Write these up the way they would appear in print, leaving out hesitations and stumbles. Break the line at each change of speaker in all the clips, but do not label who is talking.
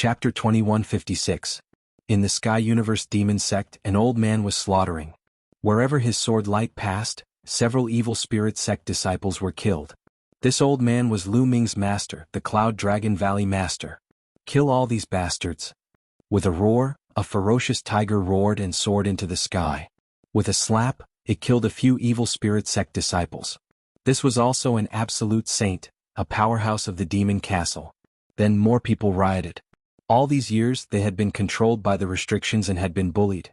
Chapter 2156. In the Sky Universe Demon Sect, an old man was slaughtering. Wherever his sword light passed, several evil spirit sect disciples were killed. This old man was Lu Ming's master, the Cloud Dragon Valley Master. Kill all these bastards. With a roar, a ferocious tiger roared and soared into the sky. With a slap, it killed a few evil spirit sect disciples. This was also an absolute saint, a powerhouse of the demon castle. Then more people rioted. All these years they had been controlled by the restrictions and had been bullied.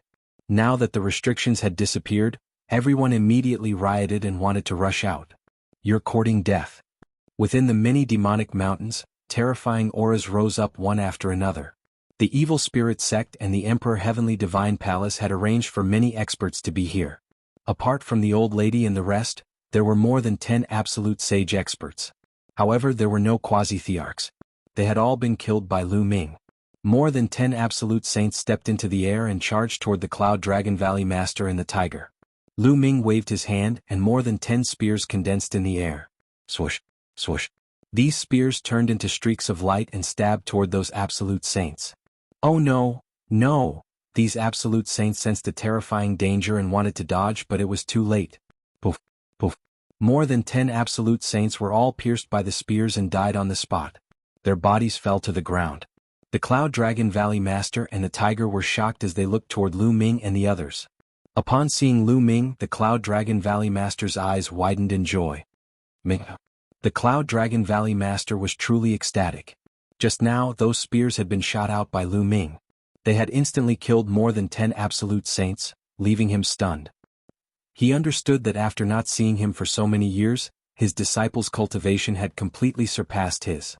Now that the restrictions had disappeared, everyone immediately rioted and wanted to rush out. You're courting death. Within the many demonic mountains, terrifying auras rose up one after another. The evil spirit sect and the Emperor Heavenly Divine Palace had arranged for many experts to be here. Apart from the old lady and the rest, there were more than 10 absolute sage experts. However, there were no quasi-thearchs. They had all been killed by Lu Ming. More than 10 absolute saints stepped into the air and charged toward the Cloud Dragon Valley Master and the tiger. Lu Ming waved his hand and more than 10 spears condensed in the air. Swoosh, swoosh. These spears turned into streaks of light and stabbed toward those absolute saints. Oh no, no! These absolute saints sensed a terrifying danger and wanted to dodge, but it was too late. Poof, poof. More than 10 absolute saints were all pierced by the spears and died on the spot. Their bodies fell to the ground. The Cloud Dragon Valley Master and the tiger were shocked as they looked toward Lu Ming and the others. Upon seeing Lu Ming, the Cloud Dragon Valley Master's eyes widened in joy. Ming. The Cloud Dragon Valley Master was truly ecstatic. Just now, those spears had been shot out by Lu Ming. They had instantly killed more than 10 absolute saints, leaving him stunned. He understood that after not seeing him for so many years, his disciple's cultivation had completely surpassed his.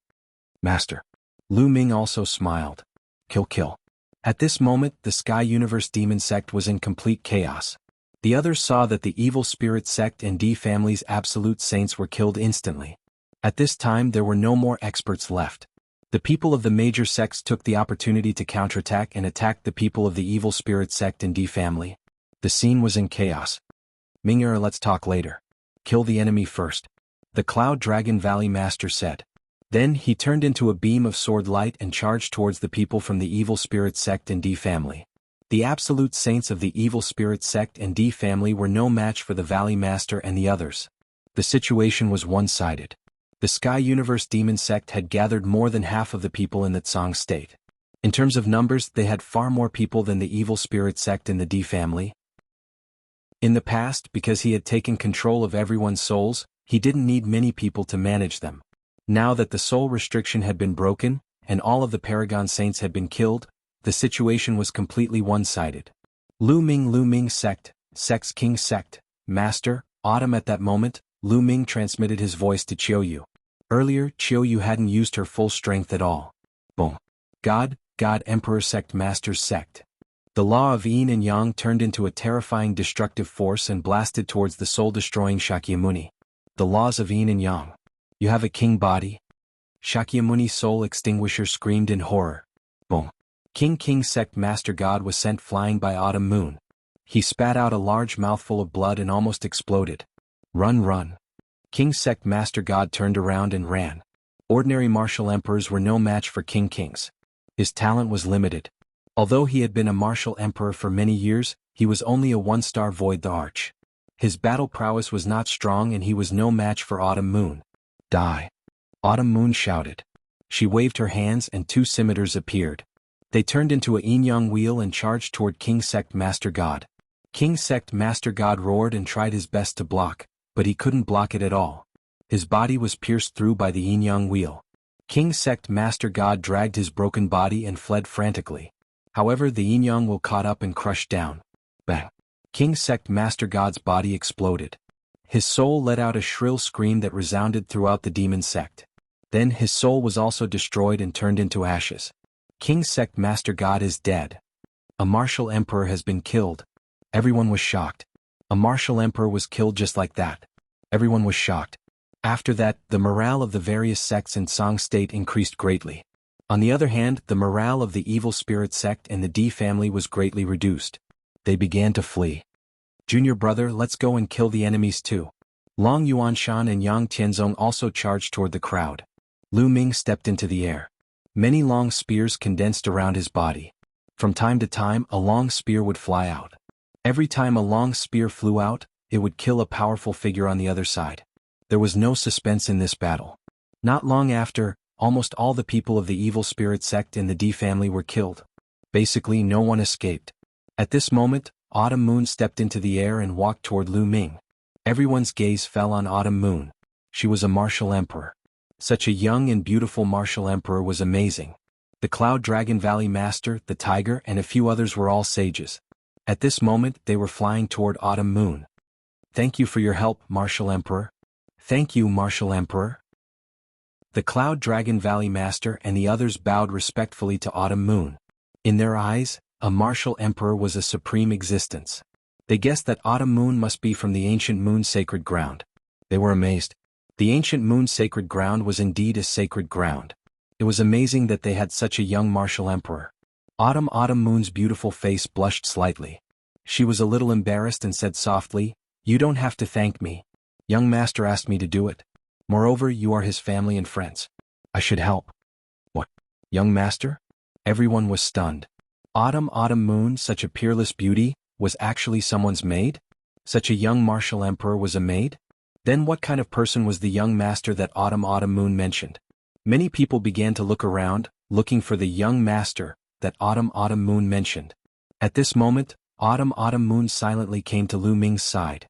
Master. Lu Ming also smiled. Kill, kill. At this moment, the Sky Universe Demon Sect was in complete chaos. The others saw that the evil spirit sect and D family's absolute saints were killed instantly. At this time there were no more experts left. The people of the major sects took the opportunity to counterattack and attack the people of the evil spirit sect and D family. The scene was in chaos. Ming'er, let's talk later. Kill the enemy first. The Cloud Dragon Valley Master said. Then he turned into a beam of sword light and charged towards the people from the evil spirit sect and D family. The absolute saints of the evil spirit sect and D family were no match for the Valley Master and the others. The situation was one-sided. The Sky Universe Demon Sect had gathered more than half of the people in the Tsang state. In terms of numbers, they had far more people than the evil spirit sect and the D family. In the past, because he had taken control of everyone's souls, he didn't need many people to manage them. Now that the soul restriction had been broken, and all of the Paragon Saints had been killed, the situation was completely one-sided. Lu Ming Sect, Sect's King Sect, Master, Autumn. At that moment, Lu Ming transmitted his voice to Qiuyu. Earlier, Qiuyu hadn't used her full strength at all. Boom. God, Emperor Sect, Master's Sect. The law of yin and yang turned into a terrifying destructive force and blasted towards the soul-destroying Shakyamuni. The laws of yin and yang. You have a king body? Shakyamuni's soul extinguisher screamed in horror. Boom. King Sect Master God was sent flying by Autumn Moon. He spat out a large mouthful of blood and almost exploded. Run. King Sect Master God turned around and ran. Ordinary martial emperors were no match for Kings. His talent was limited. Although he had been a martial emperor for many years, he was only a one-star Void the Arch. His battle prowess was not strong and he was no match for Autumn Moon. Die. Autumn Moon shouted. She waved her hands and 2 scimitars appeared. They turned into a yin-yang wheel and charged toward King Sect Master God. King Sect Master God roared and tried his best to block, but he couldn't block it at all. His body was pierced through by the yin-yang wheel. King Sect Master God dragged his broken body and fled frantically. However, the yin-yang wheel caught up and crushed down. Bang. King Sect Master God's body exploded. His soul let out a shrill scream that resounded throughout the demon sect. Then his soul was also destroyed and turned into ashes. King Sect Master God is dead. A martial emperor has been killed. Everyone was shocked. A martial emperor was killed just like that. Everyone was shocked. After that, the morale of the various sects in Tsang state increased greatly. On the other hand, the morale of the evil spirit sect and the D family was greatly reduced. They began to flee. Junior brother, let's go and kill the enemies too. Long Yuanshan and Yang Tianzong also charged toward the crowd. Lu Ming stepped into the air. Many long spears condensed around his body. From time to time, a long spear would fly out. Every time a long spear flew out, it would kill a powerful figure on the other side. There was no suspense in this battle. Not long after, almost all the people of the evil spirit sect in the D family were killed. Basically, no one escaped. At this moment, Autumn Moon stepped into the air and walked toward Lu Ming. Everyone's gaze fell on Autumn Moon. She was a martial emperor. Such a young and beautiful martial emperor was amazing. The Cloud Dragon Valley Master, the Tiger, and a few others were all sages. At this moment, they were flying toward Autumn Moon. "Thank you for your help, Martial Emperor." "Thank you, Martial Emperor." The Cloud Dragon Valley Master and the others bowed respectfully to Autumn Moon. In their eyes, a martial emperor was a supreme existence. They guessed that Autumn Moon must be from the ancient moon sacred ground. They were amazed. The ancient moon sacred ground was indeed a sacred ground. It was amazing that they had such a young martial emperor. Autumn Moon's beautiful face blushed slightly. She was a little embarrassed and said softly, "You don't have to thank me. Young master asked me to do it. Moreover, you are his family and friends. I should help." "What? Young master?" Everyone was stunned. Autumn Moon, such a peerless beauty, was actually someone's maid? Such a young martial emperor was a maid? Then what kind of person was the young master that Autumn Moon mentioned? Many people began to look around, looking for the young master that Autumn Moon mentioned. At this moment, Autumn Moon silently came to Lu Ming's side.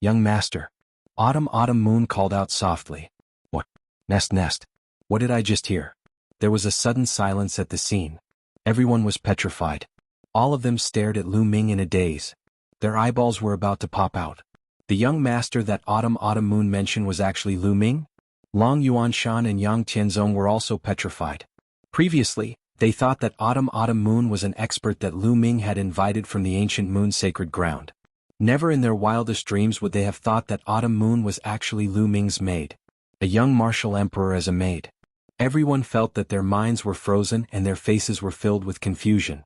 "Young master." Autumn Moon called out softly. "What? Nest. What did I just hear?" There was a sudden silence at the scene. Everyone was petrified. All of them stared at Lu Ming in a daze. Their eyeballs were about to pop out. The young master that Autumn Moon mentioned was actually Lu Ming? Long Yuanshan and Yang Tianzong were also petrified. Previously, they thought that Autumn Moon was an expert that Lu Ming had invited from the ancient moon sacred ground. Never in their wildest dreams would they have thought that Autumn Moon was actually Lu Ming's maid. A young martial emperor as a maid. Everyone felt that their minds were frozen and their faces were filled with confusion.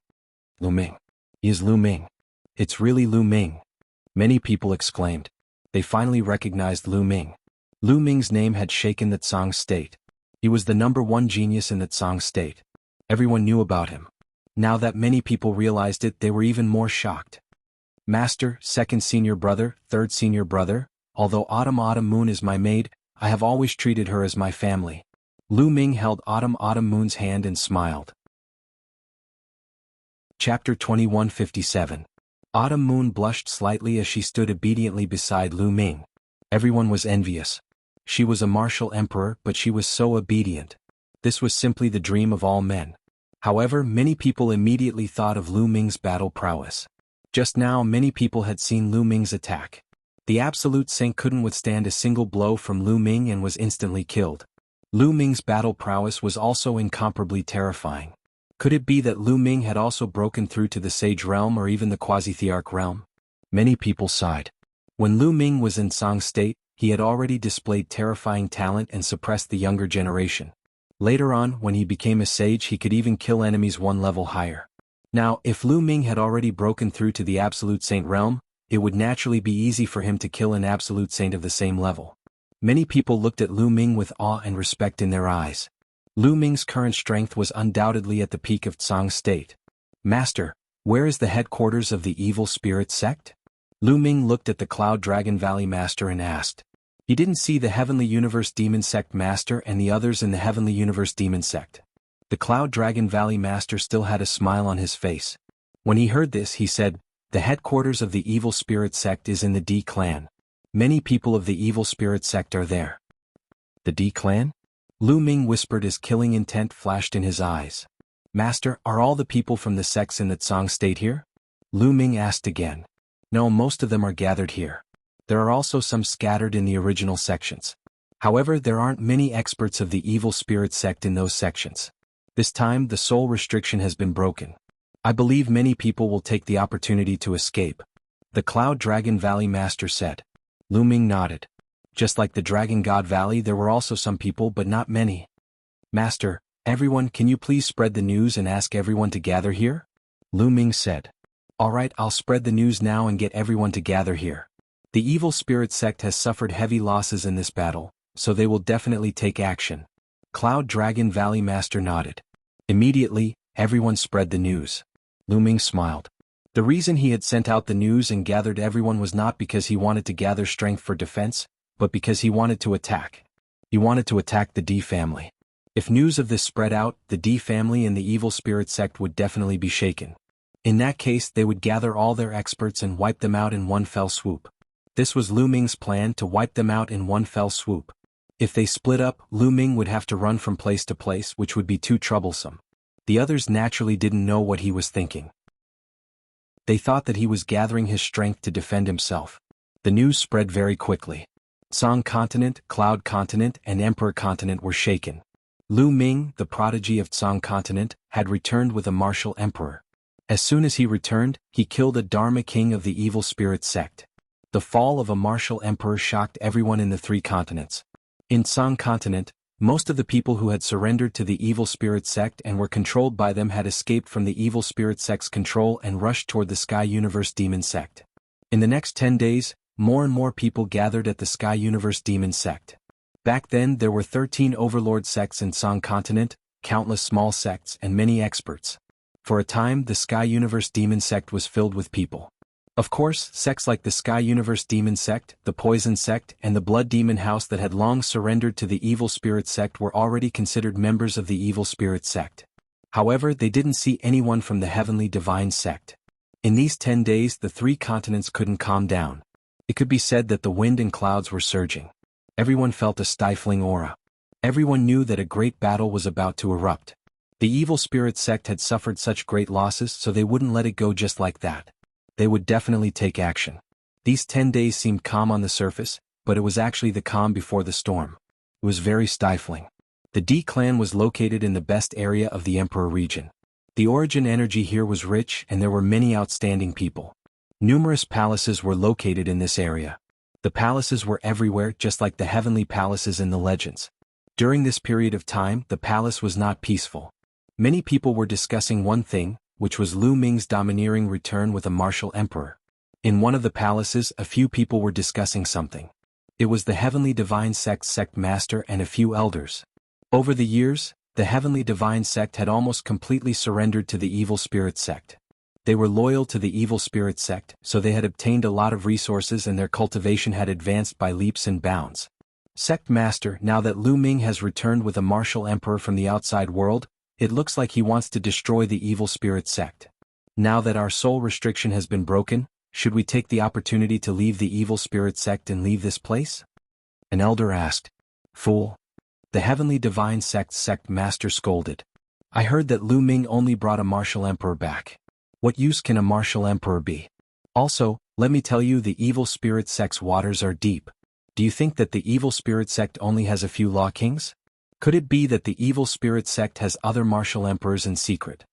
"Lu Ming. He is Lu Ming. It's really Lu Ming." Many people exclaimed. They finally recognized Lu Ming. Lu Ming's name had shaken the Tsang state. He was the #1 genius in the Tsang state. Everyone knew about him. Now that many people realized it, they were even more shocked. "Master, second senior brother, third senior brother, although Autumn Moon is my maid, I have always treated her as my family." Lu Ming held Autumn Moon's hand and smiled. Chapter 2157. Autumn Moon blushed slightly as she stood obediently beside Lu Ming. Everyone was envious. She was a martial emperor, but she was so obedient. This was simply the dream of all men. However, many people immediately thought of Lu Ming's battle prowess. Just now, many people had seen Lu Ming's attack. The Absolute Saint couldn't withstand a single blow from Lu Ming and was instantly killed. Lu Ming's battle prowess was also incomparably terrifying. Could it be that Lu Ming had also broken through to the Sage realm or even the Quasi-Thearch realm? Many people sighed. When Lu Ming was in Tsang state, he had already displayed terrifying talent and suppressed the younger generation. Later on, when he became a sage, he could even kill enemies one level higher. Now, if Lu Ming had already broken through to the Absolute Saint realm, it would naturally be easy for him to kill an Absolute Saint of the same level. Many people looked at Lu Ming with awe and respect in their eyes. Lu Ming's current strength was undoubtedly at the peak of Tsang state. "Master, where is the headquarters of the evil spirit sect?" Lu Ming looked at the Cloud Dragon Valley Master and asked. He didn't see the Heavenly Universe Demon Sect Master and the others in the Heavenly Universe Demon Sect. The Cloud Dragon Valley Master still had a smile on his face. When he heard this, he said, "The headquarters of the evil spirit sect is in the D clan. Many people of the evil spirit sect are there." "The D clan?" Lu Ming whispered as killing intent flashed in his eyes. "Master, are all the people from the sects in the Tsang state here?" Lu Ming asked again. "No, most of them are gathered here. There are also some scattered in the original sections. However, there aren't many experts of the evil spirit sect in those sections. This time, the soul restriction has been broken. I believe many people will take the opportunity to escape," the Cloud Dragon Valley Master said. Lu Ming nodded. Just like the Dragon God Valley, there were also some people, but not many. "Master, everyone, can you please spread the news and ask everyone to gather here?" Lu Ming said. "All right, I'll spread the news now and get everyone to gather here. The evil spirit sect has suffered heavy losses in this battle, so they will definitely take action." Cloud Dragon Valley Master nodded. Immediately, everyone spread the news. Lu Ming smiled. The reason he had sent out the news and gathered everyone was not because he wanted to gather strength for defense, but because he wanted to attack. He wanted to attack the D family. If news of this spread out, the D family and the evil spirit sect would definitely be shaken. In that case, they would gather all their experts and wipe them out in one fell swoop. This was Lu Ming's plan, to wipe them out in one fell swoop. If they split up, Lu Ming would have to run from place to place, which would be too troublesome. The others naturally didn't know what he was thinking. They thought that he was gathering his strength to defend himself. The news spread very quickly. Song Continent, Cloud Continent, and Emperor Continent were shaken. Lu Ming, the prodigy of Song Continent, had returned with a martial emperor. As soon as he returned, he killed a Dharma king of the evil spirit sect. The fall of a martial emperor shocked everyone in the 3 continents. In Song Continent, most of the people who had surrendered to the evil spirit sect and were controlled by them had escaped from the evil spirit sect's control and rushed toward the Sky Universe Demon sect. In the next 10 days, more and more people gathered at the Sky Universe Demon sect. Back then there were 13 overlord sects in Song Continent, countless small sects and many experts. For a time the Sky Universe Demon sect was filled with people. Of course, sects like the Sky Universe Demon sect, the Poison sect, and the Blood Demon House that had long surrendered to the Evil Spirit sect were already considered members of the Evil Spirit sect. However, they didn't see anyone from the Heavenly Divine sect. In these 10 days the 3 continents couldn't calm down. It could be said that the wind and clouds were surging. Everyone felt a stifling aura. Everyone knew that a great battle was about to erupt. The Evil Spirit sect had suffered such great losses, so they wouldn't let it go just like that. They would definitely take action. These 10 days seemed calm on the surface, but it was actually the calm before the storm. It was very stifling. The D clan was located in the best area of the Emperor region. The origin energy here was rich and there were many outstanding people. Numerous palaces were located in this area. The palaces were everywhere, just like the heavenly palaces in the legends. During this period of time, the palace was not peaceful. Many people were discussing one thing, which was Lu Ming's domineering return with a martial emperor. In one of the palaces, a few people were discussing something. It was the Heavenly Divine Sect's sect master and a few elders. Over the years, the Heavenly Divine Sect had almost completely surrendered to the Evil Spirit Sect. They were loyal to the Evil Spirit Sect, so they had obtained a lot of resources and their cultivation had advanced by leaps and bounds. Sect Master, now that Lu Ming has returned with a martial emperor from the outside world, it looks like he wants to destroy the Evil Spirit Sect. Now that our soul restriction has been broken, should we take the opportunity to leave the Evil Spirit Sect and leave this place? An elder asked. Fool. The Heavenly Divine Sect's sect master scolded. I heard that Lu Ming only brought a martial emperor back. What use can a martial emperor be? Also, let me tell you, the Evil Spirit Sect's waters are deep. Do you think that the Evil Spirit Sect only has a few law kings? Could it be that the Evil Spirit Sect has other martial emperors in secret?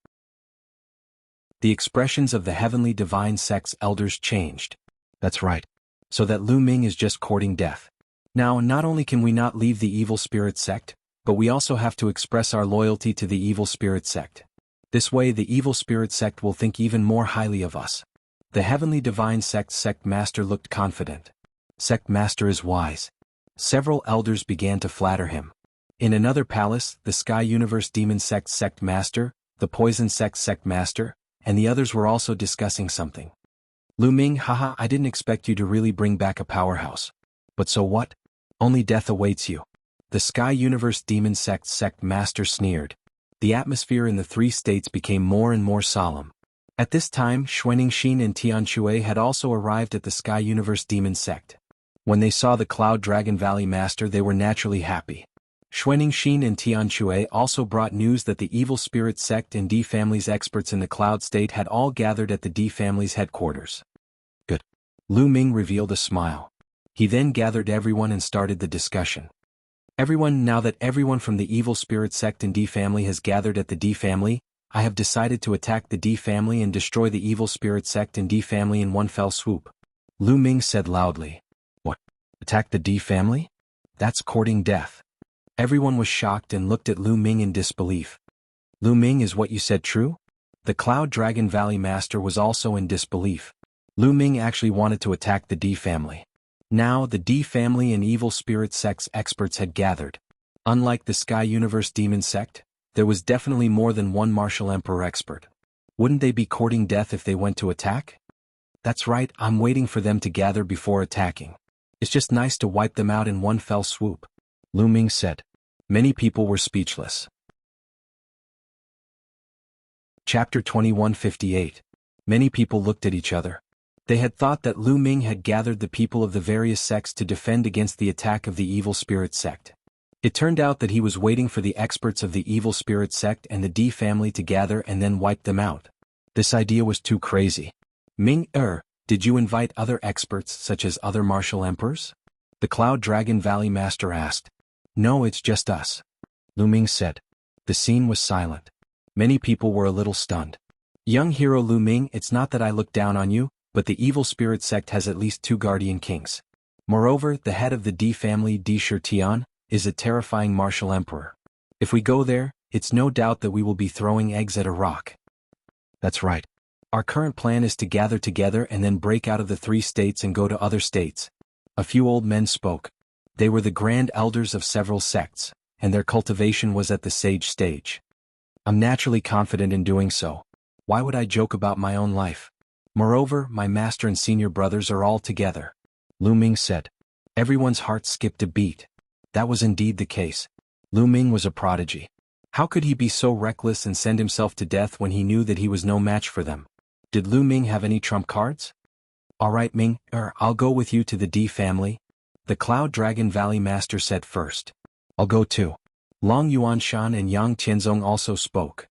The expressions of the Heavenly Divine Sect's elders changed. That's right. So that Lu Ming is just courting death. Now, not only can we not leave the Evil Spirit Sect, but we also have to express our loyalty to the Evil Spirit Sect. This way the Evil Spirit Sect will think even more highly of us. The Heavenly Divine Sect's sect master looked confident. Sect master is wise. Several elders began to flatter him. In another palace, the Sky Universe Demon Sect's sect master, the Poison Sect's sect master, and the others were also discussing something. Lu Ming, haha, I didn't expect you to really bring back a powerhouse. But so what? Only death awaits you. The Sky Universe Demon Sect's sect master sneered. The atmosphere in the 3 states became more and more solemn. At this time, Xuanixin and Tianxue had also arrived at the Sky Universe Demon Sect. When they saw the Cloud Dragon Valley Master, they were naturally happy. Xuanixin and Tianxue also brought news that the Evil Spirit Sect and D Family's experts in the Cloud State had all gathered at the D Family's headquarters. Good. Lu Ming revealed a smile. He then gathered everyone and started the discussion. Now that everyone from the Evil Spirit Sect and D Family has gathered at the D Family, I have decided to attack the D Family and destroy the Evil Spirit Sect and D Family in one fell swoop. Lu Ming said loudly. What? Attack the D Family? That's courting death. Everyone was shocked and looked at Lu Ming in disbelief. Lu Ming, is what you said true? The Cloud Dragon Valley Master was also in disbelief. Lu Ming actually wanted to attack the D Family. Now the D Family and Evil Spirit Sect's experts had gathered. Unlike the Sky Universe Demon Sect, There was definitely more than one martial emperor expert. Wouldn't they be courting death if they went to attack? That's right, I'm waiting for them to gather before attacking. It's just nice to wipe them out in one fell swoop, Lu Ming said. Many people were speechless. Chapter 2158. Many people looked at each other. They had thought that Lu Ming had gathered the people of the various sects to defend against the attack of the evil spirit sect. It turned out that he was waiting for the experts of the evil spirit sect and the D family to gather and then wipe them out. This idea was too crazy. Ming, did you invite other experts such as other martial emperors? The Cloud Dragon Valley Master asked. No, it's just us, Lu Ming said. The scene was silent. Many people were a little stunned. Young hero Lu Ming, it's not that I look down on you, but the evil spirit sect has at least 2 guardian kings. Moreover, the head of the D family, Di Shirtian, is a terrifying martial emperor. If we go there, it's no doubt that we will be throwing eggs at a rock. That's right. Our current plan is to gather together and then break out of the 3 states and go to other states. A few old men spoke. They were the grand elders of several sects, and their cultivation was at the sage stage. I'm naturally confident in doing so. Why would I joke about my own life? Moreover, my master and senior brothers are all together, Lu Ming said. Everyone's heart skipped a beat. That was indeed the case. Lu Ming was a prodigy. How could he be so reckless and send himself to death when he knew that he was no match for them? Did Lu Ming have any trump cards? All right, Ming, I'll go with you to the D family, the Cloud Dragon Valley Master said first. I'll go too. Long Yuanshan and Yang Tianzong also spoke.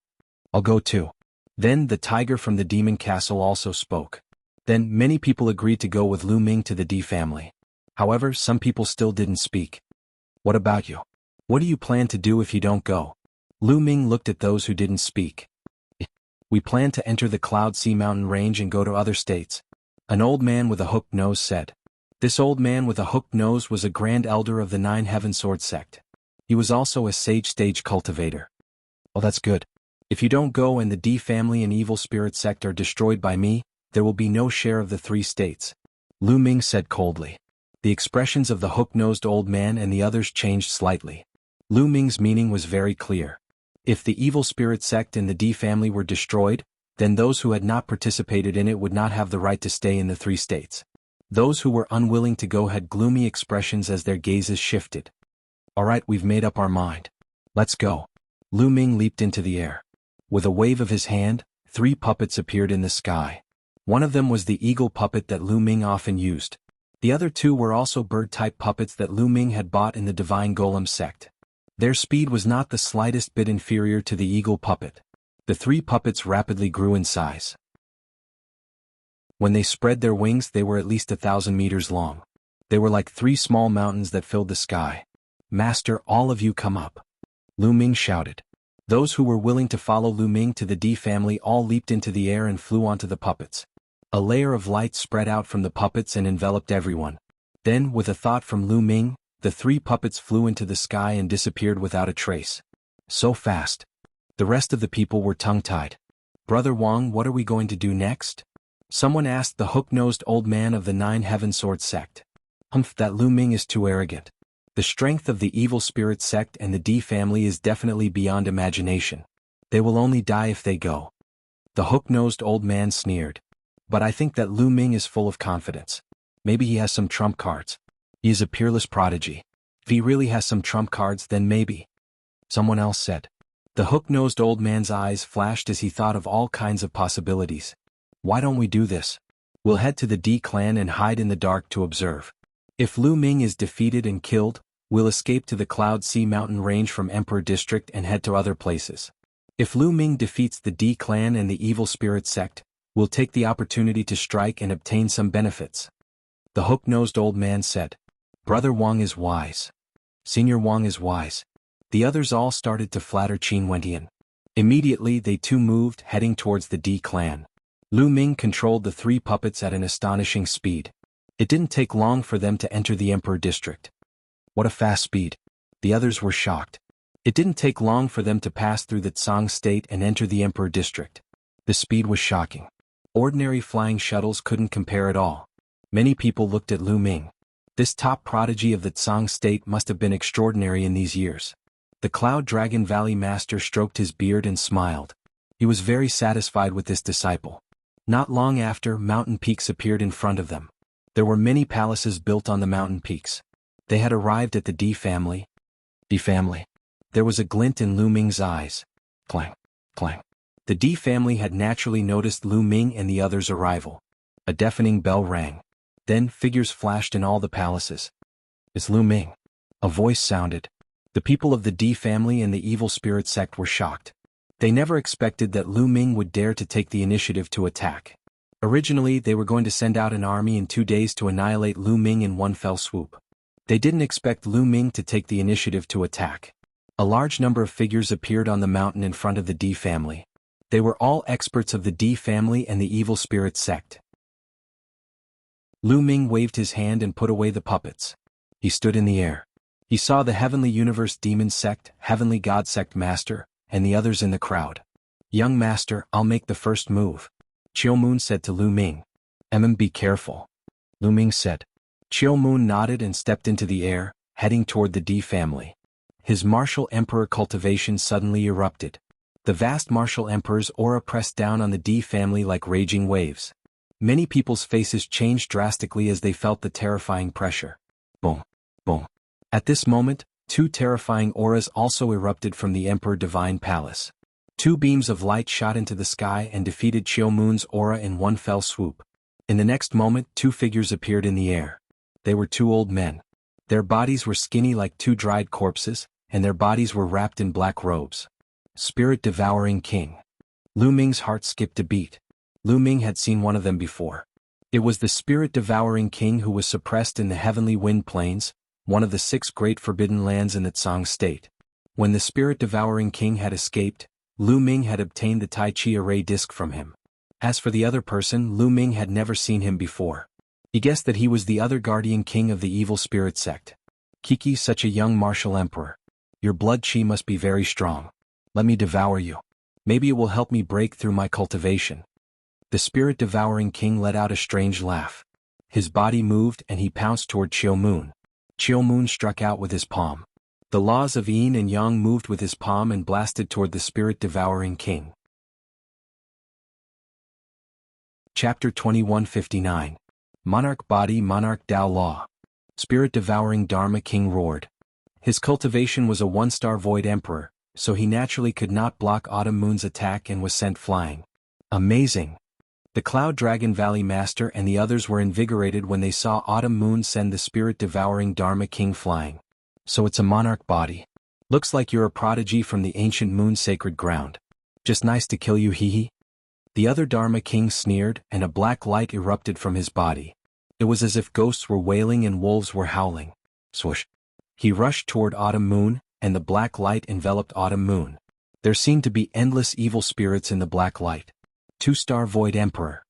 I'll go too. Then the tiger from the Demon Castle also spoke. Then many people agreed to go with Lu Ming to the D family. However, some people still didn't speak. What about you? What do you plan to do if you don't go? Lu Ming looked at those who didn't speak. We plan to enter the Cloud Sea Mountain Range and go to other states, an old man with a hooked nose said. This old man with a hooked nose was a grand elder of the 9 Heaven Sword sect. He was also a sage stage cultivator. Well, that's good. If you don't go and the D family and evil spirit sect are destroyed by me, there will be no share of the 3 states, Lu Ming said coldly. The expressions of the hook-nosed old man and the others changed slightly. Lu Ming's meaning was very clear. If the evil spirit sect and the D family were destroyed, then those who had not participated in it would not have the right to stay in the 3 states. Those who were unwilling to go had gloomy expressions as their gazes shifted. All right, we've made up our mind. Let's go. Lu Ming leaped into the air. With a wave of his hand, 3 puppets appeared in the sky. One of them was the eagle puppet that Lu Ming often used. The other 2 were also bird-type puppets that Lu Ming had bought in the Divine Golem sect. Their speed was not the slightest bit inferior to the eagle puppet. The 3 puppets rapidly grew in size. When they spread their wings, they were at least 1,000 meters long. They were like 3 small mountains that filled the sky. Master, all of you come up, Lu Ming shouted. Those who were willing to follow Lu Ming to the D family all leaped into the air and flew onto the puppets. A layer of light spread out from the puppets and enveloped everyone. Then, with a thought from Lu Ming, the 3 puppets flew into the sky and disappeared without a trace. So fast. The rest of the people were tongue-tied. Brother Wang, what are we going to do next? Someone asked the hook-nosed old man of the 9 Heaven Sword sect. That Lu Ming is too arrogant. The strength of the evil spirit sect and the D family is definitely beyond imagination. They will only die if they go. The hook-nosed old man sneered. But I think that Lu Ming is full of confidence. Maybe he has some trump cards. He is a peerless prodigy. If he really has some trump cards, then maybe. Someone else said. The hook-nosed old man's eyes flashed as he thought of all kinds of possibilities. Why don't we do this? We'll head to the D clan and hide in the dark to observe. If Lu Ming is defeated and killed, we'll escape to the Cloud Sea Mountain Range from Emperor District and head to other places. If Lu Ming defeats the D clan and the evil spirit sect, we'll take the opportunity to strike and obtain some benefits. The hook-nosed old man said. Brother Wang is wise. Senior Wang is wise. The others all started to flatter Qin Wentian. Immediately they too moved, heading towards the D clan. Lu Ming controlled the 3 puppets at an astonishing speed. It didn't take long for them to enter the Emperor District. What a fast speed. The others were shocked. It didn't take long for them to pass through the Tsang State and enter the Emperor District. The speed was shocking. Ordinary flying shuttles couldn't compare at all. Many people looked at Lu Ming. This top prodigy of the Tsang State must have been extraordinary in these years. The Cloud Dragon Valley Master stroked his beard and smiled. He was very satisfied with this disciple. Not long after, mountain peaks appeared in front of them. There were many palaces built on the mountain peaks. They had arrived at the D family. D family. There was a glint in Lu Ming's eyes. Clang, clang. The D family had naturally noticed Lu Ming and the others' arrival. A deafening bell rang. Then figures flashed in all the palaces. It's Lu Ming. A voice sounded. The people of the D family and the evil spirit sect were shocked. They never expected that Lu Ming would dare to take the initiative to attack. Originally, they were going to send out an army in 2 days to annihilate Lu Ming in one fell swoop. They didn't expect Lu Ming to take the initiative to attack. A large number of figures appeared on the mountain in front of the D family. They were all experts of the D family and the evil spirit sect. Lu Ming waved his hand and put away the puppets. He stood in the air. He saw the Heavenly Universe Demon Sect, Heavenly God Sect Master, and the others in the crowd. Young Master, I'll make the first move. Chiu Moon said to Lu Ming. Be careful. Lu Ming said. Chiu Moon nodded and stepped into the air, heading toward the D family. His martial emperor cultivation suddenly erupted. The vast martial emperor's aura pressed down on the D family like raging waves. Many people's faces changed drastically as they felt the terrifying pressure. Boom, boom. At this moment, 2 terrifying auras also erupted from the Emperor Divine Palace. 2 beams of light shot into the sky and defeated Chiu Moon's aura in one fell swoop. In the next moment, 2 figures appeared in the air. They were 2 old men. Their bodies were skinny like 2 dried corpses, and their bodies were wrapped in black robes. Spirit Devouring King. Lu Ming's heart skipped a beat. Lu Ming had seen one of them before. It was the Spirit Devouring King who was suppressed in the Heavenly Wind Plains, one of the 6 great forbidden lands in the Tsang state. When the Spirit Devouring King had escaped, Lu Ming had obtained the Tai Chi Array disc from him. As for the other person, Lu Ming had never seen him before. He guessed that he was the other guardian king of the evil spirit sect. Kiki, such a young martial emperor. Your blood chi must be very strong. Let me devour you. Maybe it will help me break through my cultivation. The Spirit Devouring King let out a strange laugh. His body moved and he pounced toward Chiu Moon. Chiu Moon struck out with his palm. The laws of Yin and Yang moved with his palm and blasted toward the Spirit Devouring King. Chapter 2159. Monarch Body Monarch Dao Law. Spirit Devouring Dharma King roared. His cultivation was a 1-star Void Emperor, so he naturally could not block Autumn Moon's attack and was sent flying. Amazing! The Cloud Dragon Valley Master and the others were invigorated when they saw Autumn Moon send the Spirit-Devouring Dharma King flying. So it's a monarch body. Looks like you're a prodigy from the ancient moon sacred ground. Just nice to kill you, hee. The other Dharma King sneered, and a black light erupted from his body. It was as if ghosts were wailing and wolves were howling. Swoosh. He rushed toward Autumn Moon, and the black light enveloped Autumn Moon. There seemed to be endless evil spirits in the black light. 2-star Void Emperor.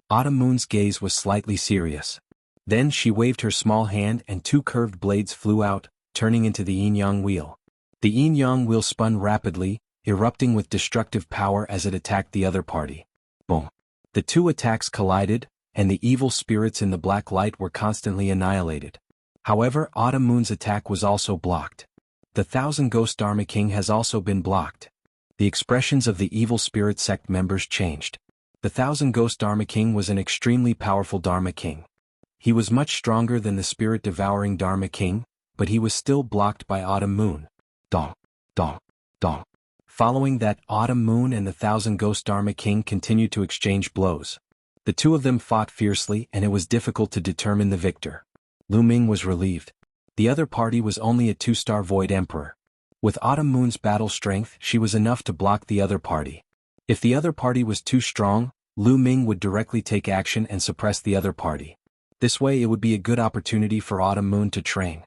Autumn Moon's gaze was slightly serious. Then she waved her small hand and 2 curved blades flew out, turning into the yin-yang wheel. The yin-yang wheel spun rapidly, erupting with destructive power as it attacked the other party. Boom. The 2 attacks collided, and the evil spirits in the black light were constantly annihilated. However, Autumn Moon's attack was also blocked. The 1,000 Ghost Dharma King has also been blocked. The expressions of the evil spirit sect members changed. The 1,000 Ghost Dharma King was an extremely powerful Dharma King. He was much stronger than the Spirit-Devouring Dharma King, but he was still blocked by Autumn Moon. Dong, dong, dong. Following that, Autumn Moon and the 1,000 Ghost Dharma King continued to exchange blows. The 2 of them fought fiercely and it was difficult to determine the victor. Lu Ming was relieved. The other party was only a 2-star Void Emperor. With Autumn Moon's battle strength, she was enough to block the other party. If the other party was too strong, Lu Ming would directly take action and suppress the other party. This way it would be a good opportunity for Autumn Moon to train.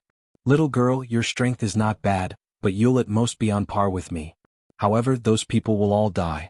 Little girl, your strength is not bad, but you'll at most be on par with me. However, those people will all die.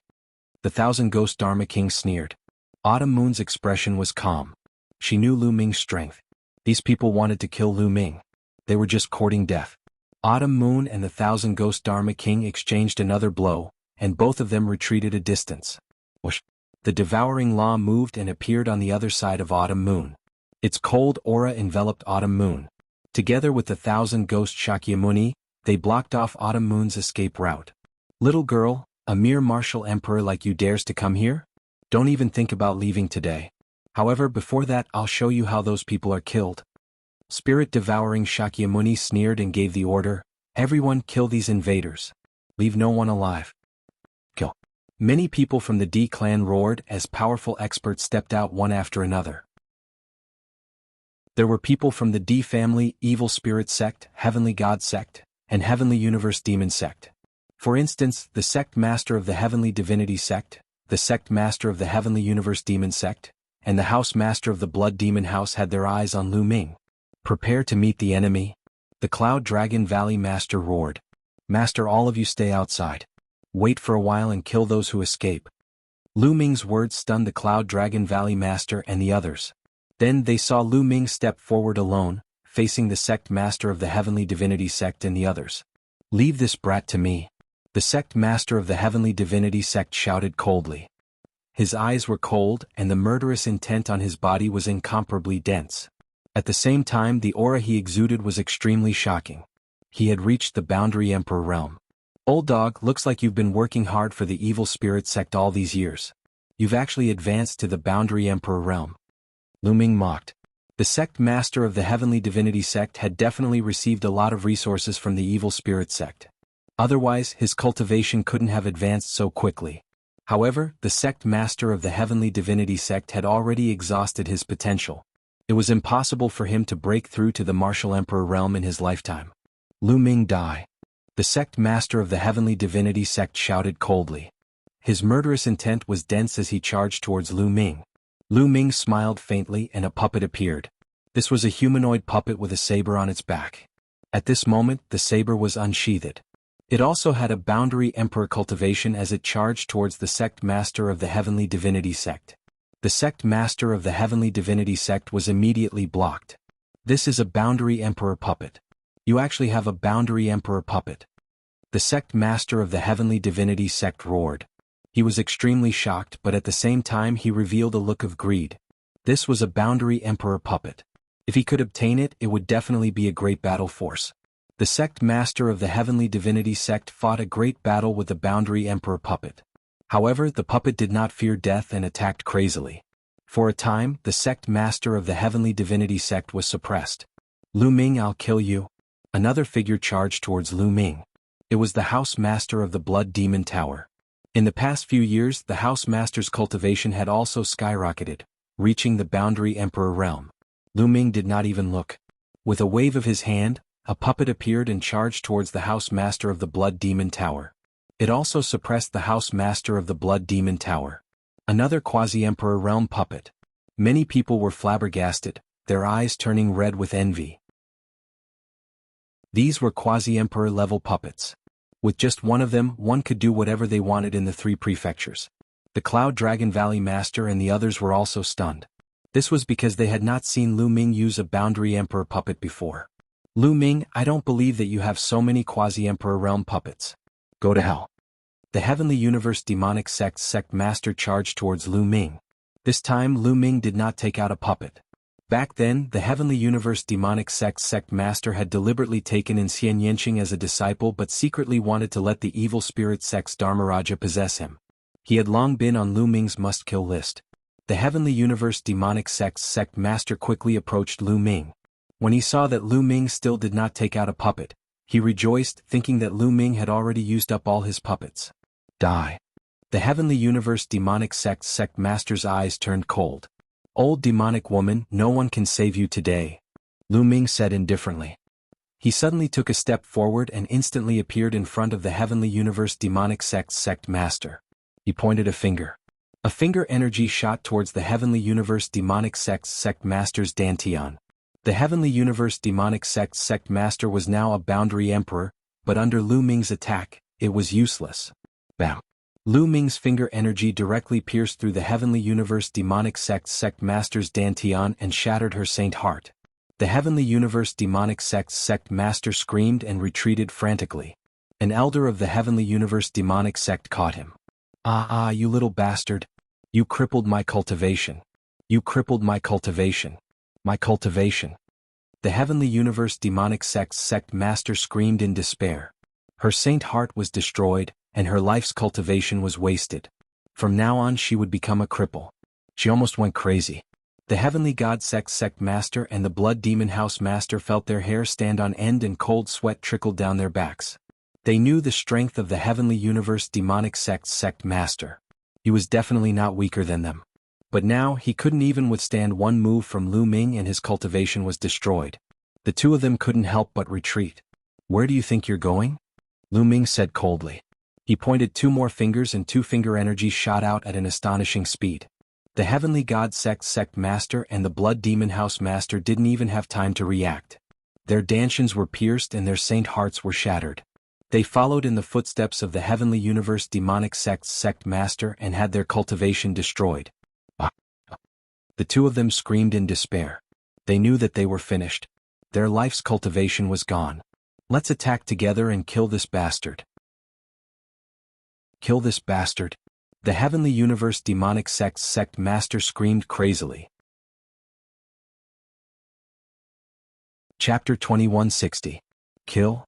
The 1,000 Ghost Dharma King sneered. Autumn Moon's expression was calm. She knew Lu Ming's strength. These people wanted to kill Lu Ming. They were just courting death. Autumn Moon and the 1,000 Ghost Dharma King exchanged another blow, and both of them retreated a distance. Whoosh! The devouring law moved and appeared on the other side of Autumn Moon. Its cold aura enveloped Autumn Moon. Together with the 1,000 Ghost Shakyamuni, they blocked off Autumn Moon's escape route. Little girl, a mere martial emperor like you dares to come here? Don't even think about leaving today. However, before that I'll show you how those people are killed. Spirit-devouring Shakyamuni sneered and gave the order, everyone kill these invaders. Leave no one alive. Kill. Many people from the D clan roared as powerful experts stepped out one after another. There were people from the D family, Evil Spirit Sect, Heavenly God Sect, and Heavenly Universe Demon Sect. For instance, the Sect Master of the Heavenly Divinity Sect, the Sect Master of the Heavenly Universe Demon Sect, and the House Master of the Blood Demon House had their eyes on Lu Ming. Prepare to meet the enemy. The Cloud Dragon Valley Master roared. Master, all of you stay outside. Wait for a while and kill those who escape. Lu Ming's words stunned the Cloud Dragon Valley Master and the others. Then they saw Lu Ming step forward alone, facing the Sect Master of the Heavenly Divinity Sect and the others. Leave this brat to me. The Sect Master of the Heavenly Divinity Sect shouted coldly. His eyes were cold and the murderous intent on his body was incomparably dense. At the same time, the aura he exuded was extremely shocking. He had reached the Boundary Emperor realm. Old dog, looks like you've been working hard for the Evil Spirit Sect all these years. You've actually advanced to the Boundary Emperor realm. Lu Ming mocked. The Sect Master of the Heavenly Divinity Sect had definitely received a lot of resources from the Evil Spirit Sect. Otherwise, his cultivation couldn't have advanced so quickly. However, the Sect Master of the Heavenly Divinity Sect had already exhausted his potential. It was impossible for him to break through to the Martial Emperor realm in his lifetime. Lu Ming die. The Sect Master of the Heavenly Divinity Sect shouted coldly. His murderous intent was dense as he charged towards Lu Ming. Lu Ming smiled faintly and a puppet appeared. This was a humanoid puppet with a saber on its back. At this moment, the saber was unsheathed. It also had a Boundary Emperor cultivation as it charged towards the Sect Master of the Heavenly Divinity Sect. The Sect Master of the Heavenly Divinity Sect was immediately blocked. This is a Boundary Emperor puppet. You actually have a Boundary Emperor puppet. The Sect Master of the Heavenly Divinity Sect roared. He was extremely shocked, but at the same time he revealed a look of greed. This was a Boundary Emperor puppet. If he could obtain it, it would definitely be a great battle force. The Sect Master of the Heavenly Divinity Sect fought a great battle with the Boundary Emperor puppet. However, the puppet did not fear death and attacked crazily. For a time, the Sect Master of the Heavenly Divinity Sect was suppressed. Lu Ming, I'll kill you. Another figure charged towards Lu Ming. It was the House Master of the Blood Demon Tower. In the past few years, the House Master's cultivation had also skyrocketed, reaching the Boundary Emperor realm. Lu Ming did not even look. With a wave of his hand, a puppet appeared and charged towards the House Master of the Blood Demon Tower. It also suppressed the House Master of the Blood Demon Tower. Another Quasi-Emperor realm puppet. Many people were flabbergasted, their eyes turning red with envy. These were Quasi-Emperor level puppets. With just one of them, one could do whatever they wanted in the 3 prefectures. The Cloud Dragon Valley Master and the others were also stunned. This was because they had not seen Lu Ming use a Boundary Emperor puppet before. Lu Ming, I don't believe that you have so many Quasi-Emperor realm puppets. Go to hell. The Heavenly Universe Demonic Sect Master charged towards Lu Ming. This time Lu Ming did not take out a puppet. Back then, the Heavenly Universe Demonic Sect Master had deliberately taken in Xian Yanqing as a disciple but secretly wanted to let the Evil Spirit Sect's Dharmaraja possess him. He had long been on Lu Ming's must-kill list. The Heavenly Universe Demonic Sect Master quickly approached Lu Ming. When he saw that Lu Ming still did not take out a puppet, he rejoiced, thinking that Lu Ming had already used up all his puppets. Die. The Heavenly Universe Demonic Sect Master's eyes turned cold. Old demonic woman, no one can save you today, Lu Ming said indifferently. He suddenly took a step forward and instantly appeared in front of the Heavenly Universe Demonic Sect Master. He pointed a finger. A finger energy shot towards the Heavenly Universe Demonic Sect Master's Dantian. The Heavenly Universe Demonic Sect Master was now a Boundary Emperor, but under Lu Ming's attack, it was useless. Bam. Lu Ming's finger energy directly pierced through the Heavenly Universe Demonic Sect Master's Dantian and shattered her saint heart. The Heavenly Universe Demonic Sect Master screamed and retreated frantically. An elder of the Heavenly Universe Demonic Sect caught him. Ah, you little bastard. You crippled my cultivation. You crippled my cultivation. My cultivation. The Heavenly Universe Demonic Sect's sect master screamed in despair. Her saint heart was destroyed, and her life's cultivation was wasted. From now on she would become a cripple. She almost went crazy. The Heavenly God Sect's sect master and the Blood Demon House master felt their hair stand on end and cold sweat trickled down their backs. They knew the strength of the Heavenly Universe Demonic Sect's sect master. He was definitely not weaker than them. But now he couldn't even withstand one move from Lu Ming and his cultivation was destroyed. The two of them couldn't help but retreat. "Where do you think you're going?" Lu Ming said coldly. He pointed two more fingers and two-finger energy shot out at an astonishing speed. The Heavenly God Sect Master and the Blood Demon House Master didn't even have time to react. Their dantians were pierced and their saint hearts were shattered. They followed in the footsteps of the Heavenly Universe Demonic Sect Master and had their cultivation destroyed. The two of them screamed in despair. They knew that they were finished. Their life's cultivation was gone. "Let's attack together and kill this bastard." "Kill this bastard?" The Heavenly Universe Demonic Sect Master screamed crazily. Chapter 2160. Kill?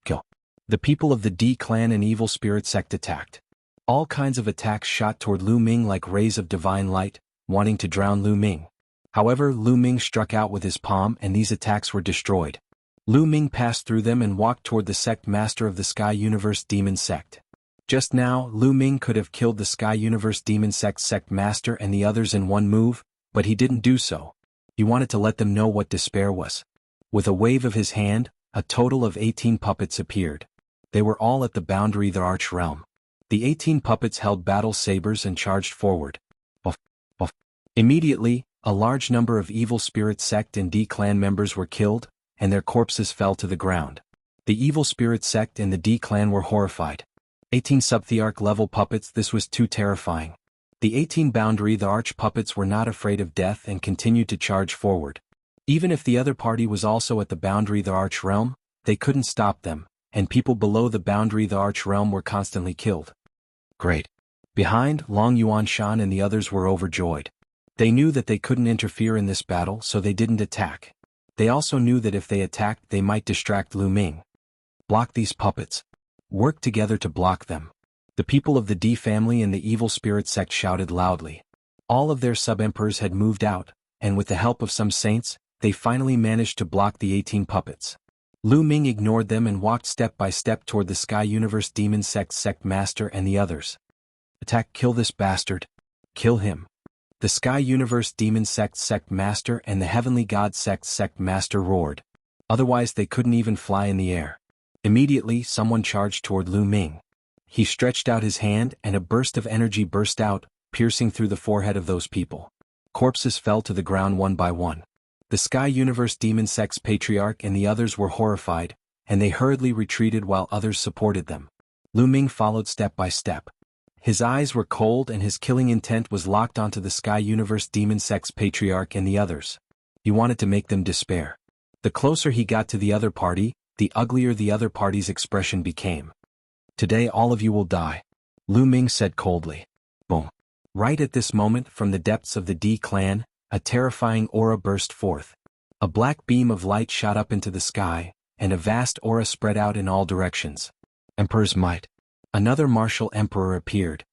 Kill. The people of the D clan and Evil Spirit sect attacked. All kinds of attacks shot toward Lu Ming like rays of divine light, wanting to drown Lu Ming. However, Lu Ming struck out with his palm and these attacks were destroyed. Lu Ming passed through them and walked toward the sect master of the Sky Universe Demon Sect. Just now, Lu Ming could have killed the Sky Universe Demon Sect master and the others in one move, but he didn't do so. He wanted to let them know what despair was. With a wave of his hand, a total of 18 puppets appeared. They were all at the boundary of the Arch Realm. The 18 puppets held battle sabers and charged forward. Buff, buff. Immediately, a large number of Evil Spirit Sect and D clan members were killed, and their corpses fell to the ground. The Evil Spirit Sect and the D clan were horrified. 18 Subthearch level puppets. This was too terrifying. The 18 boundary the Arch puppets were not afraid of death and continued to charge forward. Even if the other party was also at the boundary the Arch Realm, they couldn't stop them, and people below the boundary the Arch Realm were constantly killed. Great. Behind, Long Yuanshan and the others were overjoyed. They knew that they couldn't interfere in this battle, so they didn't attack. They also knew that if they attacked they might distract Lu Ming. Block these puppets. Work together to block them. The people of the D family and the Evil Spirit Sect shouted loudly. All of their sub-emperors had moved out, and with the help of some saints, they finally managed to block the 18 puppets. Lu Ming ignored them and walked step by step toward the Sky Universe Demon Sect Master and the others. Attack! Kill this bastard! Kill him! The Sky Universe Demon Sect Master and the Heavenly God Sect Master roared. Otherwise they couldn't even fly in the air. Immediately, someone charged toward Lu Ming. He stretched out his hand and a burst of energy burst out, piercing through the forehead of those people. Corpses fell to the ground one by one. The Sky Universe Demon Sect's Patriarch and the others were horrified, and they hurriedly retreated while others supported them. Lu Ming followed step by step. His eyes were cold and his killing intent was locked onto the Sky Universe Demon Sect's Patriarch and the others. He wanted to make them despair. The closer he got to the other party, the uglier the other party's expression became. "Today all of you will die," Lu Ming said coldly. Boom. Right at this moment, from the depths of the D clan, a terrifying aura burst forth. A black beam of light shot up into the sky, and a vast aura spread out in all directions. Emperor's might. Another martial emperor appeared.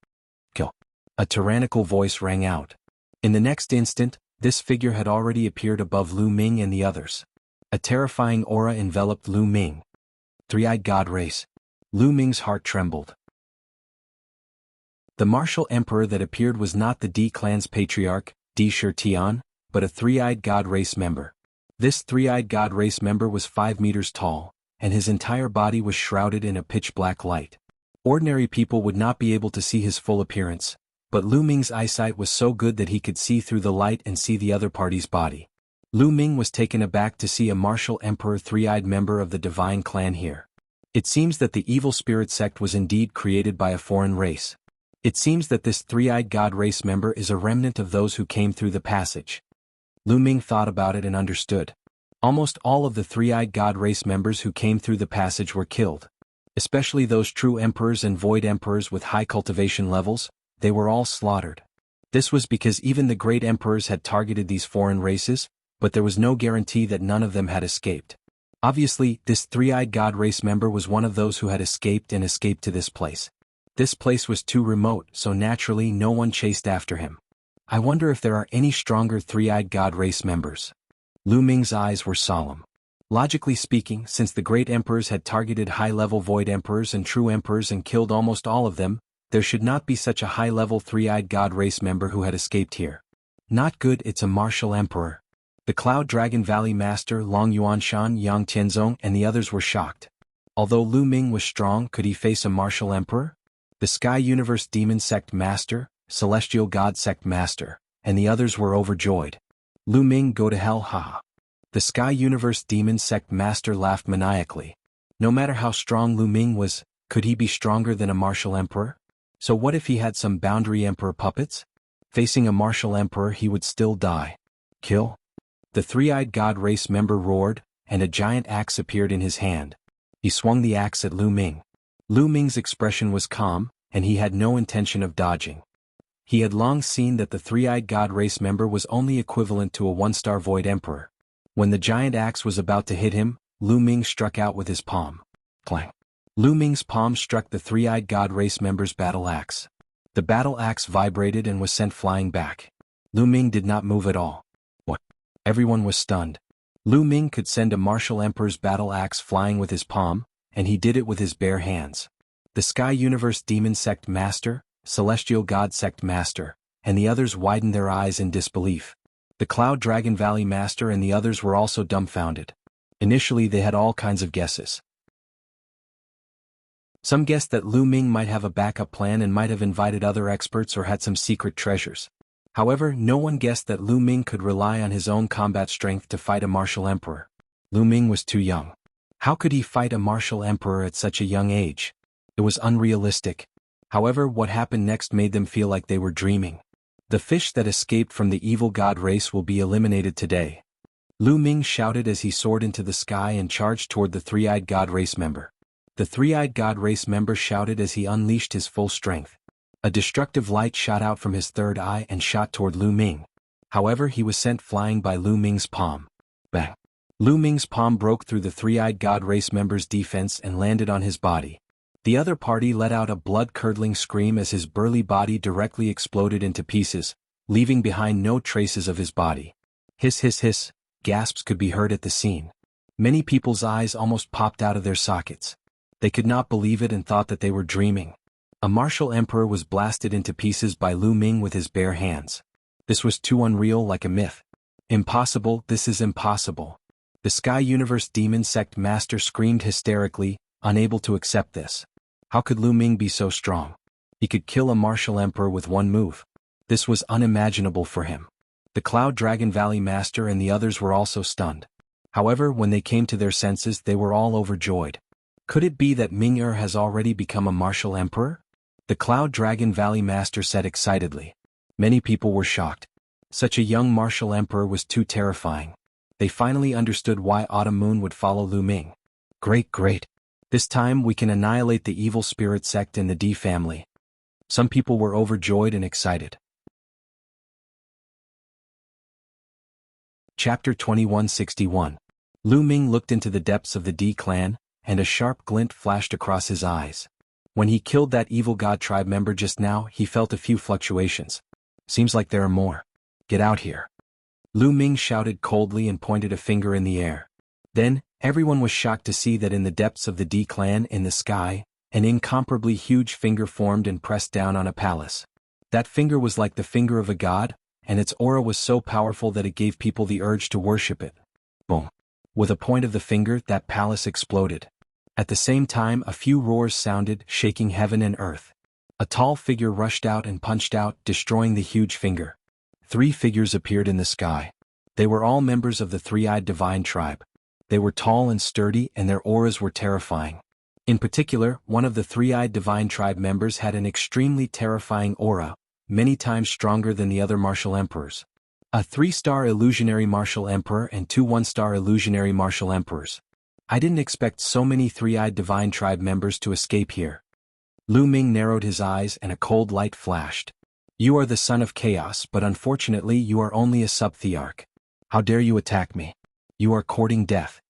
Kill. A tyrannical voice rang out. In the next instant, this figure had already appeared above Lu Ming and the others. A terrifying aura enveloped Lu Ming. Three-eyed god race. Lu Ming's heart trembled. The martial emperor that appeared was not the D clan's patriarch, D Shirtian, but a three-eyed god race member. This three-eyed god race member was 5 meters tall, and his entire body was shrouded in a pitch-black light. Ordinary people would not be able to see his full appearance, but Lu Ming's eyesight was so good that he could see through the light and see the other party's body. Lu Ming was taken aback to see a martial emperor three-eyed member of the divine clan here. It seems that the Evil Spirit Sect was indeed created by a foreign race. It seems that this three-eyed god race member is a remnant of those who came through the passage. Lu Ming thought about it and understood. Almost all of the three-eyed god race members who came through the passage were killed. Especially those true emperors and void emperors with high cultivation levels, they were all slaughtered. This was because even the great emperors had targeted these foreign races, but there was no guarantee that none of them had escaped. Obviously, this three-eyed god race member was one of those who had escaped to this place. This place was too remote, so naturally no one chased after him. I wonder if there are any stronger three-eyed god race members. Lu Ming's eyes were solemn. Logically speaking, since the great emperors had targeted high-level void emperors and true emperors and killed almost all of them, there should not be such a high-level three-eyed god race member who had escaped here. Not good, it's a martial emperor. The Cloud Dragon Valley Master Long Yuanshan, Yang Tianzong and the others were shocked. Although Lu Ming was strong, could he face a martial emperor? The Sky Universe Demon Sect Master, Celestial God Sect Master, and the others were overjoyed. Lu Ming, go to hell, haha. The Sky Universe Demon Sect Master laughed maniacally. No matter how strong Lu Ming was, could he be stronger than a martial emperor? So what if he had some boundary emperor puppets? Facing a martial emperor he would still die. Kill? The three-eyed god race member roared, and a giant axe appeared in his hand. He swung the axe at Lu Ming. Lu Ming's expression was calm, and he had no intention of dodging. He had long seen that the three-eyed god race member was only equivalent to a one-star void emperor. When the giant axe was about to hit him, Lu Ming struck out with his palm. Clang. Lu Ming's palm struck the three-eyed god race member's battle axe. The battle axe vibrated and was sent flying back. Lu Ming did not move at all. What? Everyone was stunned. Lu Ming could send a martial emperor's battle axe flying with his palm, and he did it with his bare hands. The Sky Universe Demon Sect Master, Celestial God Sect Master, and the others widened their eyes in disbelief. The Cloud Dragon Valley Master and the others were also dumbfounded. Initially they had all kinds of guesses. Some guessed that Lu Ming might have a backup plan and might have invited other experts or had some secret treasures. However, no one guessed that Lu Ming could rely on his own combat strength to fight a martial emperor. Lu Ming was too young. How could he fight a martial emperor at such a young age? It was unrealistic. However, what happened next made them feel like they were dreaming. The fish that escaped from the evil god race will be eliminated today. Lu Ming shouted as he soared into the sky and charged toward the three-eyed god race member. The three-eyed god race member shouted as he unleashed his full strength. A destructive light shot out from his third eye and shot toward Lu Ming. However, he was sent flying by Lu Ming's palm. Bang! Lu Ming's palm broke through the three-eyed god race member's defense and landed on his body. The other party let out a blood-curdling scream as his burly body directly exploded into pieces, leaving behind no traces of his body. Hiss hiss hiss, gasps could be heard at the scene. Many people's eyes almost popped out of their sockets. They could not believe it and thought that they were dreaming. A martial emperor was blasted into pieces by Lu Ming with his bare hands. This was too unreal, like a myth. Impossible, this is impossible. The Sky Universe Demon Sect Master screamed hysterically, unable to accept this. How could Lu Ming be so strong? He could kill a martial emperor with one move. This was unimaginable for him. The Cloud Dragon Valley Master and the others were also stunned. However, when they came to their senses, they were all overjoyed. Could it be that Ming-Er has already become a martial emperor? The Cloud Dragon Valley Master said excitedly. Many people were shocked. Such a young martial emperor was too terrifying. They finally understood why Autumn Moon would follow Lu Ming. Great, great. This time we can annihilate the evil spirit sect in the D family. Some people were overjoyed and excited. Chapter 2161. Lu Ming looked into the depths of the D clan, and a sharp glint flashed across his eyes. When he killed that evil god tribe member just now, he felt a few fluctuations. Seems like there are more. Get out here. Lu Ming shouted coldly and pointed a finger in the air. Then, everyone was shocked to see that in the depths of the D clan in the sky, an incomparably huge finger formed and pressed down on a palace. That finger was like the finger of a god, and its aura was so powerful that it gave people the urge to worship it. Boom. With a point of the finger, that palace exploded. At the same time, a few roars sounded, shaking heaven and earth. A tall figure rushed out and punched out, destroying the huge finger. 3 figures appeared in the sky. They were all members of the three-eyed divine tribe. They were tall and sturdy, and their auras were terrifying. In particular, one of the three-eyed divine tribe members had an extremely terrifying aura, many times stronger than the other martial emperors. A 3-star illusionary martial emperor and 2 1-star illusionary martial emperors. I didn't expect so many three-eyed divine tribe members to escape here. Lu Ming narrowed his eyes and a cold light flashed. You are the son of chaos, but unfortunately you are only a sub-thearch. How dare you attack me? You are courting death.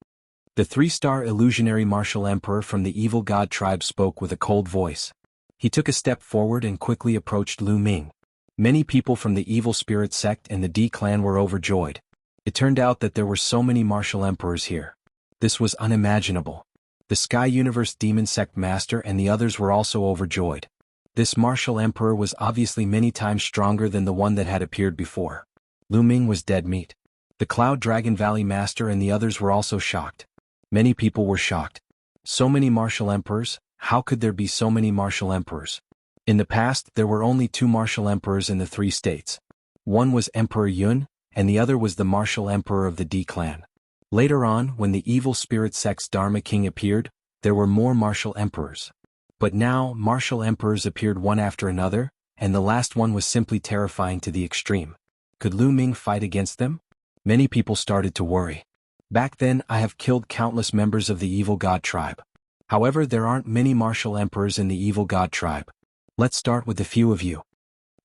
The three-star illusionary martial emperor from the evil god tribe spoke with a cold voice. He took a step forward and quickly approached Lu Ming. Many people from the evil spirit sect and the D clan were overjoyed. It turned out that there were so many martial emperors here. This was unimaginable. The Sky Universe Demon Sect Master and the others were also overjoyed. This martial emperor was obviously many times stronger than the one that had appeared before. Lu Ming was dead meat. The Cloud Dragon Valley Master and the others were also shocked. Many people were shocked. So many martial emperors, how could there be so many martial emperors? In the past there were only 2 martial emperors in the 3 states. One was Emperor Yun, and the other was the martial emperor of the D clan. Later on, when the evil spirit sect's Dharma King appeared, there were more martial emperors. But now, martial emperors appeared one after another, and the last one was simply terrifying to the extreme. Could Lu Ming fight against them? Many people started to worry. Back then I have killed countless members of the evil god tribe. However, there aren't many martial emperors in the evil god tribe. Let's start with a few of you.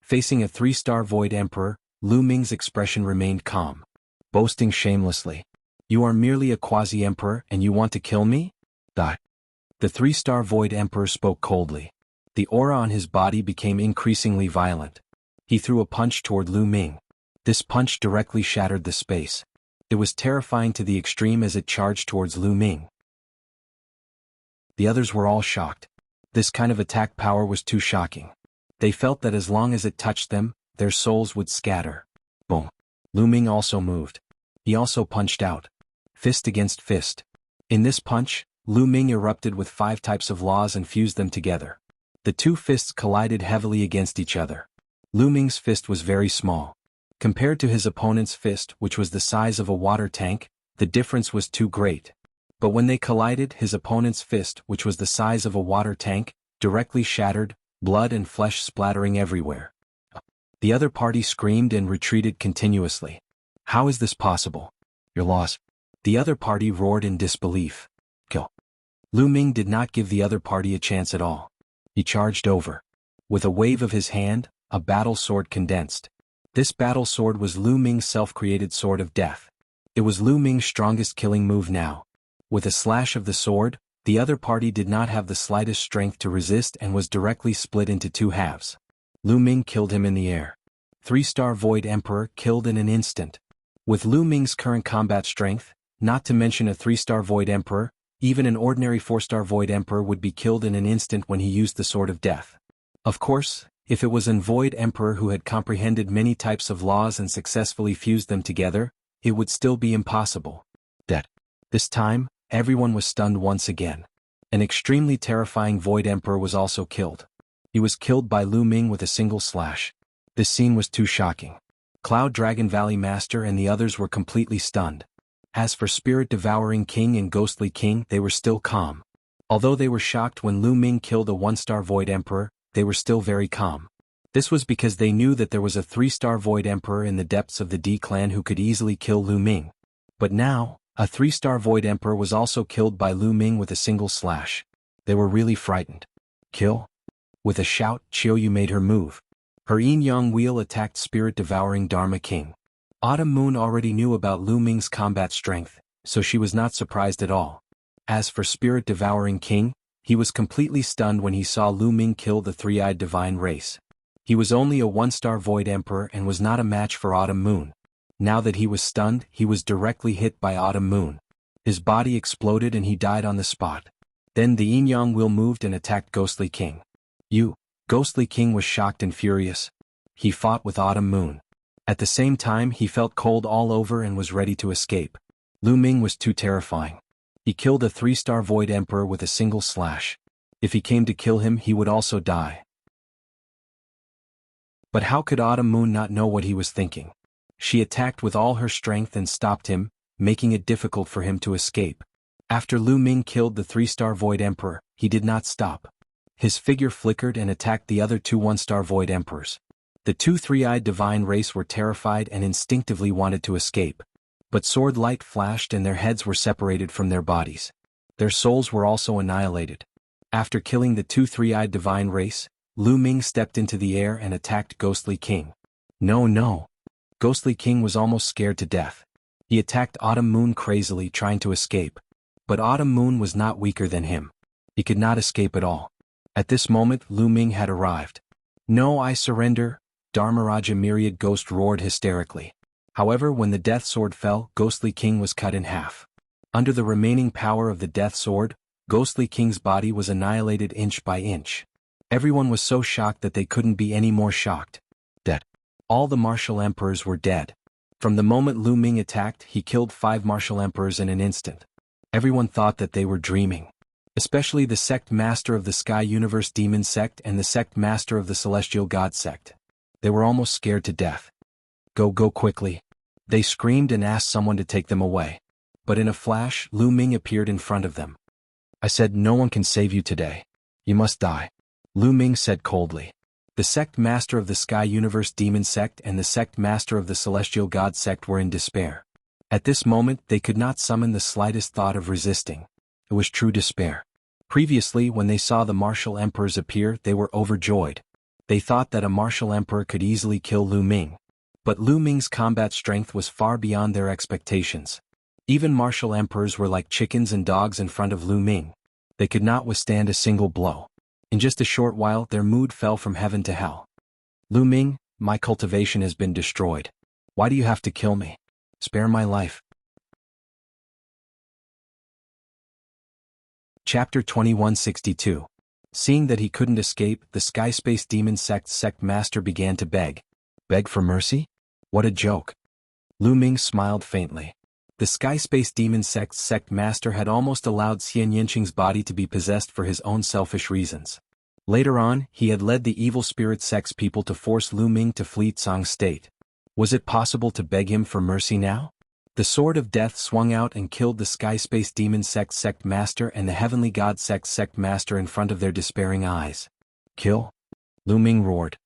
Facing a 3-star void emperor, Lu Ming's expression remained calm. Boasting shamelessly. You are merely a quasi-emperor and you want to kill me? Die. The 3-star void emperor spoke coldly. The aura on his body became increasingly violent. He threw a punch toward Lu Ming. This punch directly shattered the space. It was terrifying to the extreme as it charged towards Lu Ming. The others were all shocked. This kind of attack power was too shocking. They felt that as long as it touched them, their souls would scatter. Boom. Lu Ming also moved. He also punched out. Fist against fist. In this punch, Lu Ming erupted with 5 types of laws and fused them together. The 2 fists collided heavily against each other. Lu Ming's fist was very small. Compared to his opponent's fist, which was the size of a water tank, the difference was too great. But when they collided, his opponent's fist, which was the size of a water tank, directly shattered, blood and flesh splattering everywhere. The other party screamed and retreated continuously. How is this possible? Your loss. The other party roared in disbelief. Kill. Lu Ming did not give the other party a chance at all. He charged over. With a wave of his hand, a battle sword condensed. This battle sword was Lu Ming's self-created sword of death. It was Lu Ming's strongest killing move now. With a slash of the sword, the other party did not have the slightest strength to resist and was directly split into 2 halves. Lu Ming killed him in the air. 3-star Void Emperor killed in an instant. With Lu Ming's current combat strength, not to mention a 3-star Void Emperor, even an ordinary 4-star Void Emperor would be killed in an instant when he used the Sword of Death. Of course, if it was an Void Emperor who had comprehended many types of laws and successfully fused them together, it would still be impossible. Dead. This time, everyone was stunned once again. An extremely terrifying Void Emperor was also killed. He was killed by Lu Ming with a single slash. This scene was too shocking. Cloud Dragon Valley Master and the others were completely stunned. As for Spirit Devouring King and Ghostly King, they were still calm. Although they were shocked when Lu Ming killed a 1-star Void Emperor, they were still very calm. This was because they knew that there was a 3-star Void Emperor in the depths of the D clan who could easily kill Lu Ming. But now, a 3-star Void Emperor was also killed by Lu Ming with a single slash. They were really frightened. Kill? With a shout, Chiou made her move. Her Yin-Yang wheel attacked Spirit Devouring Dharma King. Autumn Moon already knew about Lu Ming's combat strength, so she was not surprised at all. As for Spirit Devouring King, he was completely stunned when he saw Lu Ming kill the 3-eyed divine race. He was only a 1-star Void Emperor and was not a match for Autumn Moon. Now that he was stunned, he was directly hit by Autumn Moon. His body exploded and he died on the spot. Then the Yin-Yang wheel moved and attacked Ghostly King. Ghostly King was shocked and furious. He fought with Autumn Moon. At the same time, he felt cold all over and was ready to escape. Lu Ming was too terrifying. He killed a 3-star Void Emperor with a single slash. If he came to kill him, he would also die. But how could Autumn Moon not know what he was thinking? She attacked with all her strength and stopped him, making it difficult for him to escape. After Lu Ming killed the 3-star Void Emperor, he did not stop. His figure flickered and attacked the other 2 1-star Void Emperors. The 2 3-eyed divine race were terrified and instinctively wanted to escape. But sword light flashed and their heads were separated from their bodies. Their souls were also annihilated. After killing the 2 3-eyed divine race, Lu Ming stepped into the air and attacked Ghostly King. No. Ghostly King was almost scared to death. He attacked Autumn Moon crazily, trying to escape. But Autumn Moon was not weaker than him. He could not escape at all. At this moment Lu Ming had arrived. "No, I surrender," Dharmaraja Myriad Ghost roared hysterically. However, when the Death Sword fell, Ghostly King was cut in half. Under the remaining power of the Death Sword, Ghostly King's body was annihilated inch by inch. Everyone was so shocked that they couldn't be any more shocked. Dead. All the martial emperors were dead. From the moment Lu Ming attacked, he killed 5 martial emperors in an instant. Everyone thought that they were dreaming. Especially the sect master of the Sky Universe Demon sect and the sect master of the Celestial God sect. They were almost scared to death. Go quickly," they screamed and asked someone to take them away. But in a flash, Lu Ming appeared in front of them. "I said no one can save you today. You must die," Lu Ming said coldly. The sect master of the Sky Universe Demon sect and the sect master of the Celestial God sect were in despair. At this moment they could not summon the slightest thought of resisting. It was true despair. Previously, when they saw the martial emperors appear, they were overjoyed. They thought that a martial emperor could easily kill Lu Ming. But Lu Ming's combat strength was far beyond their expectations. Even martial emperors were like chickens and dogs in front of Lu Ming. They could not withstand a single blow. In just a short while their mood fell from heaven to hell. "Lu Ming, my cultivation has been destroyed. Why do you have to kill me? Spare my life." Chapter 2162. Seeing that he couldn't escape, the Sky Space Demon sect's sect master began to beg. Beg for mercy? What a joke. Lu Ming smiled faintly. The Sky Space Demon sect's sect master had almost allowed Xian Yinqing's body to be possessed for his own selfish reasons. Later on, he had led the evil spirit sect's people to force Lu Ming to flee Tsang State. Was it possible to beg him for mercy now? The Sword of Death swung out and killed the Sky Space Demon sect's sect master and the Heavenly God sect's sect master in front of their despairing eyes. "Kill?" Lu Ming roared.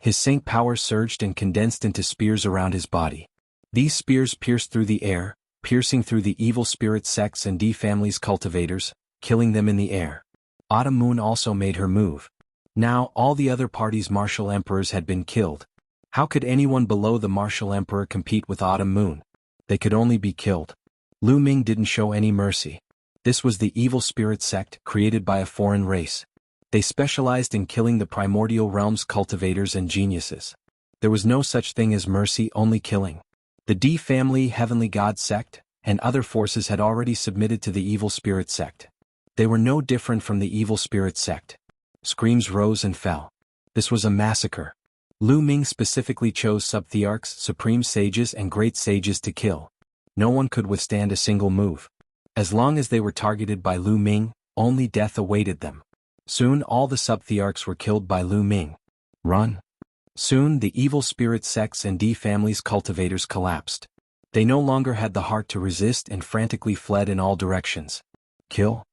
His saint power surged and condensed into spears around his body. These spears pierced through the air, piercing through the evil spirit sects and D family's cultivators, killing them in the air. Autumn Moon also made her move. Now all the other party's martial emperors had been killed. How could anyone below the martial emperor compete with Autumn Moon? They could only be killed. Lu Ming didn't show any mercy. This was the evil spirit sect created by a foreign race. They specialized in killing the primordial realm's cultivators and geniuses. There was no such thing as mercy, only killing. The D family Heavenly God sect and other forces had already submitted to the evil spirit sect. They were no different from the evil spirit sect. Screams rose and fell. This was a massacre. Lu Ming specifically chose sub-thearchs, supreme sages and great sages to kill. No one could withstand a single move. As long as they were targeted by Lu Ming, only death awaited them. Soon all the sub-thearchs were killed by Lu Ming. Run. Soon the evil spirit sects and D family's cultivators collapsed. They no longer had the heart to resist and frantically fled in all directions. "Kill?"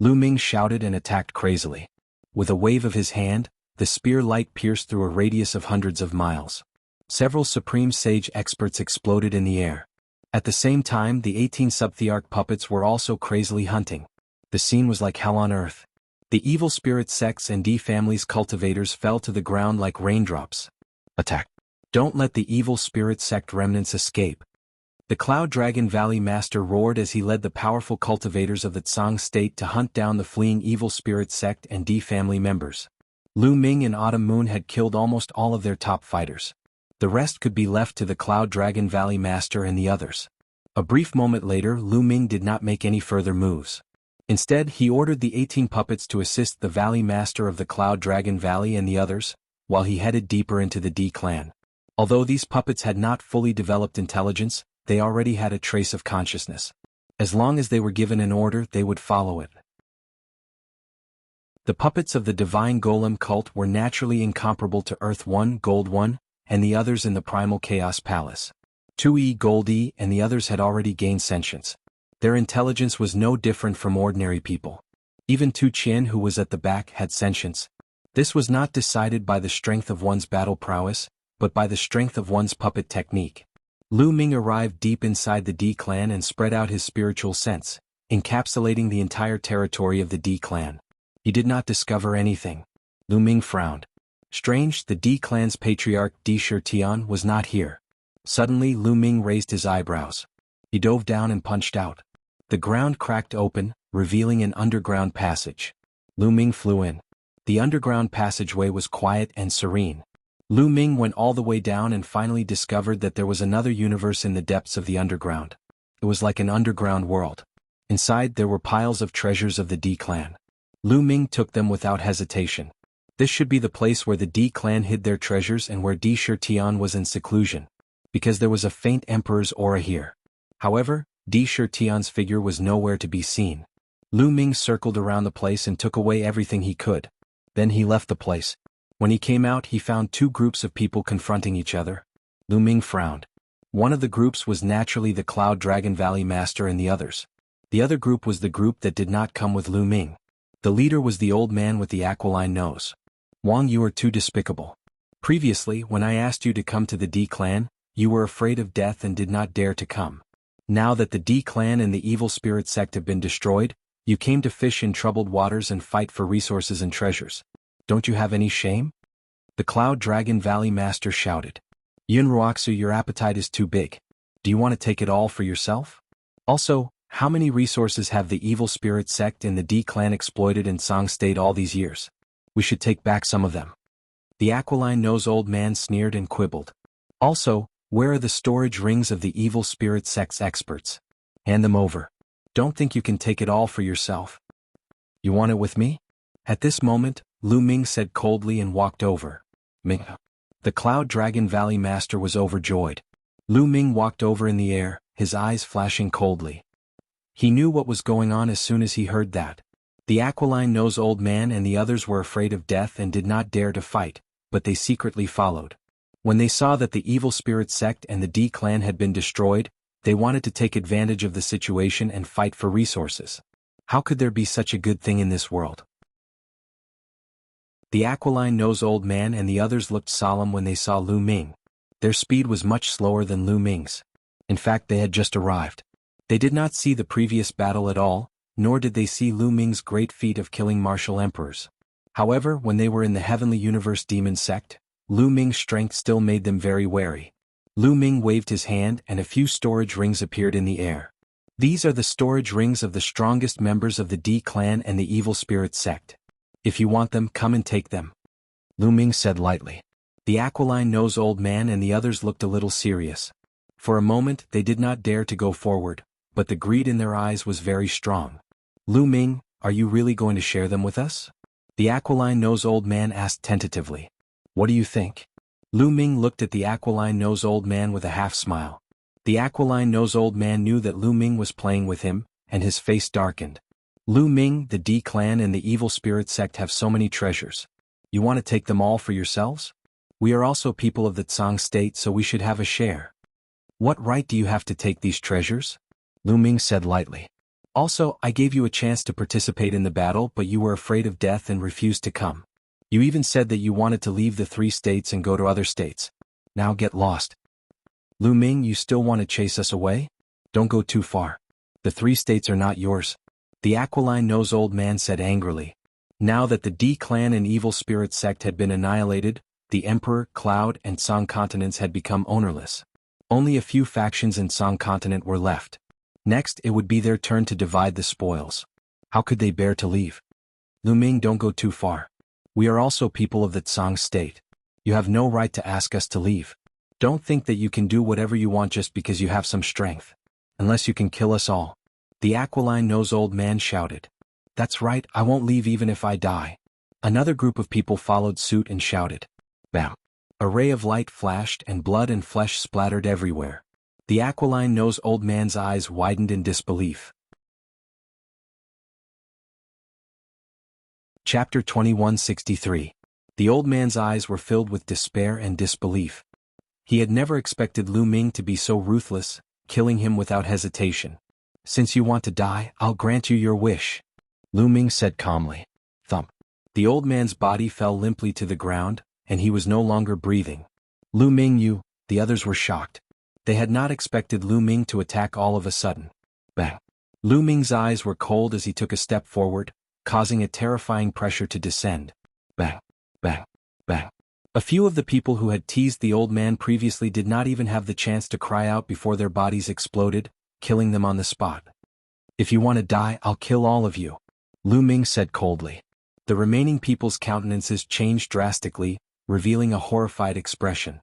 Lu Ming shouted and attacked crazily. With a wave of his hand, the spear light pierced through a radius of hundreds of miles. Several supreme sage experts exploded in the air. At the same time, the 18 sub-thearch puppets were also crazily hunting. The scene was like hell on earth. The evil spirit sects and D family's cultivators fell to the ground like raindrops. Attack. Don't let the evil spirit sect remnants escape. The Cloud Dragon Valley Master roared as he led the powerful cultivators of the Tsang State to hunt down the fleeing evil spirit sect and D family members. Lu Ming and Autumn Moon had killed almost all of their top fighters. The rest could be left to the Cloud Dragon Valley Master and the others. A brief moment later, Lu Ming did not make any further moves. Instead, he ordered the 18 puppets to assist the Valley Master of the Cloud Dragon Valley and the others, while he headed deeper into the D clan. Although these puppets had not fully developed intelligence, they already had a trace of consciousness. As long as they were given an order, they would follow it. The puppets of the Divine Golem cult were naturally incomparable to Earth 1, Gold 1, and the others in the Primal Chaos Palace. 2E, Gold E, and the others had already gained sentience. Their intelligence was no different from ordinary people. Even Tu Qian, who was at the back, had sentience. This was not decided by the strength of one's battle prowess, but by the strength of one's puppet technique. Lu Ming arrived deep inside the D clan and spread out his spiritual sense, encapsulating the entire territory of the D clan. He did not discover anything. Lu Ming frowned. Strange, the D clan's patriarch Di Shirtian was not here. Suddenly Lu Ming raised his eyebrows. He dove down and punched out. The ground cracked open, revealing an underground passage. Lu Ming flew in. The underground passageway was quiet and serene. Lu Ming went all the way down and finally discovered that there was another universe in the depths of the underground. It was like an underground world. Inside there were piles of treasures of the D clan. Lu Ming took them without hesitation. This should be the place where the D clan hid their treasures and where Di Shirtian was in seclusion, because there was a faint emperor's aura here. However, Di Shirtian's figure was nowhere to be seen. Lu Ming circled around the place and took away everything he could. Then he left the place. When he came out, he found two groups of people confronting each other. Lu Ming frowned. One of the groups was naturally the Cloud Dragon Valley Master and the others. The other group was the group that did not come with Lu Ming. The leader was the old man with the aquiline nose. Wang, you are too despicable. Previously, when I asked you to come to the D clan, you were afraid of death and did not dare to come. Now that the D clan and the evil spirit sect have been destroyed, you came to fish in troubled waters and fight for resources and treasures. Don't you have any shame? The Cloud Dragon Valley Master shouted. Yun Ruoxu, your appetite is too big. Do you want to take it all for yourself? Also, how many resources have the evil spirit sect and the D clan exploited in Song State all these years? We should take back some of them. The aquiline nose old man sneered and quibbled. Also, where are the storage rings of the evil spirit sect's experts? Hand them over. Don't think you can take it all for yourself. You want it with me? At this moment, Lu Ming said coldly and walked over. Ming. The Cloud Dragon Valley Master was overjoyed. Lu Ming walked over in the air, his eyes flashing coldly. He knew what was going on as soon as he heard that. The aquiline nose old man and the others were afraid of death and did not dare to fight, but they secretly followed. When they saw that the evil spirit sect and the D clan had been destroyed, they wanted to take advantage of the situation and fight for resources. How could there be such a good thing in this world? The aquiline nose old man and the others looked solemn when they saw Lu Ming. Their speed was much slower than Lu Ming's. In fact, they had just arrived. They did not see the previous battle at all, nor did they see Lu Ming's great feat of killing martial emperors. However, when they were in the Heavenly Universe Demon Sect, Lu Ming's strength still made them very wary. Lu Ming waved his hand and a few storage rings appeared in the air. These are the storage rings of the strongest members of the D clan and the evil spirit sect. If you want them, come and take them. Lu Ming said lightly. The aquiline nose old man and the others looked a little serious. For a moment they did not dare to go forward, but the greed in their eyes was very strong. Lu Ming, are you really going to share them with us? The aquiline nose old man asked tentatively. What do you think? Lu Ming looked at the aquiline nose old man with a half smile. The aquiline nose old man knew that Lu Ming was playing with him, and his face darkened. Lu Ming, the D clan and the evil spirit sect have so many treasures. You want to take them all for yourselves? We are also people of the Tsang state, so we should have a share. What right do you have to take these treasures? Lu Ming said lightly. Also, I gave you a chance to participate in the battle, but you were afraid of death and refused to come. You even said that you wanted to leave the 3 states and go to other states. Now get lost. Lu Ming, you still want to chase us away? Don't go too far. The 3 states are not yours. The aquiline nose old man said angrily. Now that the D clan and evil spirit sect had been annihilated, the Emperor, Cloud, and Song continents had become ownerless. Only a few factions in Song continent were left. Next, it would be their turn to divide the spoils. How could they bear to leave? Lu Ming, don't go too far. We are also people of the Tsang state. You have no right to ask us to leave. Don't think that you can do whatever you want just because you have some strength. Unless you can kill us all. The aquiline nose old man shouted. That's right, I won't leave even if I die. Another group of people followed suit and shouted. Bam! A ray of light flashed and blood and flesh splattered everywhere. The aquiline nose old man's eyes widened in disbelief. Chapter 2163. The old man's eyes were filled with despair and disbelief. He had never expected Lu Ming to be so ruthless, killing him without hesitation. Since you want to die, I'll grant you your wish. Lu Ming said calmly. Thump. The old man's body fell limply to the ground, and he was no longer breathing. Lu Ming, you, the others were shocked. They had not expected Lu Ming to attack all of a sudden. Bang. Lu Ming's eyes were cold as he took a step forward, causing a terrifying pressure to descend. Bang, bang, bang. A few of the people who had teased the old man previously did not even have the chance to cry out before their bodies exploded, killing them on the spot. "If you want to die, I'll kill all of you," Lu Ming said coldly. The remaining people's countenances changed drastically, revealing a horrified expression.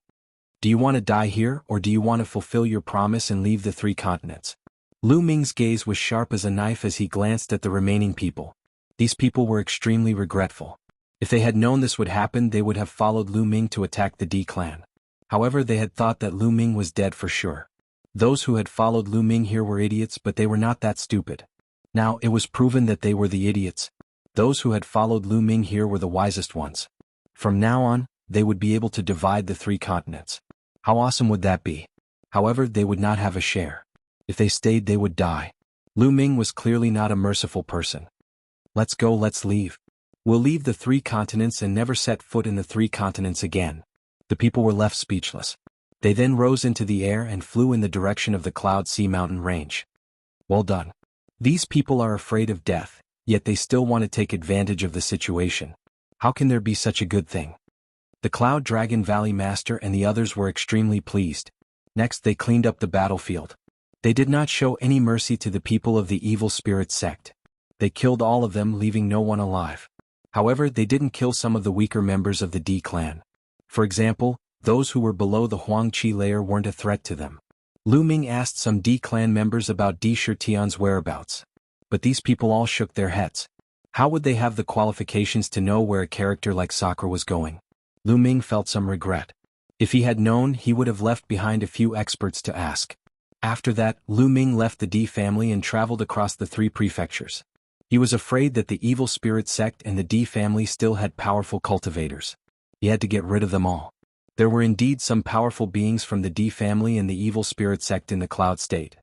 "Do you want to die here, or do you want to fulfill your promise and leave the 3 continents?" Lu Ming's gaze was sharp as a knife as he glanced at the remaining people. These people were extremely regretful. If they had known this would happen, they would have followed Lu Ming to attack the D clan. However, they had thought that Lu Ming was dead for sure. Those who had followed Lu Ming here were idiots, but they were not that stupid. Now, it was proven that they were the idiots. Those who had followed Lu Ming here were the wisest ones. From now on, they would be able to divide the 3 continents. How awesome would that be? However, they would not have a share. If they stayed, they would die. Lu Ming was clearly not a merciful person. "Let's go, let's leave. We'll leave the 3 continents and never set foot in the 3 continents again." The people were left speechless. They then rose into the air and flew in the direction of the Cloud Sea mountain range. Well done. These people are afraid of death, yet they still want to take advantage of the situation. How can there be such a good thing? The Cloud Dragon Valley Master and the others were extremely pleased. Next, they cleaned up the battlefield. They did not show any mercy to the people of the evil spirit sect. They killed all of them, leaving no one alive. However, they didn't kill some of the weaker members of the D clan. For example, those who were below the Huangqi layer weren't a threat to them. Lu Ming asked some D clan members about Di Shitian's whereabouts. But these people all shook their heads. How would they have the qualifications to know where a character like Sakura was going? Lu Ming felt some regret. If he had known, he would have left behind a few experts to ask. After that, Lu Ming left the D family and traveled across the 3 prefectures. He was afraid that the evil spirit sect and the D family still had powerful cultivators. He had to get rid of them all. There were indeed some powerful beings from the D family and the evil spirit sect in the Cloud State.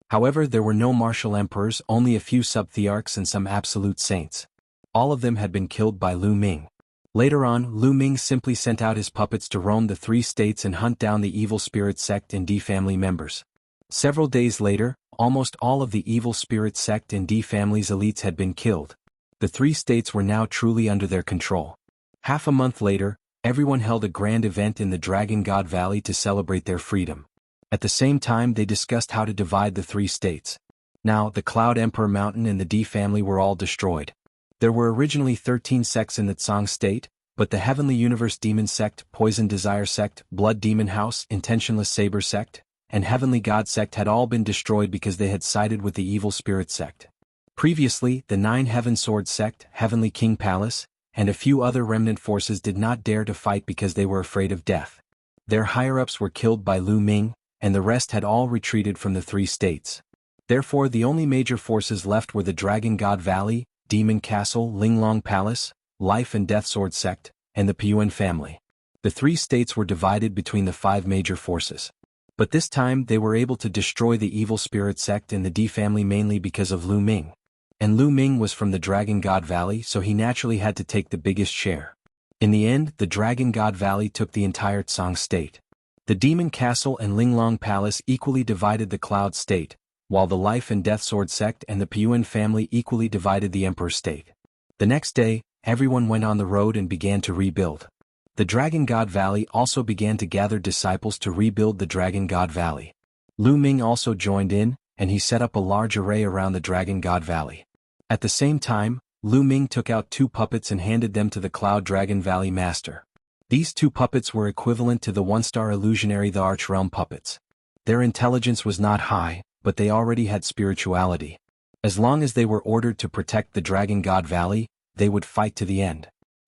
However, there were no martial emperors, only a few sub-thearchs and some absolute saints. All of them had been killed by Lu Ming. Later on, Lu Ming simply sent out his puppets to roam the 3 states and hunt down the evil spirit sect and D family members. Several days later, almost all of the evil spirit sect and D family's elites had been killed. The 3 states were now truly under their control. Half a month later, everyone held a grand event in the Dragon God Valley to celebrate their freedom. At the same time, they discussed how to divide the 3 states. Now, the Cloud Emperor Mountain and the D family were all destroyed. There were originally 13 sects in the Tsang state, but the Heavenly Universe Demon sect, Poison Desire sect, Blood Demon House, Intentionless Saber sect, and Heavenly God sect had all been destroyed because they had sided with the Evil Spirit sect. Previously, the 9 Heaven Sword sect, Heavenly King Palace, and a few other remnant forces did not dare to fight because they were afraid of death. Their higher-ups were killed by Lu Ming, and the rest had all retreated from the 3 states. Therefore, the only major forces left were the Dragon God Valley, Demon Castle, Linglong Palace, Life and Death Sword sect, and the Piyuan family. The 3 states were divided between the 5 major forces. But this time they were able to destroy the Evil Spirit sect and the D family mainly because of Lu Ming. And Lu Ming was from the Dragon God Valley, so he naturally had to take the biggest share. In the end, the Dragon God Valley took the entire Tsang state. The Demon Castle and Linglong Palace equally divided the Cloud State, while the Life and Death Sword sect and the Piyuan family equally divided the Emperor State. The next day, everyone went on the road and began to rebuild. The Dragon God Valley also began to gather disciples to rebuild the Dragon God Valley. Lu Ming also joined in, and he set up a large array around the Dragon God Valley. At the same time, Lu Ming took out 2 puppets and handed them to the Cloud Dragon Valley Master. These 2 puppets were equivalent to the 1-star illusionary the Archrealm puppets. Their intelligence was not high, but they already had spirituality. As long as they were ordered to protect the Dragon God Valley, they would fight to the end.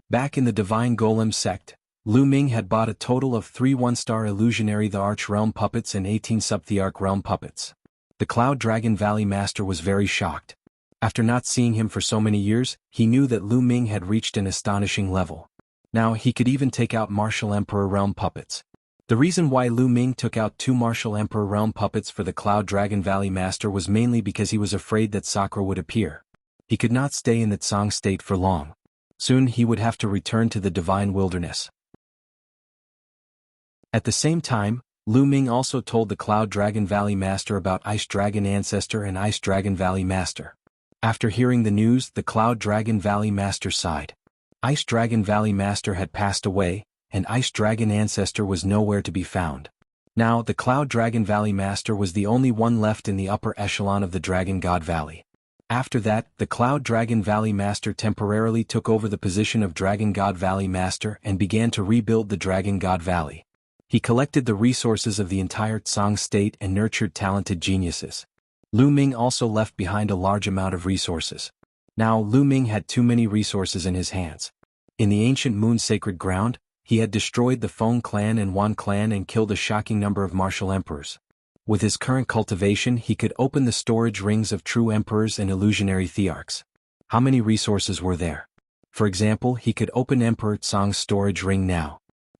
Back in the Divine Golem sect, Lu Ming had bought a total of 3 1-star illusionary the Archrealm puppets and 18 sub-thearch realm puppets. The Cloud Dragon Valley Master was very shocked. After not seeing him for so many years, he knew that Lu Ming had reached an astonishing level. Now he could even take out Martial Emperor realm puppets. The reason why Lu Ming took out 2 Martial Emperor realm puppets for the Cloud Dragon Valley Master was mainly because he was afraid that Sakura would appear. He could not stay in the Tsang state for long. Soon he would have to return to the Divine Wilderness. At the same time, Lu Ming also told the Cloud Dragon Valley Master about Ice Dragon Ancestor and Ice Dragon Valley Master. After hearing the news, the Cloud Dragon Valley Master sighed. Ice Dragon Valley Master had passed away, and Ice Dragon Ancestor was nowhere to be found. Now, the Cloud Dragon Valley Master was the only one left in the upper echelon of the Dragon God Valley. After that, the Cloud Dragon Valley Master temporarily took over the position of Dragon God Valley Master and began to rebuild the Dragon God Valley. He collected the resources of the entire Tsang state and nurtured talented geniuses. Lu Ming also left behind a large amount of resources. Now, Lu Ming had too many resources in his hands. In the ancient Moon Sacred Ground, he had destroyed the Feng clan and Wan clan and killed a shocking number of martial emperors. With his current cultivation, he could open the storage rings of true emperors and illusionary thearchs. How many resources were there? For example, he could open Emperor Tsang's storage ring now.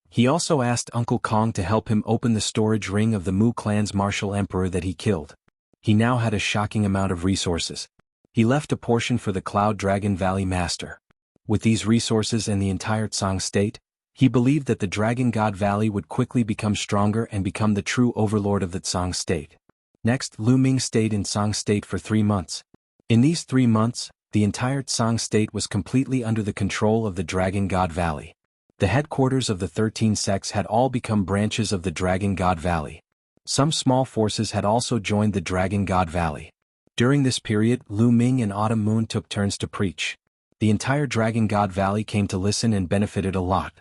He also asked Uncle Kong to help him open the storage ring of the Mu clan's martial emperor that he killed. He now had a shocking amount of resources. He left a portion for the Cloud Dragon Valley Master. With these resources and the entire Tsang state, he believed that the Dragon God Valley would quickly become stronger and become the true overlord of the Tsang state. Next, Lu Ming stayed in Tsang state for 3 months. In these 3 months, the entire Tsang state was completely under the control of the Dragon God Valley. The headquarters of the 13 sects had all become branches of the Dragon God Valley. Some small forces had also joined the Dragon God Valley. During this period, Lu Ming and Autumn Moon took turns to preach. The entire Dragon God Valley came to listen and benefited a lot.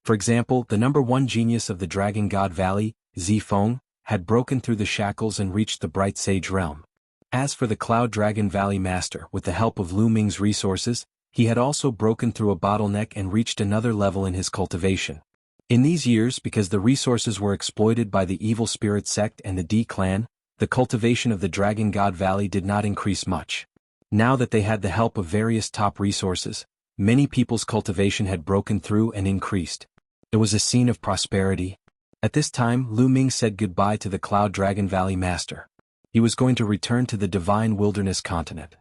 For example, the number 1 genius of the Dragon God Valley, Zifeng, had broken through the shackles and reached the Bright Sage realm. As for the Cloud Dragon Valley Master, with the help of Lu Ming's resources, he had also broken through a bottleneck and reached another level in his cultivation. In these years, because the resources were exploited by the Evil Spirit sect and the D clan, the cultivation of the Dragon God Valley did not increase much. Now that they had the help of various top resources, many people's cultivation had broken through and increased. It was a scene of prosperity. At this time, Lu Ming said goodbye to the Cloud Dragon Valley Master. He was going to return to the Divine Wilderness continent.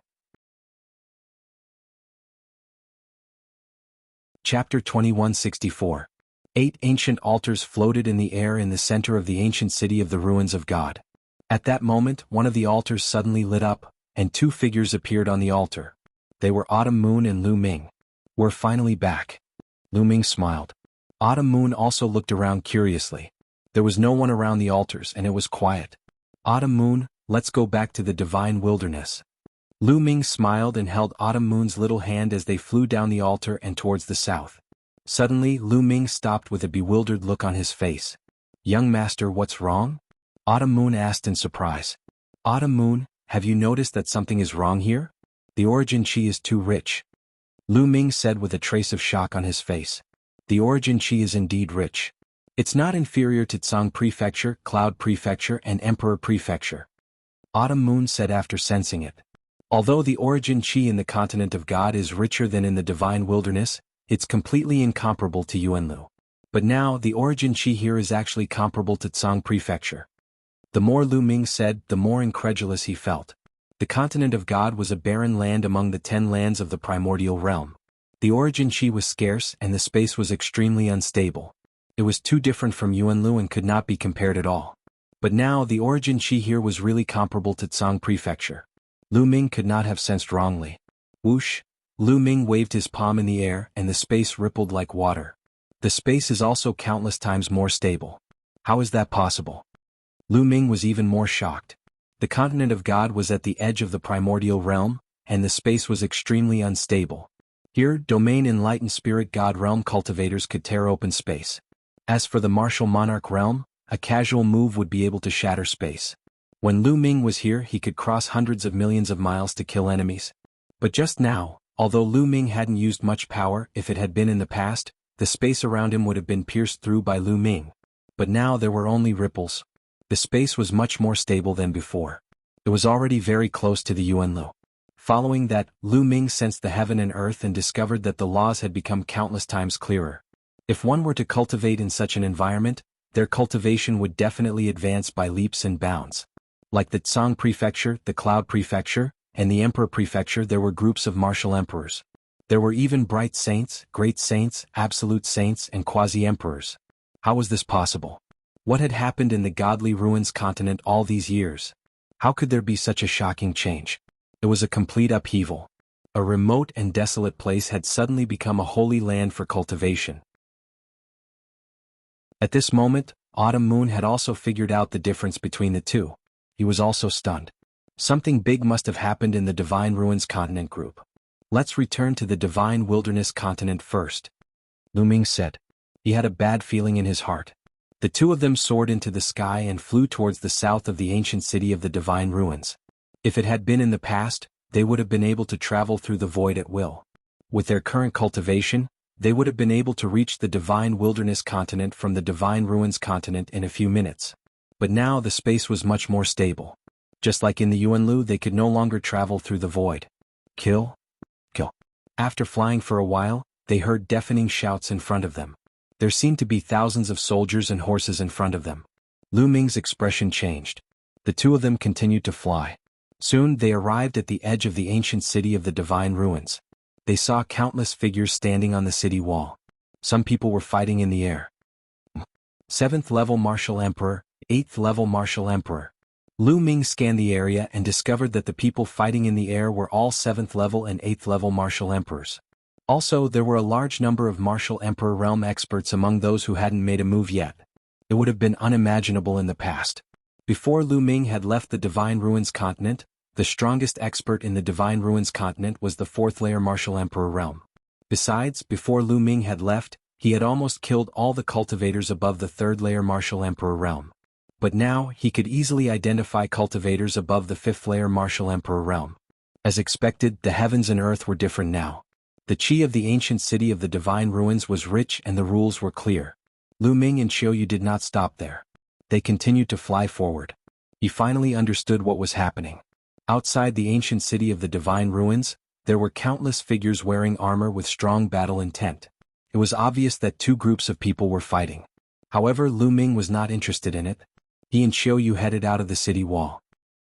Chapter 2164. 8 ancient altars floated in the air in the center of the ancient city of the ruins of God. At that moment, one of the altars suddenly lit up, and 2 figures appeared on the altar. They were Autumn Moon and Lu Ming. "We're finally back." Lu Ming smiled. Autumn Moon also looked around curiously. There was no one around the altars and it was quiet. "Autumn Moon, let's go back to the Divine Wilderness." Lu Ming smiled and held Autumn Moon's little hand as they flew down the altar and towards the south. Suddenly, Lu Ming stopped with a bewildered look on his face. "Young master, what's wrong?" Autumn Moon asked in surprise. "Autumn Moon, have you noticed that something is wrong here? The origin chi is too rich." Lu Ming said with a trace of shock on his face. "The origin chi is indeed rich. It's not inferior to Tsang Prefecture, Cloud Prefecture and Emperor Prefecture." Autumn Moon said after sensing it. "Although the origin chi in the continent of God is richer than in the Divine Wilderness, it's completely incomparable to Yuanlu. But now, the origin chi here is actually comparable to Tsang Prefecture." The more Lu Ming said, the more incredulous he felt. The continent of God was a barren land among the 10 lands of the primordial realm. The origin chi was scarce and the space was extremely unstable. It was too different from Yuanlu and could not be compared at all. But now the origin chi here was really comparable to Tsang Prefecture. Lu Ming could not have sensed wrongly. Whoosh! Lu Ming waved his palm in the air and the space rippled like water. The space is also countless times more stable. How is that possible? Lu Ming was even more shocked. The continent of God was at the edge of the primordial realm, and the space was extremely unstable. Here, domain enlightened spirit God realm cultivators could tear open space. As for the martial monarch realm, a casual move would be able to shatter space. When Lu Ming was here, he could cross hundreds of millions of miles to kill enemies. But just now, although Lu Ming hadn't used much power, if it had been in the past, the space around him would have been pierced through by Lu Ming. But now there were only ripples. The space was much more stable than before. It was already very close to the Yuanlu. Following that, Lu Ming sensed the heaven and earth and discovered that the laws had become countless times clearer. If one were to cultivate in such an environment, their cultivation would definitely advance by leaps and bounds. Like the Tsang Prefecture, the Cloud Prefecture, and the Emperor Prefecture, there were groups of martial emperors. There were even bright saints, great saints, absolute saints, and quasi-emperors. How was this possible? What had happened in the godly ruins continent all these years? How could there be such a shocking change? It was a complete upheaval. A remote and desolate place had suddenly become a holy land for cultivation. At this moment, Autumn Moon had also figured out the difference between the two. He was also stunned. Something big must have happened in the Divine Ruins Continent group. Let's return to the Divine Wilderness Continent first, Lu Ming said. He had a bad feeling in his heart. The two of them soared into the sky and flew towards the south of the ancient city of the Divine Ruins. If it had been in the past, they would have been able to travel through the void at will. With their current cultivation, they would have been able to reach the Divine Wilderness Continent from the Divine Ruins Continent in a few minutes. But now the space was much more stable. Just like in the Yuanlu, they could no longer travel through the void. Kill? Kill. After flying for a while, they heard deafening shouts in front of them. There seemed to be thousands of soldiers and horses in front of them. Lu Ming's expression changed. The two of them continued to fly. Soon they arrived at the edge of the ancient city of the Divine Ruins. They saw countless figures standing on the city wall. Some people were fighting in the air. 7th level Martial Emperor, 8th level Martial Emperor. Lu Ming scanned the area and discovered that the people fighting in the air were all 7th level and 8th level Martial Emperors. Also, there were a large number of Martial Emperor realm experts among those who hadn't made a move yet. It would have been unimaginable in the past. Before Lu Ming had left the Divine Ruins Continent, the strongest expert in the Divine Ruins Continent was the 4th layer Martial Emperor realm. Besides, before Lu Ming had left, he had almost killed all the cultivators above the 3rd layer Martial Emperor realm. But now, he could easily identify cultivators above the 5th layer Martial Emperor realm. As expected, the heavens and earth were different now. The chi of the ancient city of the Divine Ruins was rich and the rules were clear. Lu Ming and Xiaoyu did not stop there. They continued to fly forward. He finally understood what was happening. Outside the ancient city of the Divine Ruins, there were countless figures wearing armor with strong battle intent. It was obvious that two groups of people were fighting. However, Lu Ming was not interested in it. He and Xiaoyu headed out of the city wall.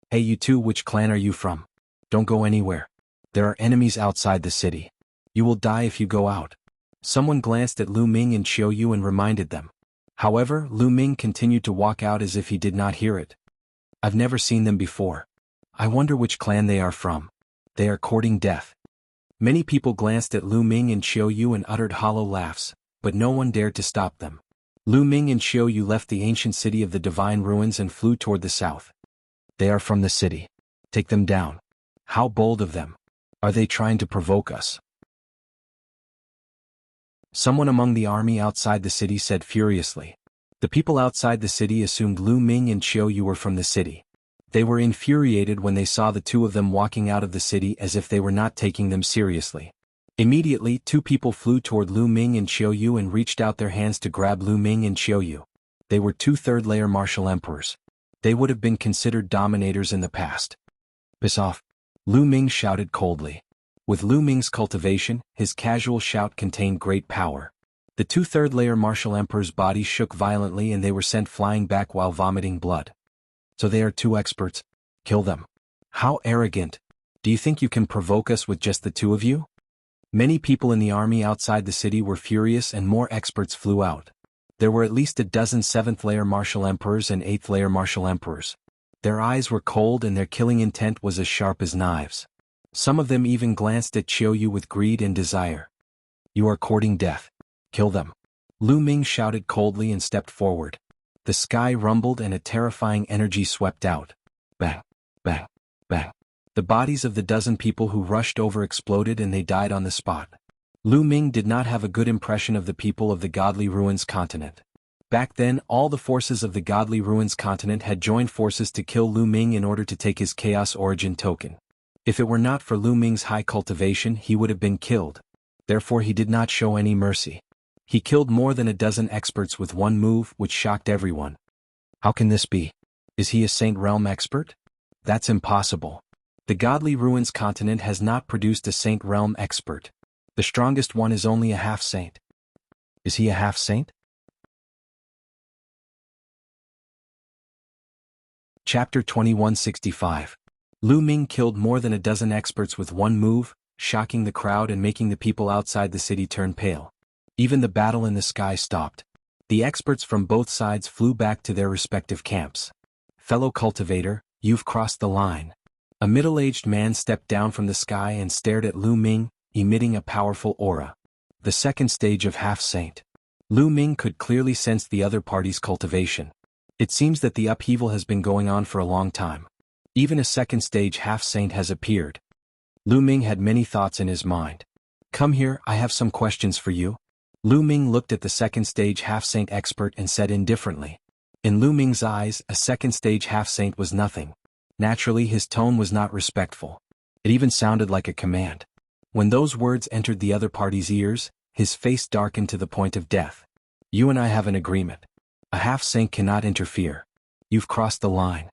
Hey you two, which clan are you from? Don't go anywhere. There are enemies outside the city. You will die if you go out. Someone glanced at Lu Ming and Xiaoyu and reminded them. However, Lu Ming continued to walk out as if he did not hear it. I've never seen them before. I wonder which clan they are from. They are courting death. Many people glanced at Lu Ming and Xiaoyu and uttered hollow laughs, but no one dared to stop them. Lu Ming and Xiaoyu left the ancient city of the Divine Ruins and flew toward the south. They are from the city. Take them down. How bold of them. Are they trying to provoke us? Someone among the army outside the city said furiously. The people outside the city assumed Lu Ming and Xiaoyu were from the city. They were infuriated when they saw the two of them walking out of the city as if they were not taking them seriously. Immediately, two people flew toward Lu Ming and Xiaoyu and reached out their hands to grab Lu Ming and Xiaoyu. They were two 3rd layer Martial Emperors. They would have been considered dominators in the past. Piss off. Lu Ming shouted coldly. With Lu Ming's cultivation, his casual shout contained great power. The two 3rd layer Martial Emperors' bodies shook violently and they were sent flying back while vomiting blood. So they are two experts. Kill them. How arrogant. Do you think you can provoke us with just the two of you? Many people in the army outside the city were furious and more experts flew out. There were at least a dozen 7th layer Martial Emperors and 8th layer Martial Emperors. Their eyes were cold and their killing intent was as sharp as knives. Some of them even glanced at Xiaoyu with greed and desire. You are courting death. Kill them. Lu Ming shouted coldly and stepped forward. The sky rumbled and a terrifying energy swept out. Bang, bang, bang. The bodies of the dozen people who rushed over exploded and they died on the spot. Lu Ming did not have a good impression of the people of the Godly Ruins Continent. Back then, all the forces of the Godly Ruins Continent had joined forces to kill Lu Ming in order to take his Chaos Origin token. If it were not for Lu Ming's high cultivation, he would have been killed. Therefore he did not show any mercy. He killed more than a dozen experts with one move, which shocked everyone. How can this be? Is he a Saint Realm expert? That's impossible. The Godly Ruins Continent has not produced a Saint Realm expert. The strongest one is only a half-saint. Is he a half-saint? Chapter 2165. Lu Ming killed more than a dozen experts with one move, shocking the crowd and making the people outside the city turn pale. Even the battle in the sky stopped. The experts from both sides flew back to their respective camps. Fellow cultivator, you've crossed the line. A middle-aged man stepped down from the sky and stared at Lu Ming, emitting a powerful aura. The second stage of half-saint. Lu Ming could clearly sense the other party's cultivation. It seems that the upheaval has been going on for a long time. Even a second-stage half-saint has appeared. Lu Ming had many thoughts in his mind. Come here, I have some questions for you. Lu Ming looked at the second-stage half-saint expert and said indifferently. In Lu Ming's eyes, a second-stage half-saint was nothing. Naturally, his tone was not respectful. It even sounded like a command. When those words entered the other party's ears, his face darkened to the point of death. You and I have an agreement. A half-saint cannot interfere. You've crossed the line.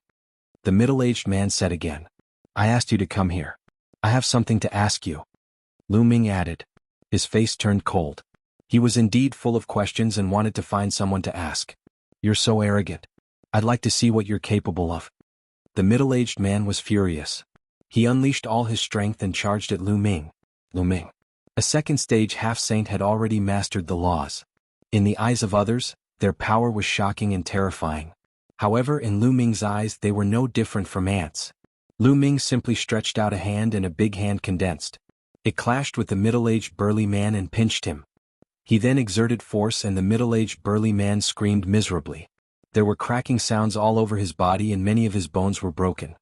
The middle-aged man said again. I asked you to come here. I have something to ask you. Lu Ming added. His face turned cold. He was indeed full of questions and wanted to find someone to ask. You're so arrogant. I'd like to see what you're capable of. The middle-aged man was furious. He unleashed all his strength and charged at Lu Ming. Lu Ming. A second-stage half-saint had already mastered the laws. In the eyes of others, their power was shocking and terrifying. However, in Lu Ming's eyes they were no different from ants. Lu Ming simply stretched out a hand and a big hand condensed. It clashed with the middle-aged burly man and pinched him. He then exerted force and the middle-aged burly man screamed miserably. There were cracking sounds all over his body and many of his bones were broken.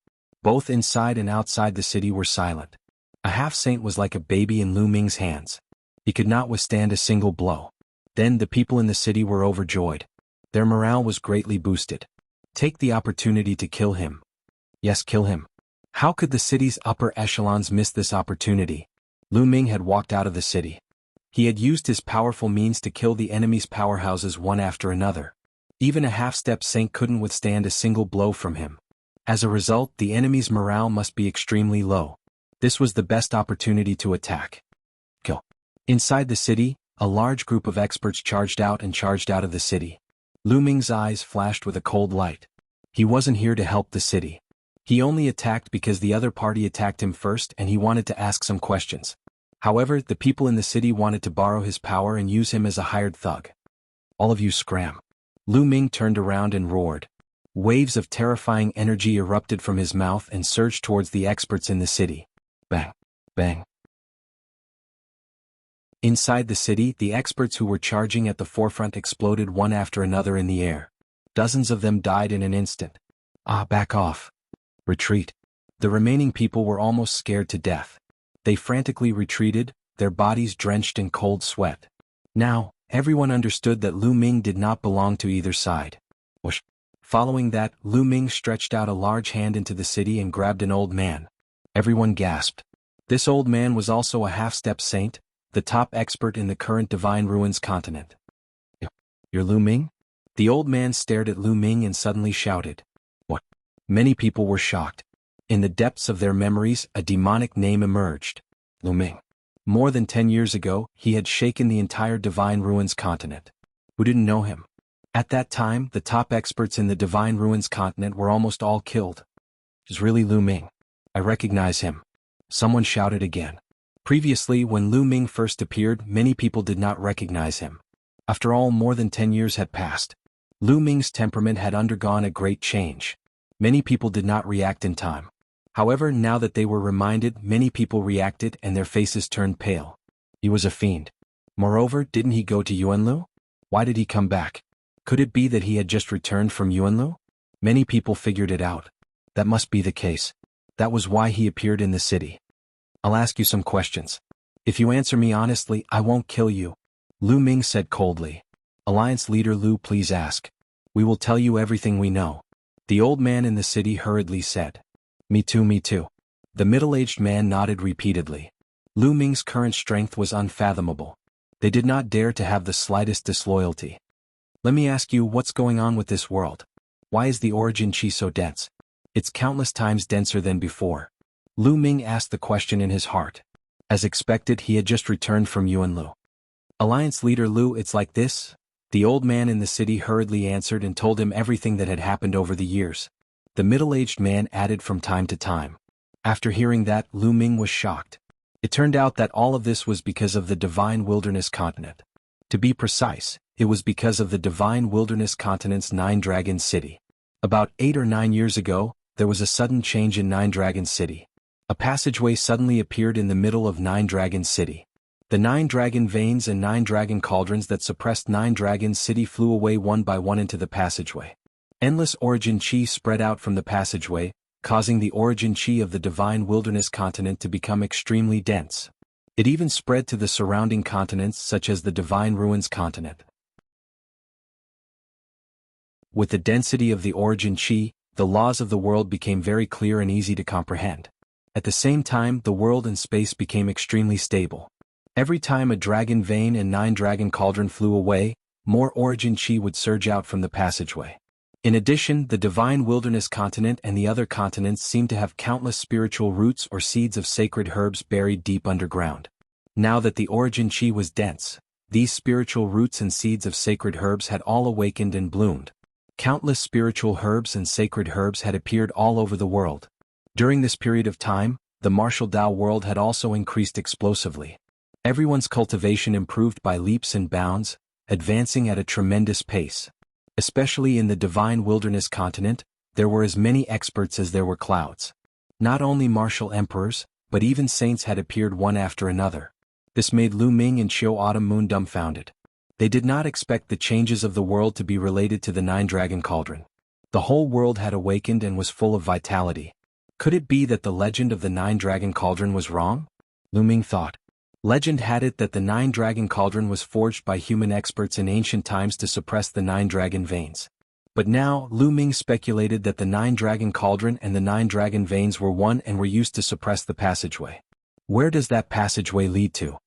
Both inside and outside the city were silent. A half-saint was like a baby in Lu Ming's hands. He could not withstand a single blow. Then the people in the city were overjoyed. Their morale was greatly boosted. Take the opportunity to kill him. Yes, kill him. How could the city's upper echelons miss this opportunity? Lu Ming had walked out of the city. He had used his powerful means to kill the enemy's powerhouses one after another. Even a half-step saint couldn't withstand a single blow from him. As a result, the enemy's morale must be extremely low. This was the best opportunity to attack. Kill. Inside the city, a large group of experts charged out of the city. Lu Ming's eyes flashed with a cold light. He wasn't here to help the city. He only attacked because the other party attacked him first and he wanted to ask some questions. However, the people in the city wanted to borrow his power and use him as a hired thug. All of you scram. Lu Ming turned around and roared. Waves of terrifying energy erupted from his mouth and surged towards the experts in the city. Bang. Bang. Inside the city, the experts who were charging at the forefront exploded one after another in the air. Dozens of them died in an instant. Back off. Retreat. The remaining people were almost scared to death. They frantically retreated, their bodies drenched in cold sweat. Now, everyone understood that Lu Ming did not belong to either side. Whoosh. Following that, Lu Ming stretched out a large hand into the city and grabbed an old man. Everyone gasped. This old man was also a half-step saint, the top expert in the current Divine Ruins continent. You're Lu Ming? The old man stared at Lu Ming and suddenly shouted. What? Many people were shocked. In the depths of their memories, a demonic name emerged. Lu Ming. More than 10 years ago, he had shaken the entire Divine Ruins continent. Who didn't know him? At that time, the top experts in the Divine Ruins continent were almost all killed. It's really Lu Ming. I recognize him. Someone shouted again. Previously, when Lu Ming first appeared, many people did not recognize him. After all, more than 10 years had passed. Lu Ming's temperament had undergone a great change. Many people did not react in time. However, now that they were reminded, many people reacted and their faces turned pale. He was a fiend. Moreover, didn't he go to Yuanlu? Why did he come back? Could it be that he had just returned from Yuanlu? Many people figured it out. That must be the case. That was why he appeared in the city. I'll ask you some questions. If you answer me honestly, I won't kill you. Lu Ming said coldly. Alliance leader Lu, please ask. We will tell you everything we know. The old man in the city hurriedly said. Me too, me too. The middle-aged man nodded repeatedly. Lu Ming's current strength was unfathomable. They did not dare to have the slightest disloyalty. Let me ask you, what's going on with this world? Why is the origin chi so dense? It's countless times denser than before. Lu Ming asked the question in his heart. As expected, he had just returned from Yuanlu. Alliance leader Lu, it's like this? The old man in the city hurriedly answered and told him everything that had happened over the years. The middle-aged man added from time to time. After hearing that, Lu Ming was shocked. It turned out that all of this was because of the Divine Wilderness Continent. To be precise, it was because of the Divine Wilderness Continent's Nine Dragons City. About 8 or 9 years ago, there was a sudden change in Nine Dragons City. A passageway suddenly appeared in the middle of Nine Dragons City. The 9 dragon veins and 9 dragon cauldrons that suppressed 9 dragons' city flew away one by one into the passageway. Endless origin chi spread out from the passageway, causing the origin chi of the divine wilderness continent to become extremely dense. It even spread to the surrounding continents such as the divine ruins continent. With the density of the origin chi, the laws of the world became very clear and easy to comprehend. At the same time, the world and space became extremely stable. Every time a dragon vein and 9 dragon cauldron flew away, more origin chi would surge out from the passageway. In addition, the divine wilderness continent and the other continents seemed to have countless spiritual roots or seeds of sacred herbs buried deep underground. Now that the origin chi was dense, these spiritual roots and seeds of sacred herbs had all awakened and bloomed. Countless spiritual herbs and sacred herbs had appeared all over the world. During this period of time, the martial Tao world had also increased explosively. Everyone's cultivation improved by leaps and bounds, advancing at a tremendous pace. Especially in the divine wilderness continent, there were as many experts as there were clouds. Not only martial emperors, but even saints had appeared one after another. This made Lu Ming and Qiu Autumn Moon dumbfounded. They did not expect the changes of the world to be related to the 9 dragon cauldron. The whole world had awakened and was full of vitality. Could it be that the legend of the 9 dragon cauldron was wrong? Lu Ming thought. Legend had it that the 9 dragon cauldron was forged by human experts in ancient times to suppress the 9 dragon veins. But now, Lu Ming speculated that the 9 dragon cauldron and the 9 dragon veins were one and were used to suppress the passageway. Where does that passageway lead to?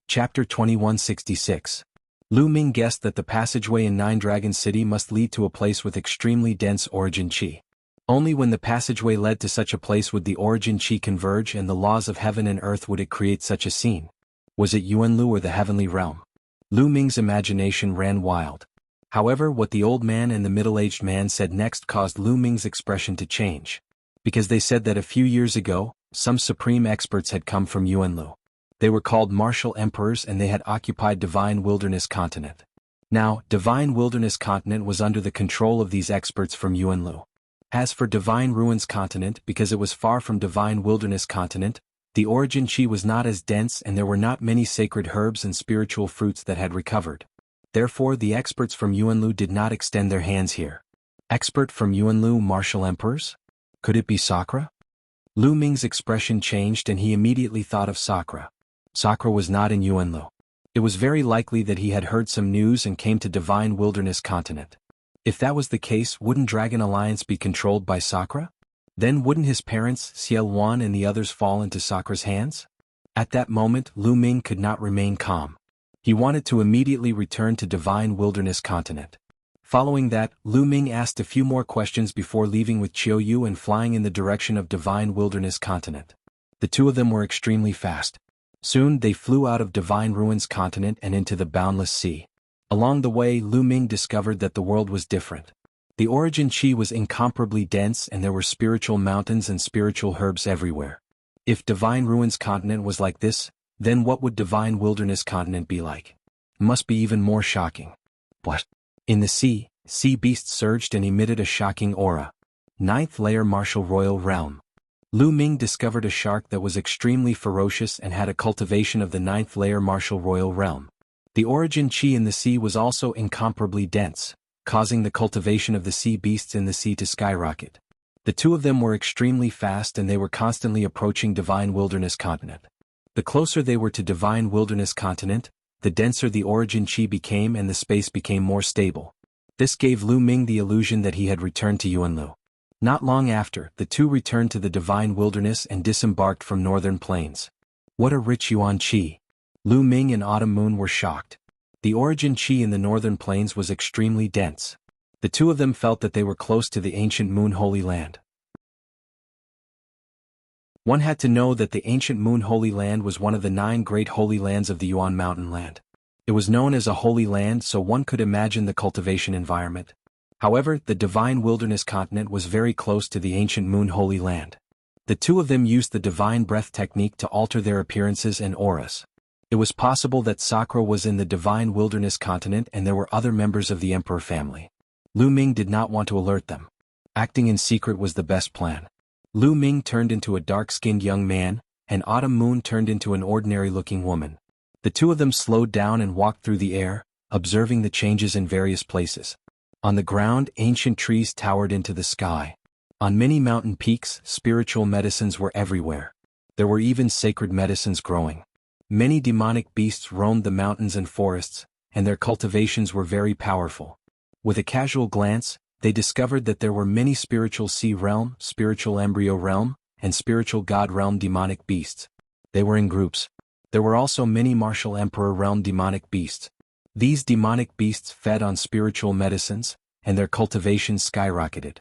Chapter 2166. Lu Ming guessed that the passageway in 9 Dragon City must lead to a place with extremely dense origin chi. Only when the passageway led to such a place would the origin chi converge and the laws of heaven and earth would it create such a scene. Was it Yuanlu or the heavenly realm? Lu Ming's imagination ran wild. However, what the old man and the middle-aged man said next caused Lu Ming's expression to change. Because they said that a few years ago, some supreme experts had come from Yuanlu. They were called martial emperors and they had occupied divine wilderness continent. Now, divine wilderness continent was under the control of these experts from Yuanlu. As for divine ruins continent, because it was far from divine wilderness continent, the origin chi was not as dense and there were not many sacred herbs and spiritual fruits that had recovered. Therefore the experts from Yuanlu did not extend their hands here. Expert from Yuanlu martial emperors? Could it be Sakura? Lu Ming's expression changed and he immediately thought of Sakura. Sakura was not in Yuanlu. It was very likely that he had heard some news and came to divine wilderness continent. If that was the case, wouldn't Dragon Alliance be controlled by Sakura? Then wouldn't his parents, Ciel Wan and the others fall into Sakura's hands? At that moment, Lu Ming could not remain calm. He wanted to immediately return to divine wilderness continent. Following that, Lu Ming asked a few more questions before leaving with Qiu Yu and flying in the direction of divine wilderness continent. The two of them were extremely fast. Soon they flew out of divine ruins continent and into the boundless sea. Along the way, Lu Ming discovered that the world was different. The origin chi was incomparably dense and there were spiritual mountains and spiritual herbs everywhere. If divine ruins continent was like this, then what would divine wilderness continent be like? Must be even more shocking. What? In the sea beasts surged and emitted a shocking aura. 9th layer martial royal realm. Lu Ming discovered a shark that was extremely ferocious and had a cultivation of the 9th layer martial royal realm. The origin chi in the sea was also incomparably dense, causing the cultivation of the sea beasts in the sea to skyrocket. The two of them were extremely fast and they were constantly approaching divine wilderness continent. The closer they were to divine wilderness continent, the denser the origin chi became and the space became more stable. This gave Lu Ming the illusion that he had returned to Yuanlu. Not long after, the two returned to the divine wilderness and disembarked from northern plains. What a rich yuan chi! Lu Ming and Autumn Moon were shocked. The origin chi in the northern plains was extremely dense. The two of them felt that they were close to the ancient Moon Holy Land. One had to know that the ancient Moon Holy Land was one of the 9 great holy lands of the Yuan Mountain Land. It was known as a holy land, so one could imagine the cultivation environment. However, the divine wilderness continent was very close to the ancient Moon Holy Land. The two of them used the divine breath technique to alter their appearances and auras. It was possible that Sakura was in the divine wilderness continent and there were other members of the emperor family. Lu Ming did not want to alert them. Acting in secret was the best plan. Lu Ming turned into a dark-skinned young man, and Autumn Moon turned into an ordinary-looking woman. The two of them slowed down and walked through the air, observing the changes in various places. On the ground, ancient trees towered into the sky. On many mountain peaks, spiritual medicines were everywhere. There were even sacred medicines growing. Many demonic beasts roamed the mountains and forests, and their cultivations were very powerful. With a casual glance, they discovered that there were many spiritual sea realm, spiritual embryo realm, and spiritual god realm demonic beasts. They were in groups. There were also many martial emperor realm demonic beasts. These demonic beasts fed on spiritual medicines, and their cultivations skyrocketed.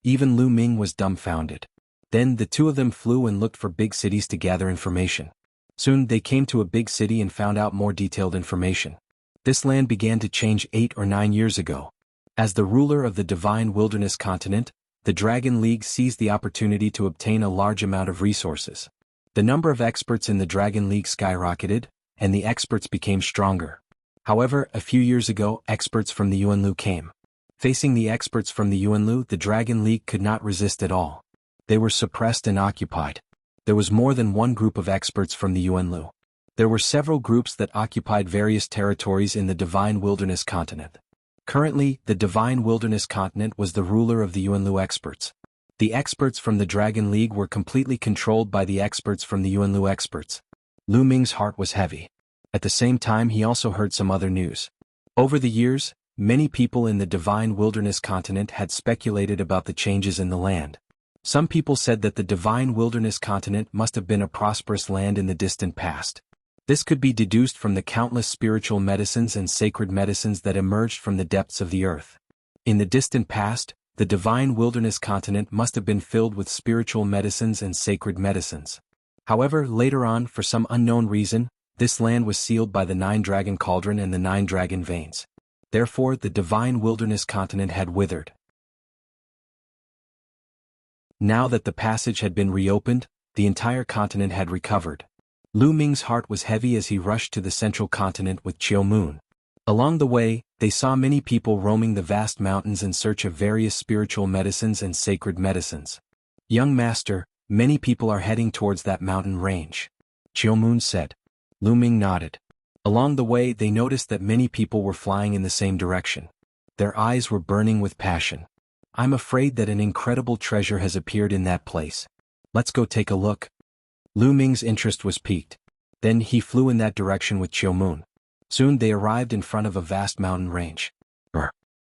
Even Lu Ming was dumbfounded. Then the two of them flew and looked for big cities to gather information. Soon they came to a big city and found out more detailed information. This land began to change 8 or 9 years ago. As the ruler of the Divine Wilderness continent, the Dragon League seized the opportunity to obtain a large amount of resources. The number of experts in the Dragon League skyrocketed, and the experts became stronger. However, a few years ago, experts from the Yuanlu came. Facing the experts from the Yuanlu, the Dragon League could not resist at all. They were suppressed and occupied. There was more than one group of experts from the Yuanlu. There were several groups that occupied various territories in the Divine Wilderness continent. Currently, the Divine Wilderness continent was the ruler of the Yuanlu experts. The experts from the Dragon League were completely controlled by the experts from the Yuanlu experts. Lu Ming's heart was heavy. At the same time, he also heard some other news. Over the years, many people in the Divine Wilderness continent had speculated about the changes in the land. Some people said that the Divine Wilderness continent must have been a prosperous land in the distant past. This could be deduced from the countless spiritual medicines and sacred medicines that emerged from the depths of the earth. In the distant past, the Divine Wilderness continent must have been filled with spiritual medicines and sacred medicines. However, later on, for some unknown reason, this land was sealed by the 9-dragon cauldron and the 9-dragon veins. Therefore, the Divine Wilderness continent had withered. Now that the passage had been reopened, the entire continent had recovered. Lu Ming's heart was heavy as he rushed to the central continent with Chiu Moon. Along the way, they saw many people roaming the vast mountains in search of various spiritual medicines and sacred medicines. "Young master, many people are heading towards that mountain range," Chiu Moon said. Lu Ming nodded. Along the way, they noticed that many people were flying in the same direction. Their eyes were burning with passion. "I'm afraid that an incredible treasure has appeared in that place. Let's go take a look." Lu Ming's interest was piqued. Then he flew in that direction with Chiu Moon. Soon they arrived in front of a vast mountain range.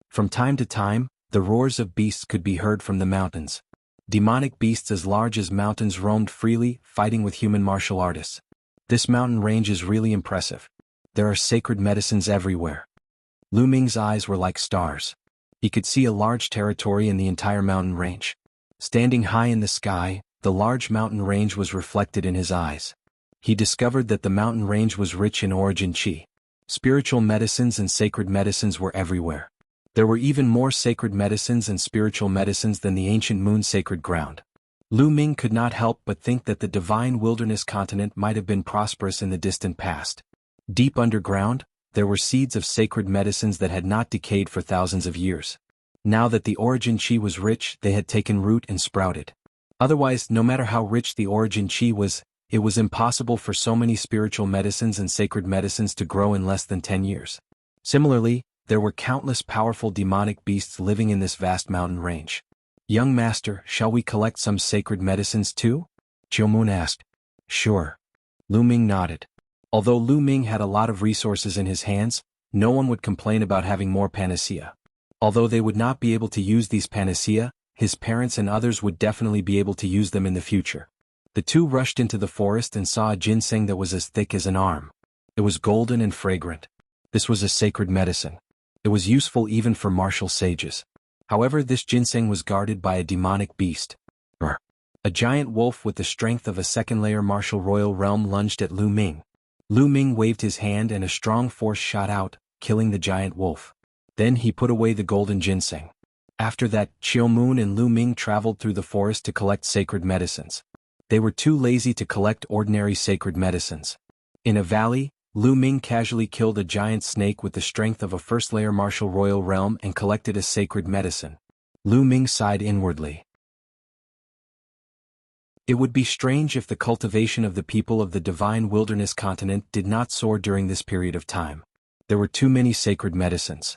From time to time, the roars of beasts could be heard from the mountains. Demonic beasts as large as mountains roamed freely, fighting with human martial artists. This mountain range is really impressive. There are sacred medicines everywhere. Lu Ming's eyes were like stars. He could see a large territory in the entire mountain range. Standing high in the sky, the large mountain range was reflected in his eyes. He discovered that the mountain range was rich in origin chi. Spiritual medicines and sacred medicines were everywhere. There were even more sacred medicines and spiritual medicines than the ancient moon sacred ground. Lu Ming could not help but think that the Divine Wilderness continent might have been prosperous in the distant past. Deep underground, there were seeds of sacred medicines that had not decayed for thousands of years. Now that the origin chi was rich, they had taken root and sprouted. Otherwise, no matter how rich the origin chi was, it was impossible for so many spiritual medicines and sacred medicines to grow in less than 10 years. Similarly, there were countless powerful demonic beasts living in this vast mountain range. "Young master, shall we collect some sacred medicines too?" Chiu Moon asked. "Sure." Lu Ming nodded. Although Lu Ming had a lot of resources in his hands, no one would complain about having more panacea. Although they would not be able to use these panacea, his parents and others would definitely be able to use them in the future. The two rushed into the forest and saw a ginseng that was as thick as an arm. It was golden and fragrant. This was a sacred medicine. It was useful even for martial sages. However, this ginseng was guarded by a demonic beast. A giant wolf with the strength of a second-layer martial royal realm lunged at Lu Ming. Lu Ming waved his hand and a strong force shot out, killing the giant wolf. Then he put away the golden ginseng. After that, Chiu Moon and Lu Ming traveled through the forest to collect sacred medicines. They were too lazy to collect ordinary sacred medicines. In a valley, Lu Ming casually killed a giant snake with the strength of a first-layer martial royal realm and collected a sacred medicine. Lu Ming sighed inwardly. It would be strange if the cultivation of the people of the divine wilderness continent did not soar during this period of time. There were too many sacred medicines.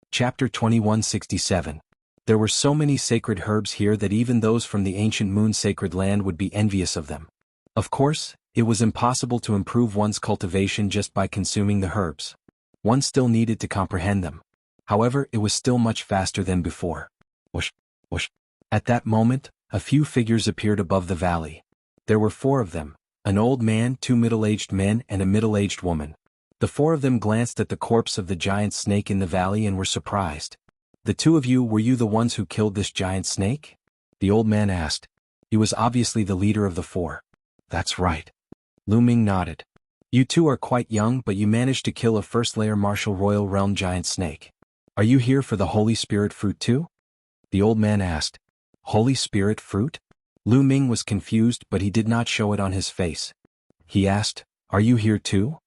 Chapter 2167. There were so many sacred herbs here that even those from the ancient moon sacred land would be envious of them. Of course, it was impossible to improve one's cultivation just by consuming the herbs. One still needed to comprehend them. However, it was still much faster than before. Whoosh, whoosh. At that moment, a few figures appeared above the valley. There were 4 of them, an old man, 2 middle-aged men, and a middle-aged woman. The 4 of them glanced at the corpse of the giant snake in the valley and were surprised. "The 2 of you, were you the ones who killed this giant snake?" the old man asked. He was obviously the leader of the 4. "That's right." Lu Ming nodded. "You 2 are quite young, but you managed to kill a first-layer martial royal realm giant snake. Are you here for the Holy Spirit fruit too?" the old man asked. Holy Spirit fruit? Lu Ming was confused, but he did not show it on his face. He asked, "Are you here too?"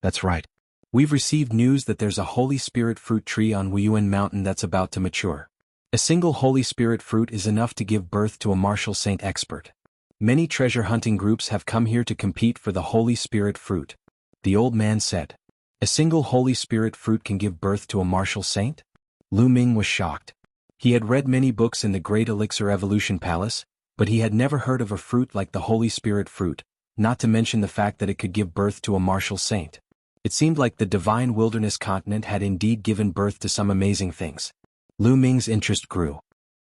"That's right. We've received news that there's a Holy Spirit fruit tree on Wuxia Mountain that's about to mature. A single Holy Spirit fruit is enough to give birth to a martial saint expert. Many treasure hunting groups have come here to compete for the Holy Spirit fruit," the old man said. "A single Holy Spirit fruit can give birth to a martial saint?" Lu Ming was shocked. He had read many books in the Great Elixir Evolution Palace, but he had never heard of a fruit like the Holy Spirit fruit, not to mention the fact that it could give birth to a martial saint. It seemed like the divine wilderness continent had indeed given birth to some amazing things. Lu Ming's interest grew.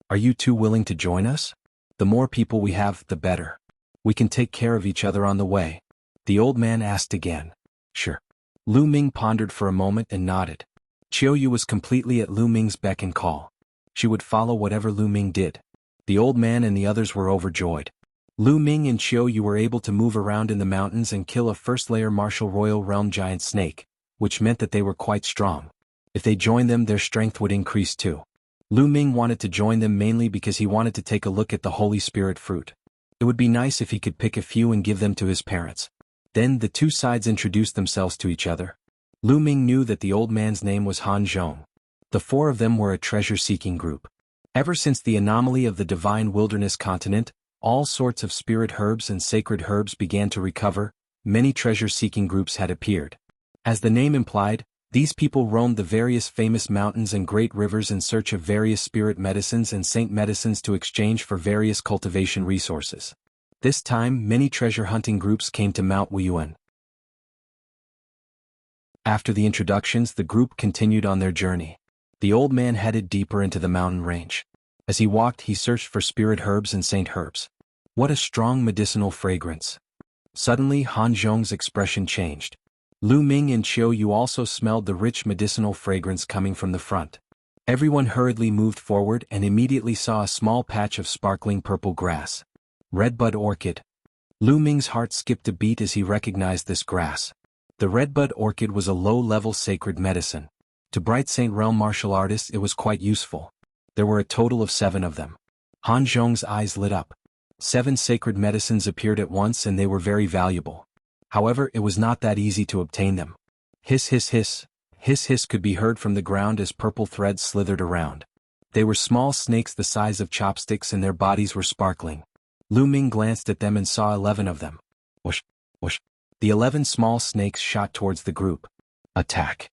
"Are you 2 willing to join us? The more people we have, the better. We can take care of each other on the way," the old man asked again. "Sure." Lu Ming pondered for a moment and nodded. Chiao Yu was completely at Lu Ming's beck and call. She would follow whatever Lu Ming did. The old man and the others were overjoyed. Lu Ming and Chiao Yu were able to move around in the mountains and kill a first-layer martial royal realm giant snake, which meant that they were quite strong. If they joined them, their strength would increase too. Lu Ming wanted to join them mainly because he wanted to take a look at the Holy Spirit fruit. It would be nice if he could pick a few and give them to his parents. Then the 2 sides introduced themselves to each other. Lu Ming knew that the old man's name was Han Zhong. The 4 of them were a treasure-seeking group. Ever since the anomaly of the divine wilderness continent, all sorts of spirit herbs and sacred herbs began to recover. Many treasure-seeking groups had appeared. As the name implied, these people roamed the various famous mountains and great rivers in search of various spirit medicines and saint medicines to exchange for various cultivation resources. This time, many treasure hunting groups came to Mount Wuxia. After the introductions, the group continued on their journey. The old man headed deeper into the mountain range. As he walked, he searched for spirit herbs and saint herbs. What a strong medicinal fragrance. Suddenly, Han Zhong's expression changed. Lu Ming and Chiao Yu also smelled the rich medicinal fragrance coming from the front. Everyone hurriedly moved forward and immediately saw a small patch of sparkling purple grass. Redbud orchid. Lu Ming's heart skipped a beat as he recognized this grass. The redbud orchid was a low-level sacred medicine. To Bright Saint Realm martial artists it was quite useful. There were a total of 7 of them. Han Zhong's eyes lit up. 7 sacred medicines appeared at once and they were very valuable. However, it was not that easy to obtain them. Hiss hiss hiss. Hiss hiss could be heard from the ground as purple threads slithered around. They were small snakes the size of chopsticks and their bodies were sparkling. Lu Ming glanced at them and saw 11 of them. Whoosh, whoosh. The 11 small snakes shot towards the group. Attack.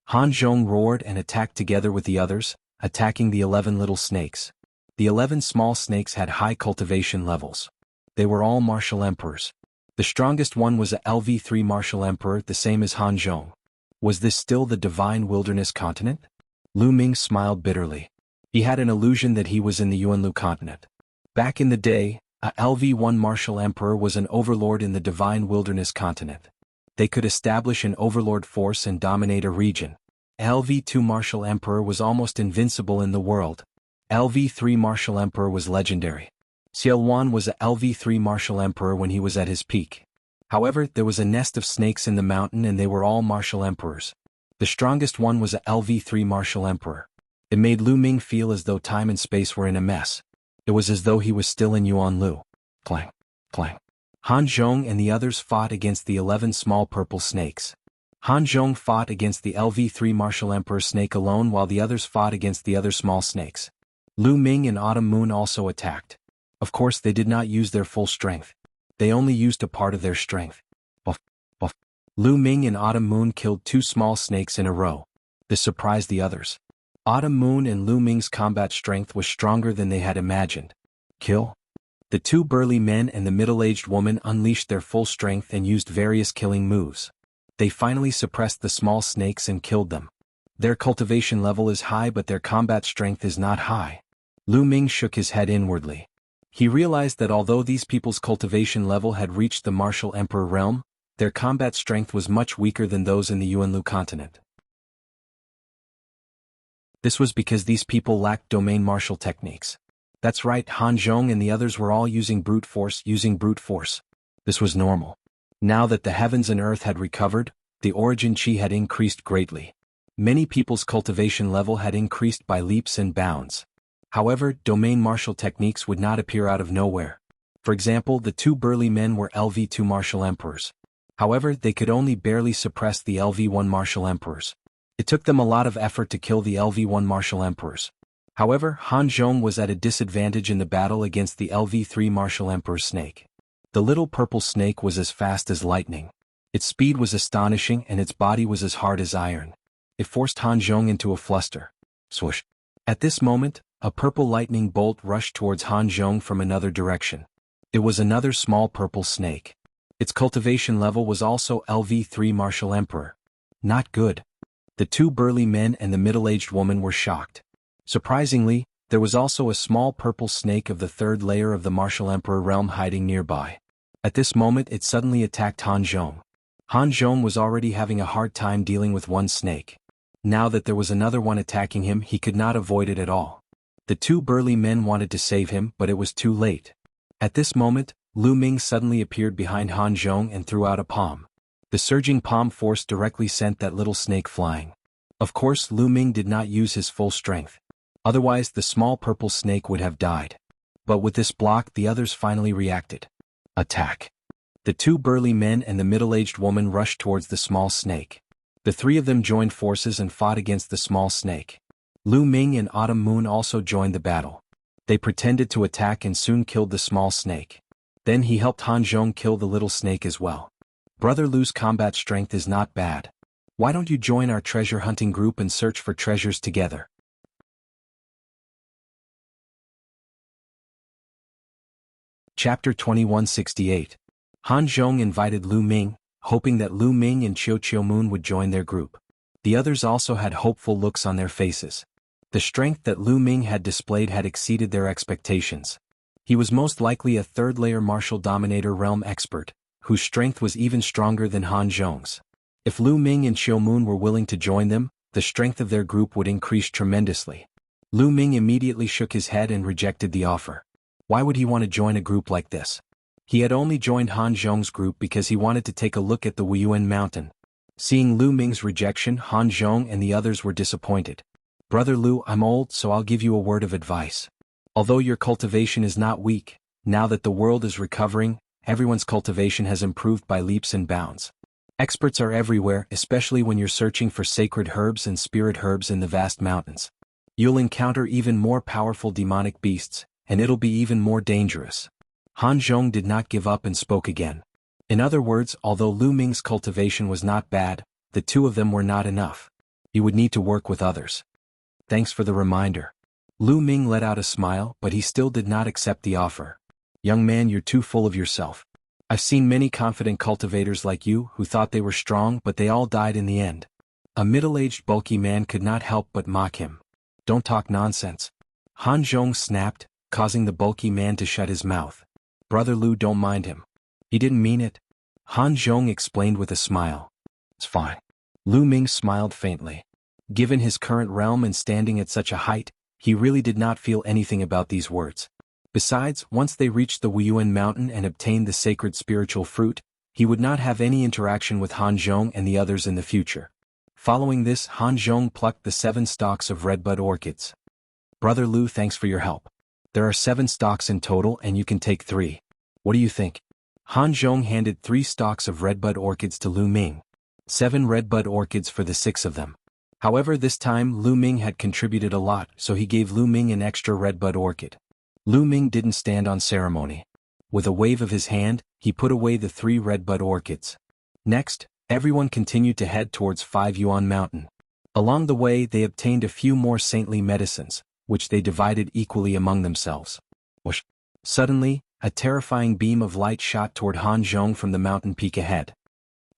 Han Zhong roared and attacked together with the others, attacking the 11 little snakes. The 11 small snakes had high cultivation levels. They were all martial emperors. The strongest one was a LV3 martial emperor, the same as Han Zhong. Was this still the divine wilderness continent? Lu Ming smiled bitterly. He had an illusion that he was in the Yuanlu continent. Back in the day, a LV1 martial emperor was an overlord in the divine wilderness continent. They could establish an overlord force and dominate a region. LV2 martial emperor was almost invincible in the world. LV3 martial emperor was legendary. Xiaowan was a LV3 martial emperor when he was at his peak. However, there was a nest of snakes in the mountain and they were all martial emperors. The strongest one was a LV3 martial emperor. It made Lu Ming feel as though time and space were in a mess. It was as though he was still in Yuanlu. Clang, clang. Han Zhong and the others fought against the 11 small purple snakes. Han Zhong fought against the LV3 martial emperor snake alone while the others fought against the other small snakes. Lu Ming and Autumn Moon also attacked. Of course they did not use their full strength. They only used a part of their strength. Buff, buff. Lu Ming and Autumn Moon killed 2 small snakes in a row. This surprised the others. Autumn Moon and Lu Ming's combat strength was stronger than they had imagined. Kill? The 2 burly men and the middle-aged woman unleashed their full strength and used various killing moves. They finally suppressed the small snakes and killed them. Their cultivation level is high but their combat strength is not high. Lu Ming shook his head inwardly. He realized that although these people's cultivation level had reached the martial emperor realm, their combat strength was much weaker than those in the Yuanlu continent. This was because these people lacked domain martial techniques. That's right, Han Zhong and the others were all using brute force. This was normal. Now that the heavens and earth had recovered, the origin chi had increased greatly. Many people's cultivation level had increased by leaps and bounds. However, domain martial techniques would not appear out of nowhere. For example, the 2 burly men were LV2 martial emperors. However, they could only barely suppress the LV1 martial emperors. It took them a lot of effort to kill the LV1 martial emperors. However, Han Zhong was at a disadvantage in the battle against the LV3 martial emperor snake. The little purple snake was as fast as lightning. Its speed was astonishing and its body was as hard as iron. It forced Han Zhong into a fluster. Swoosh. At this moment, a purple lightning bolt rushed towards Han Zhong from another direction. It was another small purple snake. Its cultivation level was also LV3 martial emperor. Not good. The 2 burly men and the middle-aged woman were shocked. Surprisingly, there was also a small purple snake of the 3rd layer of the martial emperor realm hiding nearby. At this moment it suddenly attacked Han Zhong. Han Zhong was already having a hard time dealing with one snake. Now that there was another one attacking him, he could not avoid it at all. The 2 burly men wanted to save him, but it was too late. At this moment, Lu Ming suddenly appeared behind Han Zhong and threw out a palm. The surging palm force directly sent that little snake flying. Of course, Lu Ming did not use his full strength. Otherwise, the small purple snake would have died. But with this block, the others finally reacted. Attack. The 2 burly men and the middle-aged woman rushed towards the small snake. The 3 of them joined forces and fought against the small snake. Lu Ming and Autumn Moon also joined the battle. They pretended to attack and soon killed the small snake. Then he helped Han Zhong kill the little snake as well. Brother Lu's combat strength is not bad. Why don't you join our treasure hunting group and search for treasures together? Chapter 2168. Han Zhong invited Lu Ming, hoping that Lu Ming and Qiu Moon would join their group. The others also had hopeful looks on their faces. The strength that Lu Ming had displayed had exceeded their expectations. He was most likely a 3rd-layer martial dominator realm expert, whose strength was even stronger than Han Zhong's. If Lu Ming and Qiu Moon were willing to join them, the strength of their group would increase tremendously. Lu Ming immediately shook his head and rejected the offer. Why would he want to join a group like this? He had only joined Han Zhong's group because he wanted to take a look at the Wuyuan mountain. Seeing Lu Ming's rejection, Han Zhong and the others were disappointed. Brother Lu, I'm old, so I'll give you a word of advice. Although your cultivation is not weak, now that the world is recovering, everyone's cultivation has improved by leaps and bounds. Experts are everywhere, especially when you're searching for sacred herbs and spirit herbs in the vast mountains. You'll encounter even more powerful demonic beasts, and it'll be even more dangerous. Han Zhong did not give up and spoke again. In other words, although Lu Ming's cultivation was not bad, the 2 of them were not enough. He would need to work with others. Thanks for the reminder. Lu Ming let out a smile, but he still did not accept the offer. Young man, you're too full of yourself. I've seen many confident cultivators like you who thought they were strong but they all died in the end. A middle-aged bulky man could not help but mock him. Don't talk nonsense. Han Zhong snapped, causing the bulky man to shut his mouth. Brother Lu, don't mind him. He didn't mean it. Han Zhong explained with a smile. It's fine. Lu Ming smiled faintly. Given his current realm and standing at such a height, he really did not feel anything about these words. Besides, once they reached the Wuyuan mountain and obtained the sacred spiritual fruit, he would not have any interaction with Han Zhong and the others in the future. Following this, Han Zhong plucked the 7 stalks of redbud orchids. Brother Lu, thanks for your help. There are 7 stalks in total and you can take 3. What do you think? Han Zhong handed 3 stalks of redbud orchids to Lu Ming. 7 redbud orchids for the 6 of them. However, this time Lu Ming had contributed a lot, so he gave Lu Ming an extra redbud orchid. Lu Ming didn't stand on ceremony. With a wave of his hand, he put away the 3 redbud orchids. Next, everyone continued to head towards 5 Yuan Mountain. Along the way they obtained a few more saintly medicines, which they divided equally among themselves. Whoosh! Suddenly, a terrifying beam of light shot toward Han Zhong from the mountain peak ahead.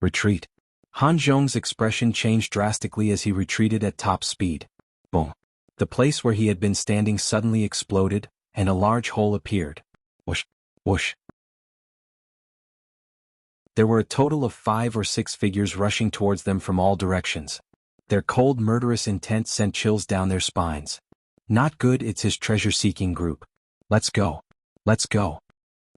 Retreat. Han Zhong's expression changed drastically as he retreated at top speed. Boom. The place where he had been standing suddenly exploded, and a large hole appeared. Whoosh! Whoosh! There were a total of 5 or 6 figures rushing towards them from all directions. Their cold, murderous intent sent chills down their spines. Not good, it's his treasure-seeking group. Let's go. Let's go.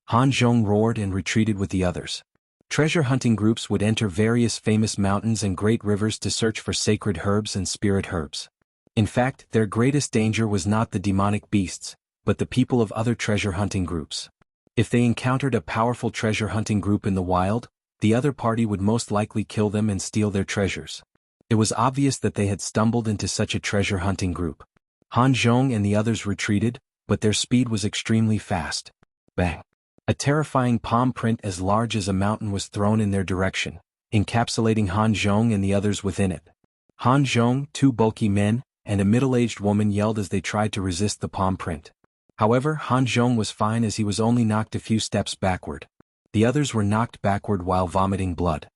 Han Zhong roared and retreated with the others. Treasure-hunting groups would enter various famous mountains and great rivers to search for sacred herbs and spirit herbs. In fact, their greatest danger was not the demonic beasts, but the people of other treasure-hunting groups. If they encountered a powerful treasure-hunting group in the wild, the other party would most likely kill them and steal their treasures. It was obvious that they had stumbled into such a treasure-hunting group. Han Zhong and the others retreated, but their speed was extremely fast. Bang! A terrifying palm print as large as a mountain was thrown in their direction, encapsulating Han Zhong and the others within it. Han Zhong, 2 bulky men, and a middle-aged woman yelled as they tried to resist the palm print. However, Han Zhong was fine as he was only knocked a few steps backward. The others were knocked backward while vomiting blood.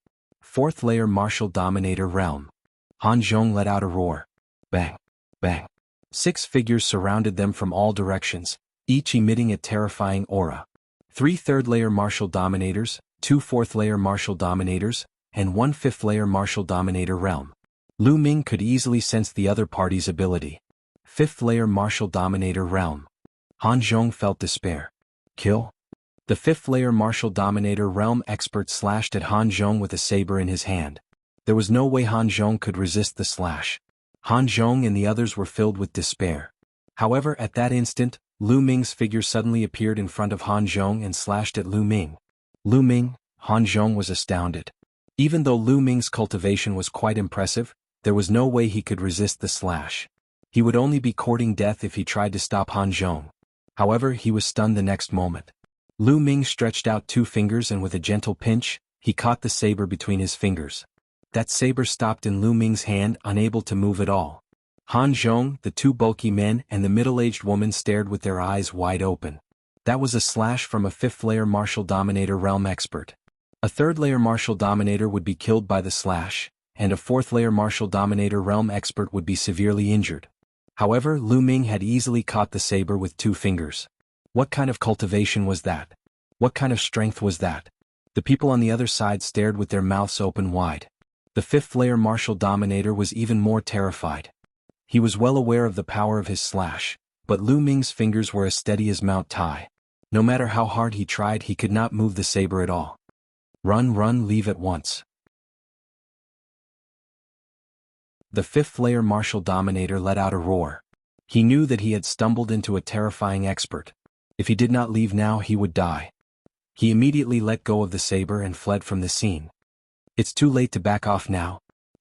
4th layer Martial Dominator Realm. Han Zhong let out a roar. Bang! Bang! 6 figures surrounded them from all directions, each emitting a terrifying aura. 3 3rd-layer Martial Dominators, 2 4th-layer Martial Dominators, and 1 5th-layer Martial Dominator Realm. Lu Ming could easily sense the other party's ability. 5th-layer Martial Dominator Realm. Han Zhong felt despair. Kill? The 5th-layer Martial Dominator Realm expert slashed at Han Zhong with a saber in his hand. There was no way Han Zhong could resist the slash. Han Zhong and the others were filled with despair. However, at that instant, Lu Ming's figure suddenly appeared in front of Han Zhong and slashed at Lu Ming. Lu Ming, Han Zhong was astounded. Even though Lu Ming's cultivation was quite impressive, there was no way he could resist the slash. He would only be courting death if he tried to stop Han Zhong. However, he was stunned the next moment. Lu Ming stretched out 2 fingers and with a gentle pinch, he caught the saber between his fingers. That saber stopped in Lu Ming's hand, unable to move at all. Han Zhong, the 2 bulky men, and the middle-aged woman stared with their eyes wide open. That was a slash from a 5th-layer Martial Dominator Realm expert. A 3rd-layer Martial Dominator would be killed by the slash, and a 4th-layer Martial Dominator Realm expert would be severely injured. However, Lu Ming had easily caught the saber with 2 fingers. What kind of cultivation was that? What kind of strength was that? The people on the other side stared with their mouths open wide. The 5th-layer Martial Dominator was even more terrified. He was well aware of the power of his slash, but Lu Ming's fingers were as steady as Mount Tai. No matter how hard he tried, he could not move the saber at all. Run, run, leave at once. The 5th-layer Martial Dominator let out a roar. He knew that he had stumbled into a terrifying expert. If he did not leave now, he would die. He immediately let go of the saber and fled from the scene. It's too late to back off now,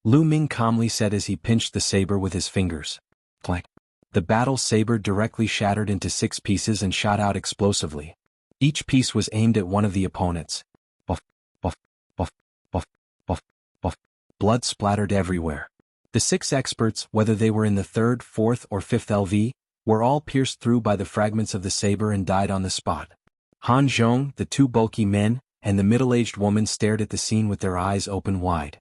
Lu Ming calmly said as he pinched the saber with his fingers. Clank. The battle saber directly shattered into 6 pieces and shot out explosively. Each piece was aimed at one of the opponents. Buff, buff, buff, buff, buff, buff. Blood splattered everywhere. The 6 experts, whether they were in the 3rd, 4th, or 5th LV, were all pierced through by the fragments of the saber and died on the spot. Han Zhong, the 2 bulky men, and the middle-aged woman stared at the scene with their eyes open wide.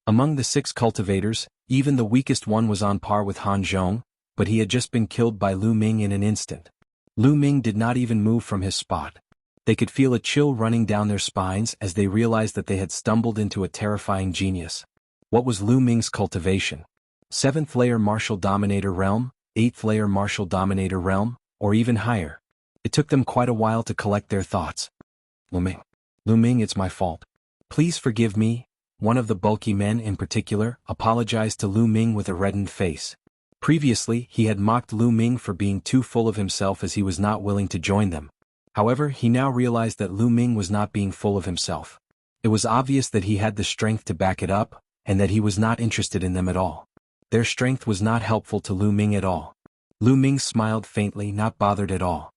Among the 6 cultivators, even the weakest one was on par with Han Zhong, but he had just been killed by Lu Ming in an instant. Lu Ming did not even move from his spot. They could feel a chill running down their spines as they realized that they had stumbled into a terrifying genius. What was Lu Ming's cultivation? 7th-layer Martial Dominator Realm, 8th-layer Martial Dominator Realm, or even higher? It took them quite a while to collect their thoughts. Lu Ming, it's my fault. Please forgive me. One of the bulky men in particular apologized to Lu Ming with a reddened face. Previously, he had mocked Lu Ming for being too full of himself as he was not willing to join them. However, he now realized that Lu Ming was not being full of himself. It was obvious that he had the strength to back it up, and that he was not interested in them at all. Their strength was not helpful to Lu Ming at all. Lu Ming smiled faintly, not bothered at all.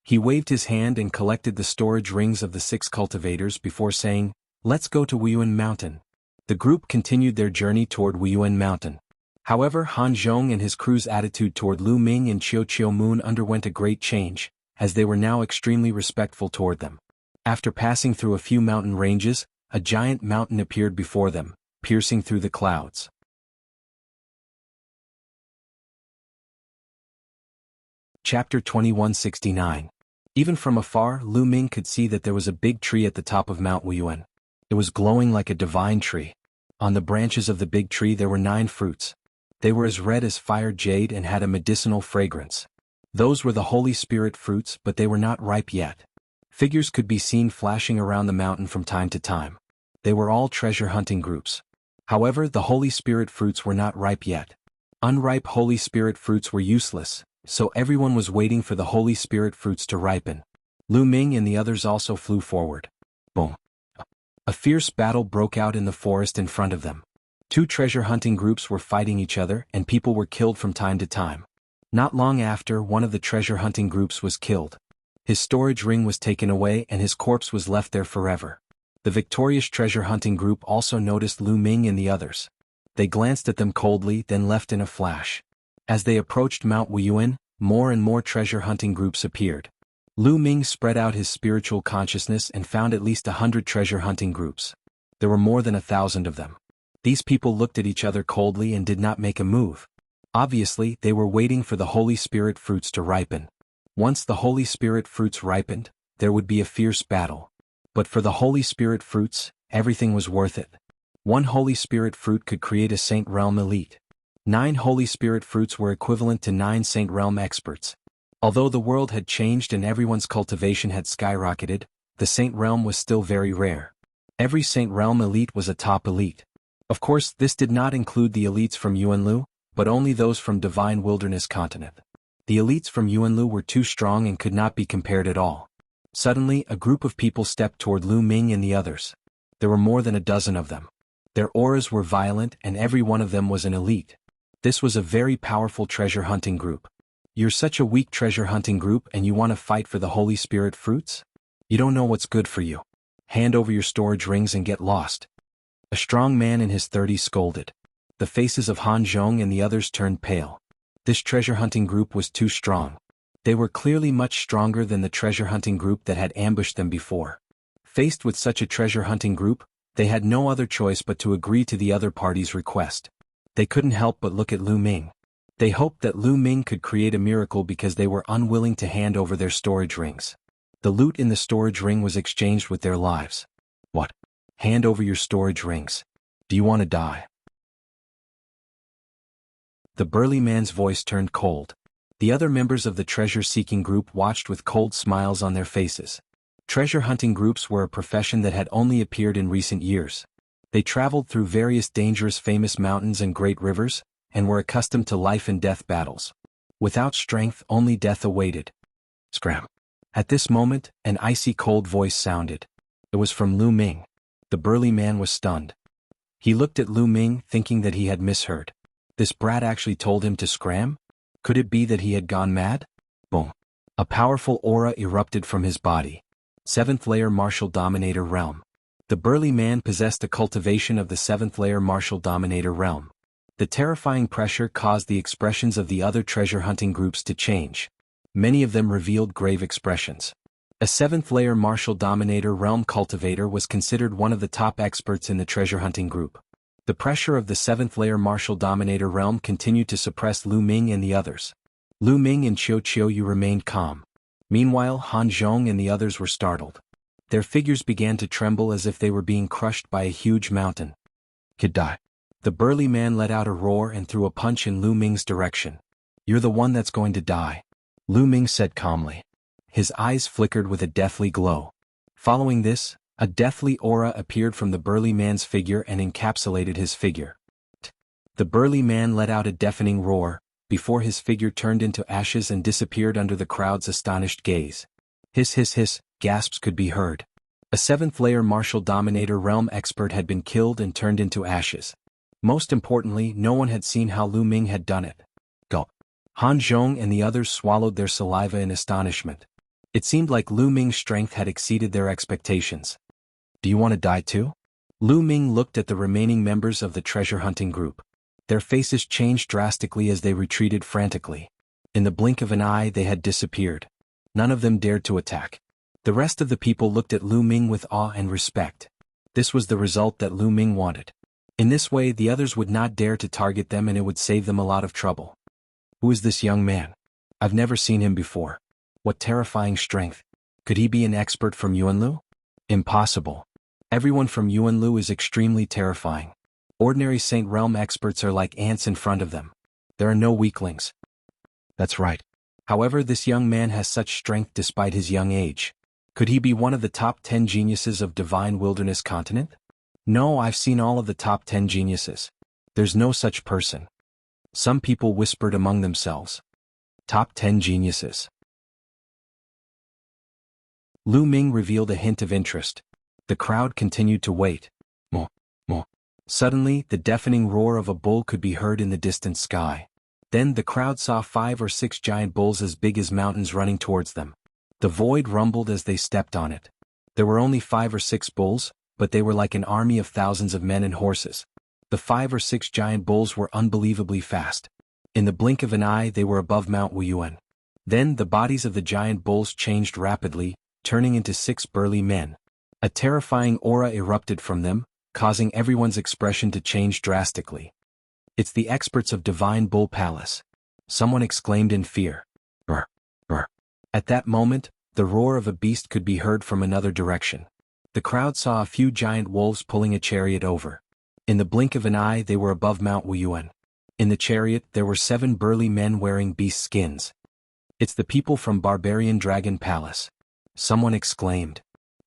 He waved his hand and collected the storage rings of the 6 cultivators before saying, "Let's go to Wuyuan Mountain." The group continued their journey toward Wuyuan Mountain. However, Han Zhong and his crew's attitude toward Lu Ming and Qiu Moon underwent a great change, as they were now extremely respectful toward them. After passing through a few mountain ranges, a giant mountain appeared before them, piercing through the clouds. Chapter 2169. Even from afar, Lu Ming could see that there was a big tree at the top of Mount Wuyuan. It was glowing like a divine tree. On the branches of the big tree there were 9 fruits. They were as red as fire jade and had a medicinal fragrance. Those were the Holy Spirit fruits, but they were not ripe yet. Figures could be seen flashing around the mountain from time to time. They were all treasure hunting groups. However, the Holy Spirit fruits were not ripe yet. Unripe Holy Spirit fruits were useless, so everyone was waiting for the Holy Spirit fruits to ripen. Lu Ming and the others also flew forward. Boom. A fierce battle broke out in the forest in front of them. 2 treasure hunting groups were fighting each other and people were killed from time to time. Not long after, one of the treasure hunting groups was killed. His storage ring was taken away and his corpse was left there forever. The victorious treasure hunting group also noticed Lu Ming and the others. They glanced at them coldly, then left in a flash. As they approached Mount Wuyuan, more and more treasure hunting groups appeared. Lu Ming spread out his spiritual consciousness and found at least 100 treasure hunting groups. There were more than 1,000 of them. These people looked at each other coldly and did not make a move. Obviously, they were waiting for the Holy Spirit fruits to ripen. Once the Holy Spirit fruits ripened, there would be a fierce battle. But for the Holy Spirit fruits, everything was worth it. 1 Holy Spirit fruit could create a Saint Realm elite. 9 Holy Spirit fruits were equivalent to 9 Saint Realm experts. Although the world had changed and everyone's cultivation had skyrocketed, the Saint Realm was still very rare. Every Saint Realm elite was a top elite. Of course, this did not include the elites from Yuanlu, but only those from Divine Wilderness Continent. The elites from Yuanlu were too strong and could not be compared at all. Suddenly, a group of people stepped toward Lu Ming and the others. There were more than a dozen of them. Their auras were violent and every one of them was an elite. This was a very powerful treasure hunting group. You're such a weak treasure hunting group and you want to fight for the Holy Spirit fruits? You don't know what's good for you. Hand over your storage rings and get lost. A strong man in his 30s scolded. The faces of Han Zhong and the others turned pale. This treasure hunting group was too strong. They were clearly much stronger than the treasure hunting group that had ambushed them before. Faced with such a treasure hunting group, they had no other choice but to agree to the other party's request. They couldn't help but look at Lu Ming. They hoped that Lu Ming could create a miracle because they were unwilling to hand over their storage rings. The loot in the storage ring was exchanged with their lives. What? Hand over your storage rings. Do you want to die? The burly man's voice turned cold. The other members of the treasure-seeking group watched with cold smiles on their faces. Treasure hunting groups were a profession that had only appeared in recent years. They traveled through various dangerous famous mountains and great rivers, and were accustomed to life and death battles. Without strength, only death awaited. Scram. At this moment, an icy cold voice sounded. It was from Lu Ming. The burly man was stunned. He looked at Lu Ming, thinking that he had misheard. This brat actually told him to scram? Could it be that he had gone mad? Boom. A powerful aura erupted from his body. 7th layer Martial Dominator Realm. The burly man possessed the cultivation of the 7th layer Martial Dominator Realm. The terrifying pressure caused the expressions of the other treasure hunting groups to change. Many of them revealed grave expressions. A 7th layer Martial Dominator Realm cultivator was considered one of the top experts in the treasure hunting group. The pressure of the 7th layer Martial Dominator Realm continued to suppress Lu Ming and the others. Lu Ming and Qiu remained calm. Meanwhile, Han Zhong and the others were startled. Their figures began to tremble as if they were being crushed by a huge mountain. Could die. The burly man let out a roar and threw a punch in Lu Ming's direction. You're the one that's going to die, Lu Ming said calmly. His eyes flickered with a deathly glow. Following this, a deathly aura appeared from the burly man's figure and encapsulated his figure. The burly man let out a deafening roar, before his figure turned into ashes and disappeared under the crowd's astonished gaze. Hiss hiss hiss, gasps could be heard. A 7th layer Martial Dominator Realm expert had been killed and turned into ashes. Most importantly, no one had seen how Lu Ming had done it. Go. Han Zhong and the others swallowed their saliva in astonishment. It seemed like Lu Ming's strength had exceeded their expectations. Do you want to die too? Lu Ming looked at the remaining members of the treasure-hunting group. Their faces changed drastically as they retreated frantically. In the blink of an eye they had disappeared. None of them dared to attack. The rest of the people looked at Lu Ming with awe and respect. This was the result that Lu Ming wanted. In this way the others would not dare to target them and it would save them a lot of trouble. Who is this young man? I've never seen him before. What terrifying strength. Could he be an expert from Yuanlu? Impossible. Everyone from Yuanlu is extremely terrifying. Ordinary Saint Realm experts are like ants in front of them. There are no weaklings. That's right. However, this young man has such strength despite his young age. Could he be one of the top 10 geniuses of Divine Wilderness Continent? No, I've seen all of the top 10 geniuses. There's no such person. Some people whispered among themselves. Top 10 geniuses. Lu Ming revealed a hint of interest. The crowd continued to wait. Mo, mo. Suddenly, the deafening roar of a bull could be heard in the distant sky. Then the crowd saw 5 or 6 giant bulls as big as mountains running towards them. The void rumbled as they stepped on it. There were only 5 or 6 bulls, but they were like an army of thousands of men and horses. The 5 or 6 giant bulls were unbelievably fast. In the blink of an eye they were above Mount Wuyuan. Then the bodies of the giant bulls changed rapidly, turning into 6 burly men. A terrifying aura erupted from them, causing everyone's expression to change drastically. It's the experts of Divine Bull Palace. Someone exclaimed in fear. Brr, brr. At that moment, the roar of a beast could be heard from another direction. The crowd saw a few giant wolves pulling a chariot over. In the blink of an eye they were above Mount Wuyuan. In the chariot there were 7 burly men wearing beast skins. It's the people from Barbarian Dragon Palace. Someone exclaimed.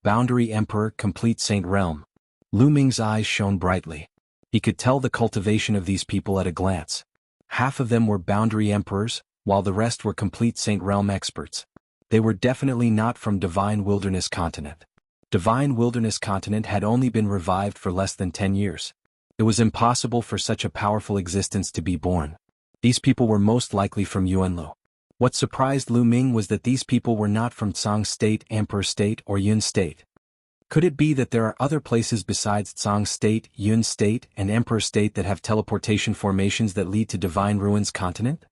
Boundary Emperor, complete Saint Realm. Lu Ming's eyes shone brightly. He could tell the cultivation of these people at a glance. Half of them were Boundary Emperors, while the rest were complete Saint Realm experts. They were definitely not from Divine Wilderness Continent. Divine Wilderness Continent had only been revived for less than 10 years. It was impossible for such a powerful existence to be born. These people were most likely from Yuanlu. What surprised Lu Ming was that these people were not from Tsang State, Emperor State, or Yun State. Could it be that there are other places besides Tsang State, Yun State, and Emperor State that have teleportation formations that lead to Divine Ruins Continent?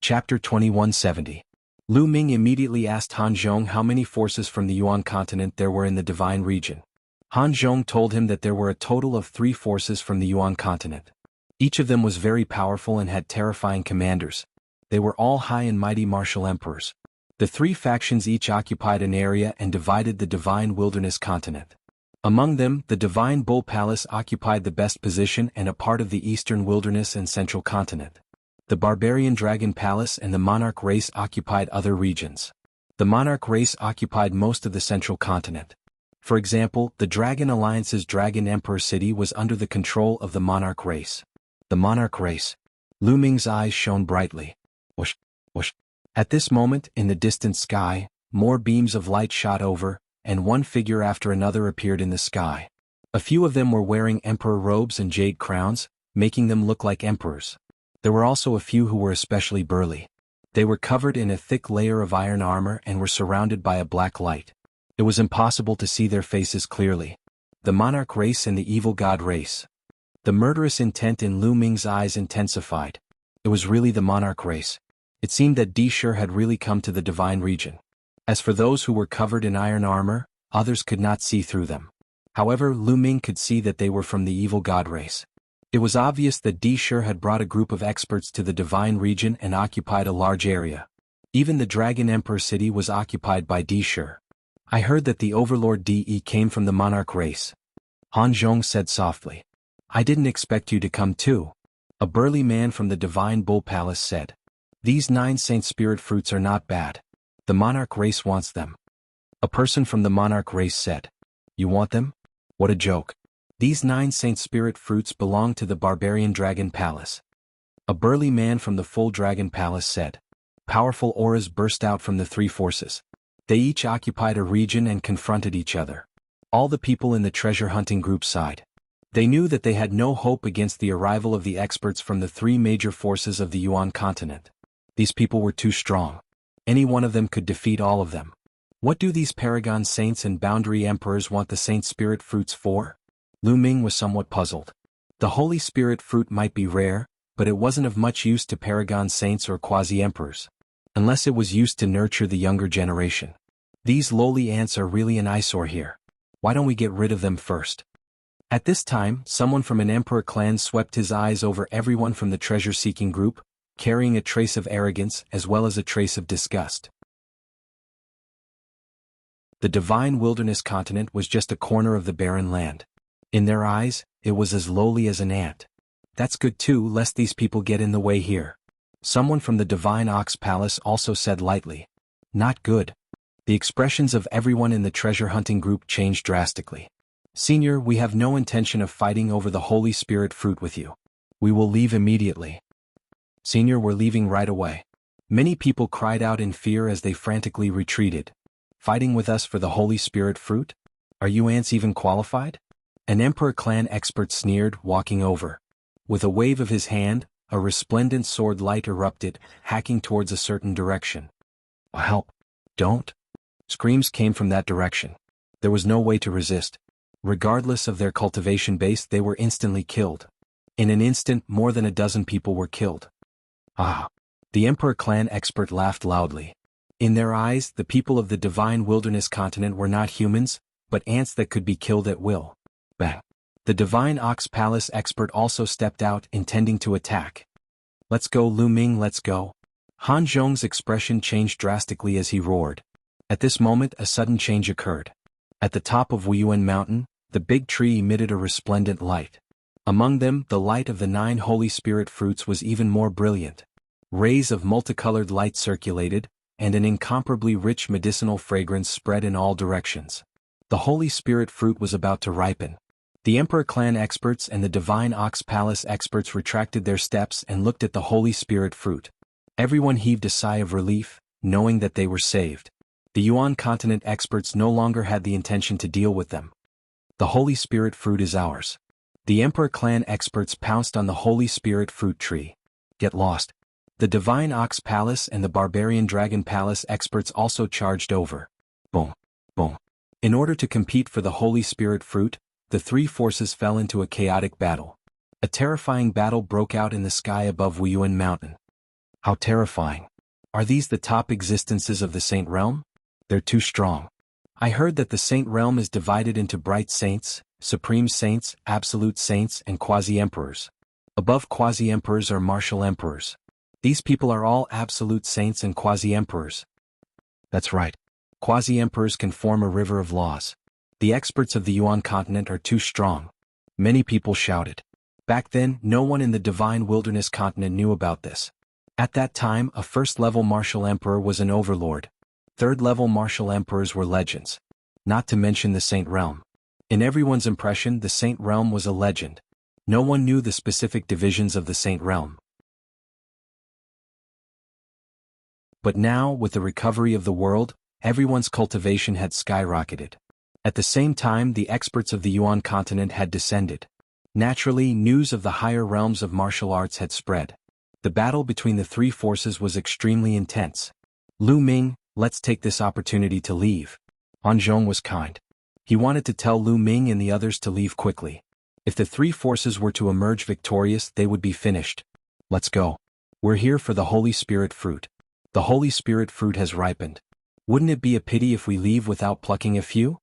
Chapter 2170. Lu Ming immediately asked Han Zhong how many forces from the Yuan continent there were in the Divine region. Han Zhong told him that there were a total of 3 forces from the Yuan continent. Each of them was very powerful and had terrifying commanders. They were all high and mighty martial emperors. The 3 factions each occupied an area and divided the Divine Wilderness Continent. Among them, the Divine Bull Palace occupied the best position and a part of the Eastern Wilderness and Central Continent. The Barbarian Dragon Palace and the Monarch race occupied other regions. The Monarch race occupied most of the Central Continent. For example, the Dragon Alliance's Dragon Emperor City was under the control of the Monarch race. The Monarch race. Lu Ming's eyes shone brightly. Whoosh, whoosh. At this moment, in the distant sky, more beams of light shot over, and one figure after another appeared in the sky. A few of them were wearing emperor robes and jade crowns, making them look like emperors. There were also a few who were especially burly. They were covered in a thick layer of iron armor and were surrounded by a black light. It was impossible to see their faces clearly. The Monarch race and the Evil God race. The murderous intent in Lu Ming's eyes intensified. It was really the Monarch race. It seemed that Di Shi had really come to the Divine region. As for those who were covered in iron armor, others could not see through them. However, Lu Ming could see that they were from the Evil God race. It was obvious that Di Shi had brought a group of experts to the Divine region and occupied a large area. Even the Dragon Emperor city was occupied by Di Shi. I heard that the Overlord De came from the Monarch race. Han Zhong said softly. I didn't expect you to come too. A burly man from the Divine Bull Palace said. These 9 Saint Spirit fruits are not bad. The Monarch race wants them. A person from the Monarch race said. You want them? What a joke. These 9 Saint Spirit fruits belong to the Barbarian Dragon Palace. A burly man from the Full Dragon Palace said. Powerful auras burst out from the 3 forces. They each occupied a region and confronted each other. All the people in the treasure-hunting group sighed. They knew that they had no hope against the arrival of the experts from the three major forces of the Yuan continent. These people were too strong. Any one of them could defeat all of them. What do these paragon saints and boundary emperors want the Saint Spirit fruits for? Lu Ming was somewhat puzzled. The Holy Spirit fruit might be rare, but it wasn't of much use to paragon saints or quasi-emperors, unless it was used to nurture the younger generation. These lowly ants are really an eyesore here. Why don't we get rid of them first? At this time, someone from an emperor clan swept his eyes over everyone from the treasure-seeking group, carrying a trace of arrogance as well as a trace of disgust. The divine wilderness continent was just a corner of the barren land. In their eyes, it was as lowly as an ant. That's good too, lest these people get in the way here. Someone from the divine ox palace also said lightly. Not good. The expressions of everyone in the treasure-hunting group changed drastically. Senior, we have no intention of fighting over the Holy Spirit fruit with you. We will leave immediately. Senior, we're leaving right away. Many people cried out in fear as they frantically retreated. Fighting with us for the Holy Spirit fruit? Are you ants even qualified? An Emperor clan expert sneered, walking over. With a wave of his hand, a resplendent sword light erupted, hacking towards a certain direction. Help! Don't! Screams came from that direction. There was no way to resist. Regardless of their cultivation base, they were instantly killed. In an instant, more than a dozen people were killed. Ah! The Emperor clan expert laughed loudly. In their eyes, the people of the divine wilderness continent were not humans, but ants that could be killed at will. Bang! The divine ox palace expert also stepped out, intending to attack. Let's go, Lu Ming, let's go. Han Zhong's expression changed drastically as he roared. At this moment, a sudden change occurred. At the top of Wuxia Mountain, the big tree emitted a resplendent light. Among them, the light of the 9 Holy Spirit fruits was even more brilliant. Rays of multicolored light circulated, and an incomparably rich medicinal fragrance spread in all directions. The Holy Spirit fruit was about to ripen. The Emperor clan experts and the Divine Ox Palace experts retracted their steps and looked at the Holy Spirit fruit. Everyone heaved a sigh of relief, knowing that they were saved. The Yuan continent experts no longer had the intention to deal with them. The Holy Spirit fruit is ours. The Emperor clan experts pounced on the Holy Spirit fruit tree. Get lost. The Divine Ox Palace and the Barbarian Dragon Palace experts also charged over. Boom. Boom. In order to compete for the Holy Spirit fruit, the three forces fell into a chaotic battle. A terrifying battle broke out in the sky above Wuxia Mountain. How terrifying. Are these the top existences of the Saint Realm? They're too strong. I heard that the Saint Realm is divided into Bright Saints, Supreme Saints, Absolute Saints, and Quasi-Emperors. Above Quasi-Emperors are Martial Emperors. These people are all Absolute Saints and Quasi-Emperors. That's right. Quasi-Emperors can form a river of laws. The experts of the Yuan continent are too strong. Many people shouted. Back then, no one in the Divine Wilderness continent knew about this. At that time, a first-level Martial Emperor was an overlord. Third-level Martial Emperors were legends. Not to mention the Saint Realm. In everyone's impression, the Saint Realm was a legend. No one knew the specific divisions of the Saint Realm. But now, with the recovery of the world, everyone's cultivation had skyrocketed. At the same time, the experts of the Yuan continent had descended. Naturally, news of the higher realms of martial arts had spread. The battle between the three forces was extremely intense. Lu Ming, let's take this opportunity to leave. Han Zhong was kind. He wanted to tell Lu Ming and the others to leave quickly. If the three forces were to emerge victorious, they would be finished. Let's go. We're here for the Holy Spirit fruit. The Holy Spirit fruit has ripened. Wouldn't it be a pity if we leave without plucking a few?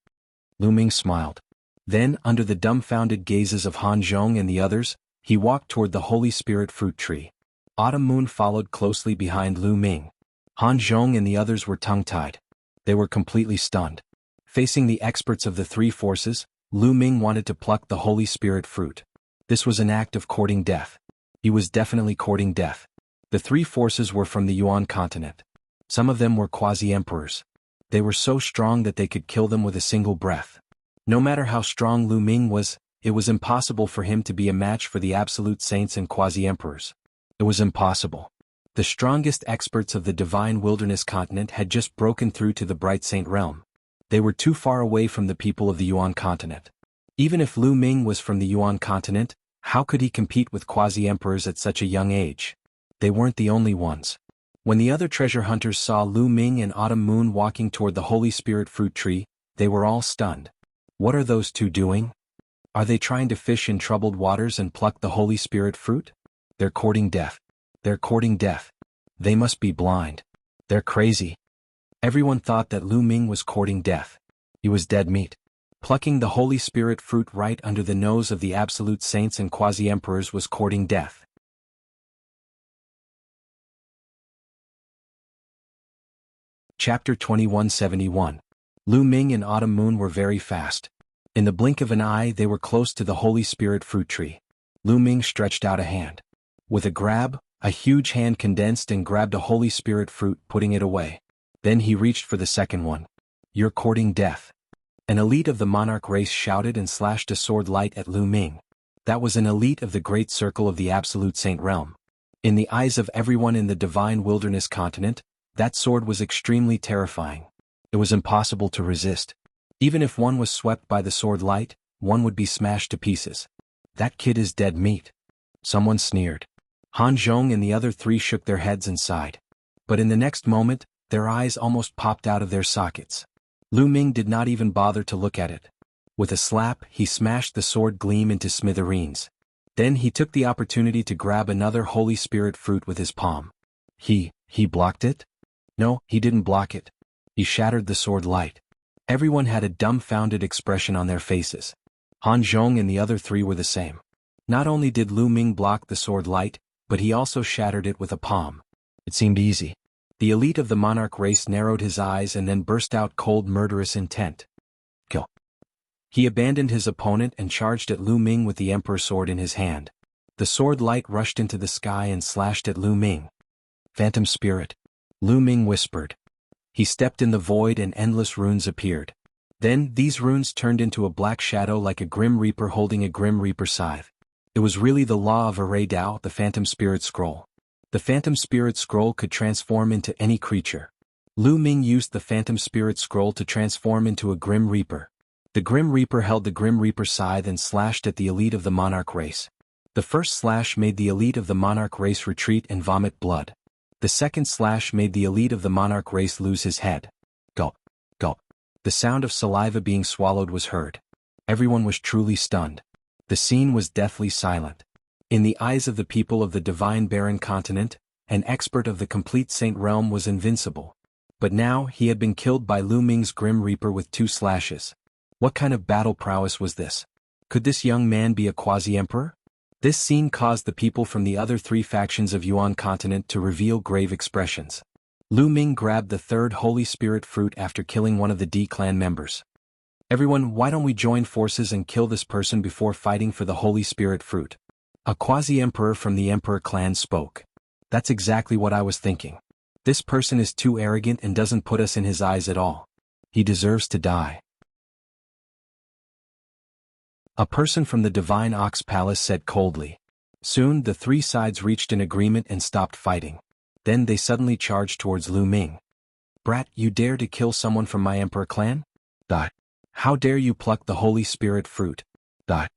Lu Ming smiled. Then, under the dumbfounded gazes of Han Zhong and the others, he walked toward the Holy Spirit fruit tree. Autumn Moon followed closely behind Lu Ming. Han Zhong and the others were tongue-tied. They were completely stunned. Facing the experts of the three forces, Lu Ming wanted to pluck the Holy Spirit fruit. This was an act of courting death. He was definitely courting death. The three forces were from the Yuan continent. Some of them were quasi-emperors. They were so strong that they could kill them with a single breath. No matter how strong Lu Ming was, it was impossible for him to be a match for the absolute saints and quasi-emperors. It was impossible. The strongest experts of the divine wilderness continent had just broken through to the Bright Saint realm. They were too far away from the people of the Yuan continent. Even if Lu Ming was from the Yuan continent, how could he compete with quasi-emperors at such a young age? They weren't the only ones. When the other treasure hunters saw Lu Ming and Autumn Moon walking toward the Holy Spirit fruit tree, they were all stunned. What are those two doing? Are they trying to fish in troubled waters and pluck the Holy Spirit fruit? They're courting death. They're courting death. They must be blind. They're crazy. Everyone thought that Lu Ming was courting death. He was dead meat. Plucking the Holy Spirit fruit right under the nose of the absolute saints and quasi-emperors was courting death. Chapter 2171. Lu Ming and Autumn Moon were very fast. In the blink of an eye they were close to the Holy Spirit fruit tree. Lu Ming stretched out a hand. With a grab, a huge hand condensed and grabbed a Holy Spirit fruit, putting it away. Then he reached for the second one. You're courting death. An elite of the monarch race shouted and slashed a sword light at Lu Ming. That was an elite of the great circle of the absolute saint realm. In the eyes of everyone in the divine wilderness continent, that sword was extremely terrifying. It was impossible to resist. Even if one was swept by the sword light, one would be smashed to pieces. That kid is dead meat. Someone sneered. Han Zhong and the other three shook their heads and sighed. But in the next moment, their eyes almost popped out of their sockets. Lu Ming did not even bother to look at it. With a slap, he smashed the sword gleam into smithereens. Then he took the opportunity to grab another Holy Spirit fruit with his palm. He blocked it? No, he didn't block it. He shattered the sword light. Everyone had a dumbfounded expression on their faces. Han Zhong and the other three were the same. Not only did Lu Ming block the sword light, but he also shattered it with a palm. It seemed easy. The elite of the monarch race narrowed his eyes and then burst out cold murderous intent. Kill. He abandoned his opponent and charged at Lu Ming with the emperor sword in his hand. The sword light rushed into the sky and slashed at Lu Ming. Phantom spirit. Lu Ming whispered. He stepped in the void and endless runes appeared. Then these runes turned into a black shadow like a grim reaper holding a grim reaper scythe. It was really the law of Array Dao, the Phantom Spirit Scroll. The Phantom Spirit Scroll could transform into any creature. Lu Ming used the Phantom Spirit Scroll to transform into a Grim Reaper. The Grim Reaper held the Grim Reaper scythe and slashed at the elite of the monarch race. The first slash made the elite of the monarch race retreat and vomit blood. The second slash made the elite of the monarch race lose his head. Gulp, gulp. The sound of saliva being swallowed was heard. Everyone was truly stunned. The scene was deathly silent. In the eyes of the people of the divine barren continent, an expert of the complete saint realm was invincible. But now he had been killed by Lu Ming's Grim Reaper with 2 slashes. What kind of battle prowess was this? Could this young man be a quasi-emperor? This scene caused the people from the other 3 factions of Yuan continent to reveal grave expressions. Lu Ming grabbed the 3rd Holy Spirit fruit after killing one of the D clan members. Everyone, why don't we join forces and kill this person before fighting for the Holy Spirit fruit? A quasi-emperor from the Emperor clan spoke. That's exactly what I was thinking. This person is too arrogant and doesn't put us in his eyes at all. He deserves to die. A person from the Divine Ox Palace said coldly. Soon the 3 sides reached an agreement and stopped fighting. Then they suddenly charged towards Lu Ming. Brat, you dare to kill someone from my Emperor clan? Die. How dare you pluck the Holy Spirit fruit? Die.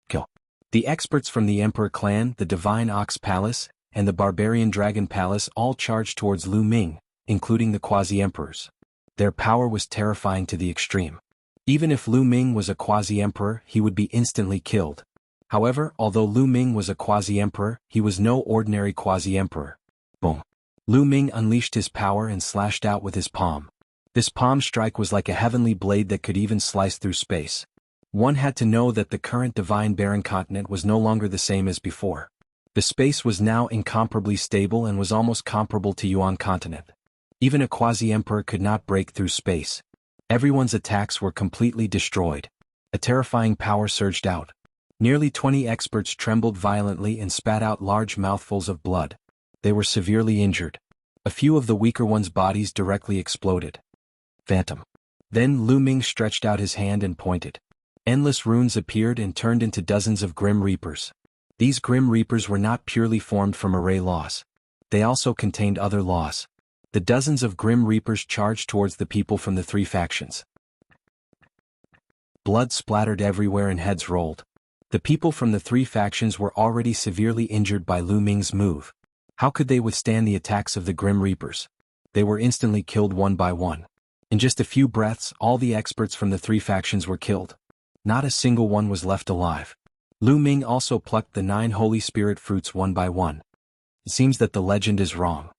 Kill. The experts from the Emperor clan, the Divine Ox Palace, and the Barbarian Dragon Palace all charged towards Lu Ming, including the quasi-emperors. Their power was terrifying to the extreme. Even if Lu Ming was a quasi-emperor, he would be instantly killed. However, although Lu Ming was a quasi-emperor, he was no ordinary quasi-emperor. Boom. Lu Ming unleashed his power and slashed out with his palm. This palm strike was like a heavenly blade that could even slice through space. One had to know that the current divine barren continent was no longer the same as before. The space was now incomparably stable and was almost comparable to Yuan continent. Even a quasi-emperor could not break through space. Everyone's attacks were completely destroyed. A terrifying power surged out. Nearly 20 experts trembled violently and spat out large mouthfuls of blood. They were severely injured. A few of the weaker ones' bodies directly exploded. Phantom. Then Lu Ming stretched out his hand and pointed. Endless runes appeared and turned into dozens of Grim Reapers. These Grim Reapers were not purely formed from array laws. They also contained other laws. The dozens of grim reapers charged towards the people from the three factions. Blood splattered everywhere and heads rolled. The people from the three factions were already severely injured by Lu Ming's move. How could they withstand the attacks of the grim reapers? They were instantly killed one by one. In just a few breaths, all the experts from the three factions were killed. Not a single one was left alive. Lu Ming also plucked the 9 Holy Spirit fruits one by one. It seems that the legend is wrong.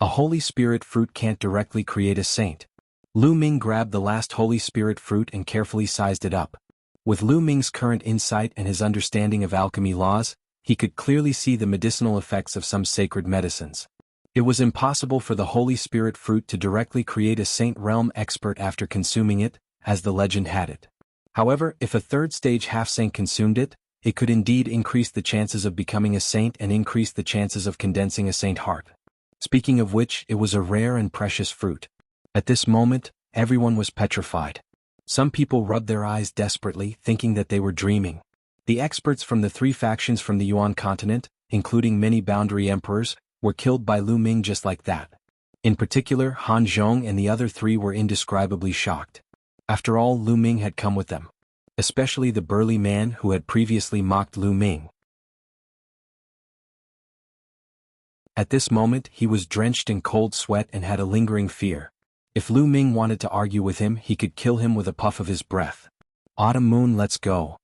A Holy Spirit fruit can't directly create a saint. Lu Ming grabbed the last Holy Spirit fruit and carefully sized it up. With Lu Ming's current insight and his understanding of alchemy laws, he could clearly see the medicinal effects of some sacred medicines. It was impossible for the Holy Spirit fruit to directly create a saint realm expert after consuming it, as the legend had it. However, if a third-stage half-saint consumed it, it could indeed increase the chances of becoming a saint and increase the chances of condensing a saint heart. Speaking of which, it was a rare and precious fruit. At this moment, everyone was petrified. Some people rubbed their eyes desperately, thinking that they were dreaming. The experts from the three factions from the Yuan continent, including many boundary emperors, were killed by Lu Ming just like that. In particular, Han Zhong and the other 3 were indescribably shocked. After all, Lu Ming had come with them. Especially the burly man who had previously mocked Lu Ming. At this moment, he was drenched in cold sweat and had a lingering fear. If Lu Ming wanted to argue with him, he could kill him with a puff of his breath. Autumn Moon, let's go.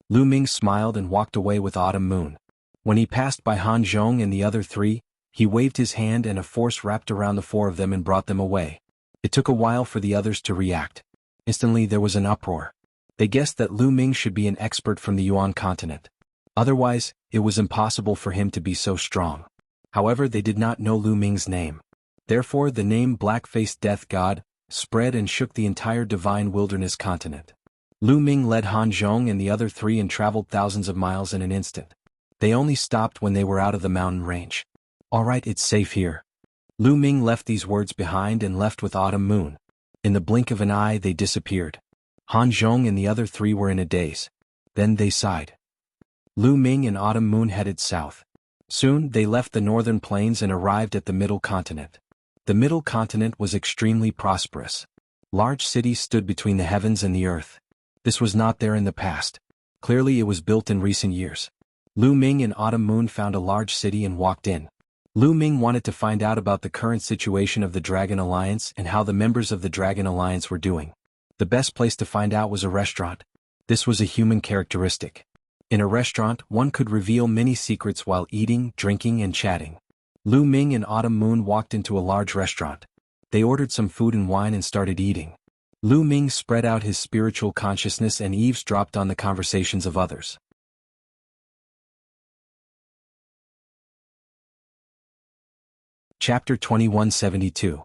Lu Ming smiled and walked away with Autumn Moon. When he passed by Han Zhong and the other 3, he waved his hand and a force wrapped around the 4 of them and brought them away. It took a while for the others to react. Instantly there was an uproar. They guessed that Lu Ming should be an expert from the Yuan continent. Otherwise, it was impossible for him to be so strong. However, they did not know Lu Ming's name. Therefore, the name Black-Faced Death God spread and shook the entire Divine Wilderness continent. Lu Ming led Han Zhong and the other 3 and traveled thousands of miles in an instant. They only stopped when they were out of the mountain range. Alright, it's safe here. Lu Ming left these words behind and left with Autumn Moon. In the blink of an eye, they disappeared. Han Zhong and the other 3 were in a daze. Then they sighed. Lu Ming and Autumn Moon headed south. Soon, they left the northern plains and arrived at the middle continent. The middle continent was extremely prosperous. Large cities stood between the heavens and the earth. This was not there in the past. Clearly it was built in recent years. Lu Ming and Autumn Moon found a large city and walked in. Lu Ming wanted to find out about the current situation of the Dragon Alliance and how the members of the Dragon Alliance were doing. The best place to find out was a restaurant. This was a human characteristic. In a restaurant, one could reveal many secrets while eating, drinking, and chatting. Lu Ming and Autumn Moon walked into a large restaurant. They ordered some food and wine and started eating. Lu Ming spread out his spiritual consciousness and eavesdropped on the conversations of others. Chapter 2172.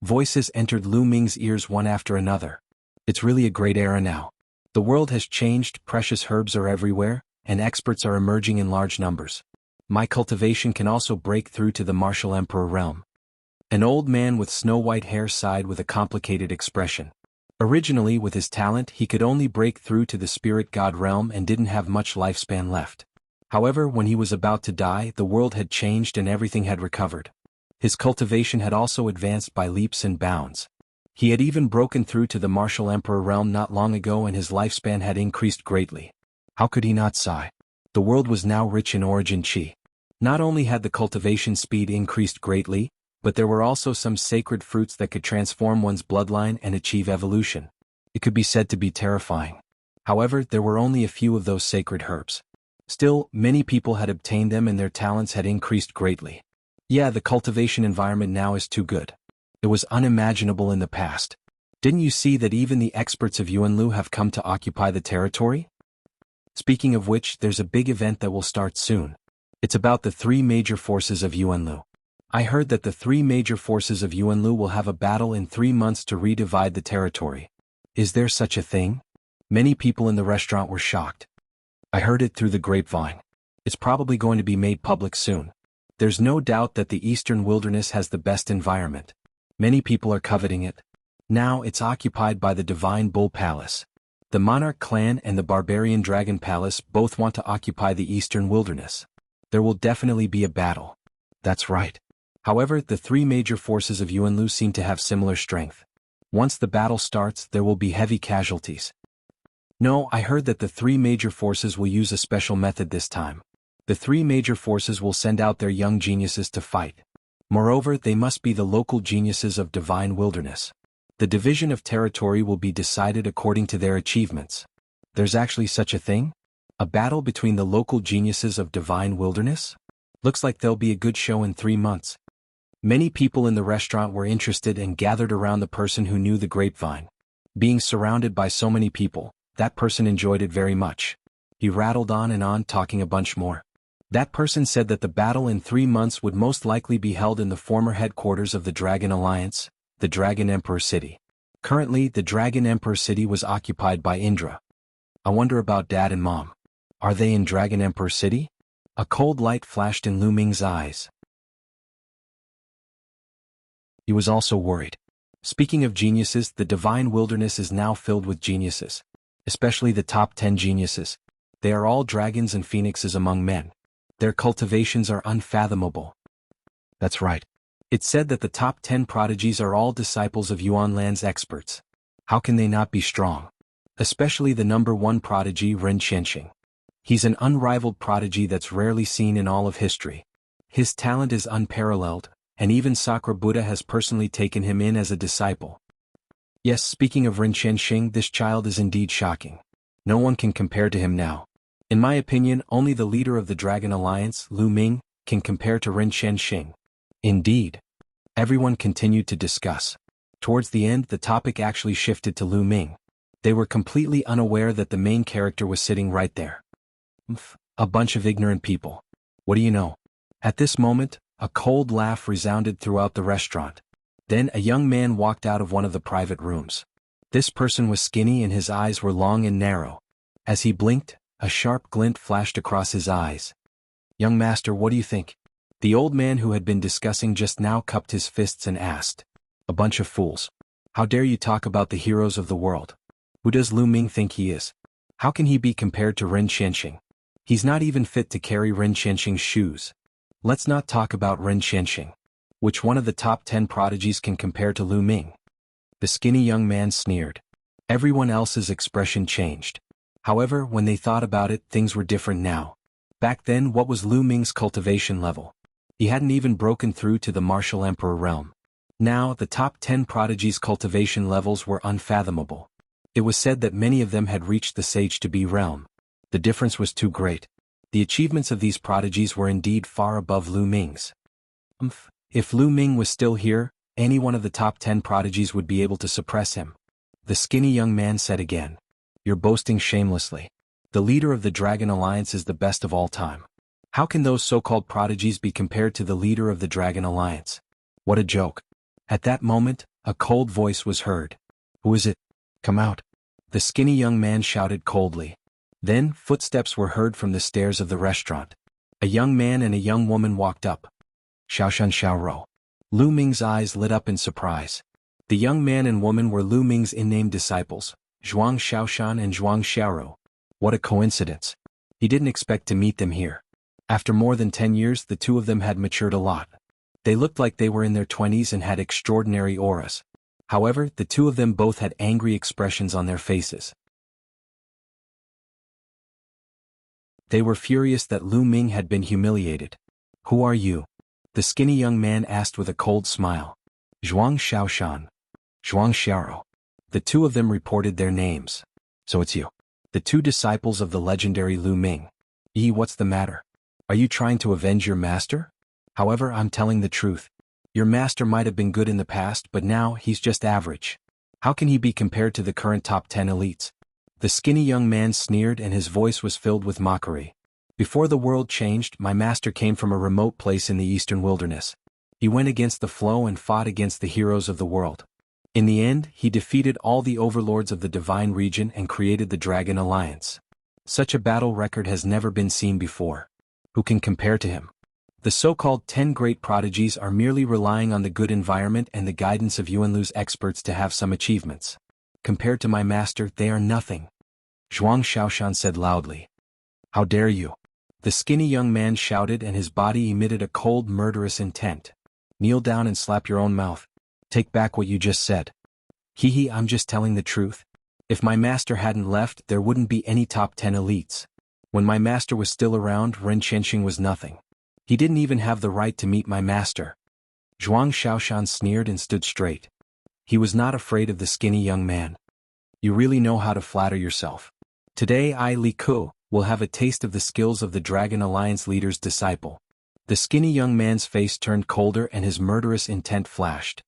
Voices entered Lu Ming's ears one after another. It's really a great era now. The world has changed, precious herbs are everywhere, and experts are emerging in large numbers. My cultivation can also break through to the martial emperor realm. An old man with snow-white hair sighed with a complicated expression. Originally, with his talent, he could only break through to the spirit god realm and didn't have much lifespan left. However, when he was about to die, the world had changed and everything had recovered. His cultivation had also advanced by leaps and bounds. He had even broken through to the martial emperor realm not long ago and his lifespan had increased greatly. How could he not sigh? The world was now rich in origin chi. Not only had the cultivation speed increased greatly, but there were also some sacred fruits that could transform one's bloodline and achieve evolution. It could be said to be terrifying. However, there were only a few of those sacred herbs. Still, many people had obtained them and their talents had increased greatly. Yeah, the cultivation environment now is too good. It was unimaginable in the past. Didn't you see that even the experts of Yuanlu have come to occupy the territory? Speaking of which, there's a big event that will start soon. It's about the 3 major forces of Yuanlu. I heard that the 3 major forces of Yuanlu will have a battle in 3 months to redivide the territory. Is there such a thing? Many people in the restaurant were shocked. I heard it through the grapevine. It's probably going to be made public soon. There's no doubt that the Eastern Wilderness has the best environment. Many people are coveting it. Now it's occupied by the Divine Bull Palace. The Monarch clan and the Barbarian Dragon Palace both want to occupy the Eastern Wilderness. There will definitely be a battle. That's right. However, the three major forces of Yuanlu seem to have similar strength. Once the battle starts, there will be heavy casualties. No, I heard that the three major forces will use a special method this time. The three major forces will send out their young geniuses to fight. Moreover, they must be the local geniuses of divine wilderness. The division of territory will be decided according to their achievements. There's actually such a thing? A battle between the local geniuses of divine wilderness? Looks like there'll be a good show in 3 months. Many people in the restaurant were interested and gathered around the person who knew the grapevine. Being surrounded by so many people, that person enjoyed it very much. He rattled on, talking a bunch more. That person said that the battle in 3 months would most likely be held in the former headquarters of the Dragon Alliance, the Dragon Emperor City. Currently, the Dragon Emperor City was occupied by Indra. I wonder about Dad and Mom. Are they in Dragon Emperor City? A cold light flashed in Lu Ming's eyes. He was also worried. Speaking of geniuses, the divine wilderness is now filled with geniuses. Especially the top 10 geniuses. They are all dragons and phoenixes among men. Their cultivations are unfathomable. That's right. It's said that the top 10 prodigies are all disciples of Yuanland's experts. How can they not be strong? Especially the number 1 prodigy, Ren Qianxing. He's an unrivaled prodigy that's rarely seen in all of history. His talent is unparalleled, and even Sakura Buddha has personally taken him in as a disciple. Yes, speaking of Ren Qianxing, this child is indeed shocking. No one can compare to him now. In my opinion, only the leader of the Dragon Alliance, Lu Ming, can compare to Ren Qianxing. Indeed. Everyone continued to discuss. Towards the end, the topic actually shifted to Lu Ming. They were completely unaware that the main character was sitting right there. A bunch of ignorant people. What do you know? At this moment, a cold laugh resounded throughout the restaurant. Then a young man walked out of one of the private rooms. This person was skinny and his eyes were long and narrow. As he blinked, a sharp glint flashed across his eyes. Young master, what do you think? The old man who had been discussing just now cupped his fists and asked. A bunch of fools. How dare you talk about the heroes of the world? Who does Lu Ming think he is? How can he be compared to Ren Qianxing? He's not even fit to carry Ren Qianxing's shoes. Let's not talk about Ren Qianxing. Which one of the top 10 prodigies can compare to Lu Ming? The skinny young man sneered. Everyone else's expression changed. However, when they thought about it, things were different now. Back then, what was Lu Ming's cultivation level? He hadn't even broken through to the martial emperor realm. Now, the top 10 prodigies' cultivation levels were unfathomable. It was said that many of them had reached the sage-to-be realm. The difference was too great. The achievements of these prodigies were indeed far above Lu Ming's. If Lu Ming was still here, any one of the top 10 prodigies would be able to suppress him. The skinny young man said again. You're boasting shamelessly. The leader of the Dragon Alliance is the best of all time. How can those so-called prodigies be compared to the leader of the Dragon Alliance? What a joke. At that moment, a cold voice was heard. Who is it? Come out. The skinny young man shouted coldly. Then, footsteps were heard from the stairs of the restaurant. A young man and a young woman walked up. Xiaoshan Xiaoro. Lu Ming's eyes lit up in surprise. The young man and woman were Lu Ming's in-name disciples, Zhuang Xiaoshan and Zhuang Xiaoro. What a coincidence. He didn't expect to meet them here. After more than 10 years, the two of them had matured a lot. They looked like they were in their 20s and had extraordinary auras. However, the two of them both had angry expressions on their faces. They were furious that Lu Ming had been humiliated. Who are you? The skinny young man asked with a cold smile. Zhuang Xiaoshan. Zhuang Xiaoro. The two of them reported their names. So it's you. The two disciples of the legendary Lu Ming. What's the matter? Are you trying to avenge your master? However, I'm telling the truth. Your master might have been good in the past, but now he's just average. How can he be compared to the current top 10 elites? The skinny young man sneered and his voice was filled with mockery. Before the world changed, my master came from a remote place in the eastern wilderness. He went against the flow and fought against the heroes of the world. In the end, he defeated all the overlords of the divine region and created the Dragon Alliance. Such a battle record has never been seen before. Who can compare to him? The so-called 10 great prodigies are merely relying on the good environment and the guidance of Yuanlu's experts to have some achievements. Compared to my master, they are nothing. Zhuang Xiaoshan said loudly. How dare you? The skinny young man shouted and his body emitted a cold, murderous intent. Kneel down and slap your own mouth. Take back what you just said. Hee, I'm just telling the truth. If my master hadn't left, there wouldn't be any top 10 elites. When my master was still around, Ren Qianxing was nothing. He didn't even have the right to meet my master. Zhuang Xiaoshan sneered and stood straight. He was not afraid of the skinny young man. You really know how to flatter yourself. Today I, Li Ku, will have a taste of the skills of the Dragon Alliance leader's disciple. The skinny young man's face turned colder and his murderous intent flashed.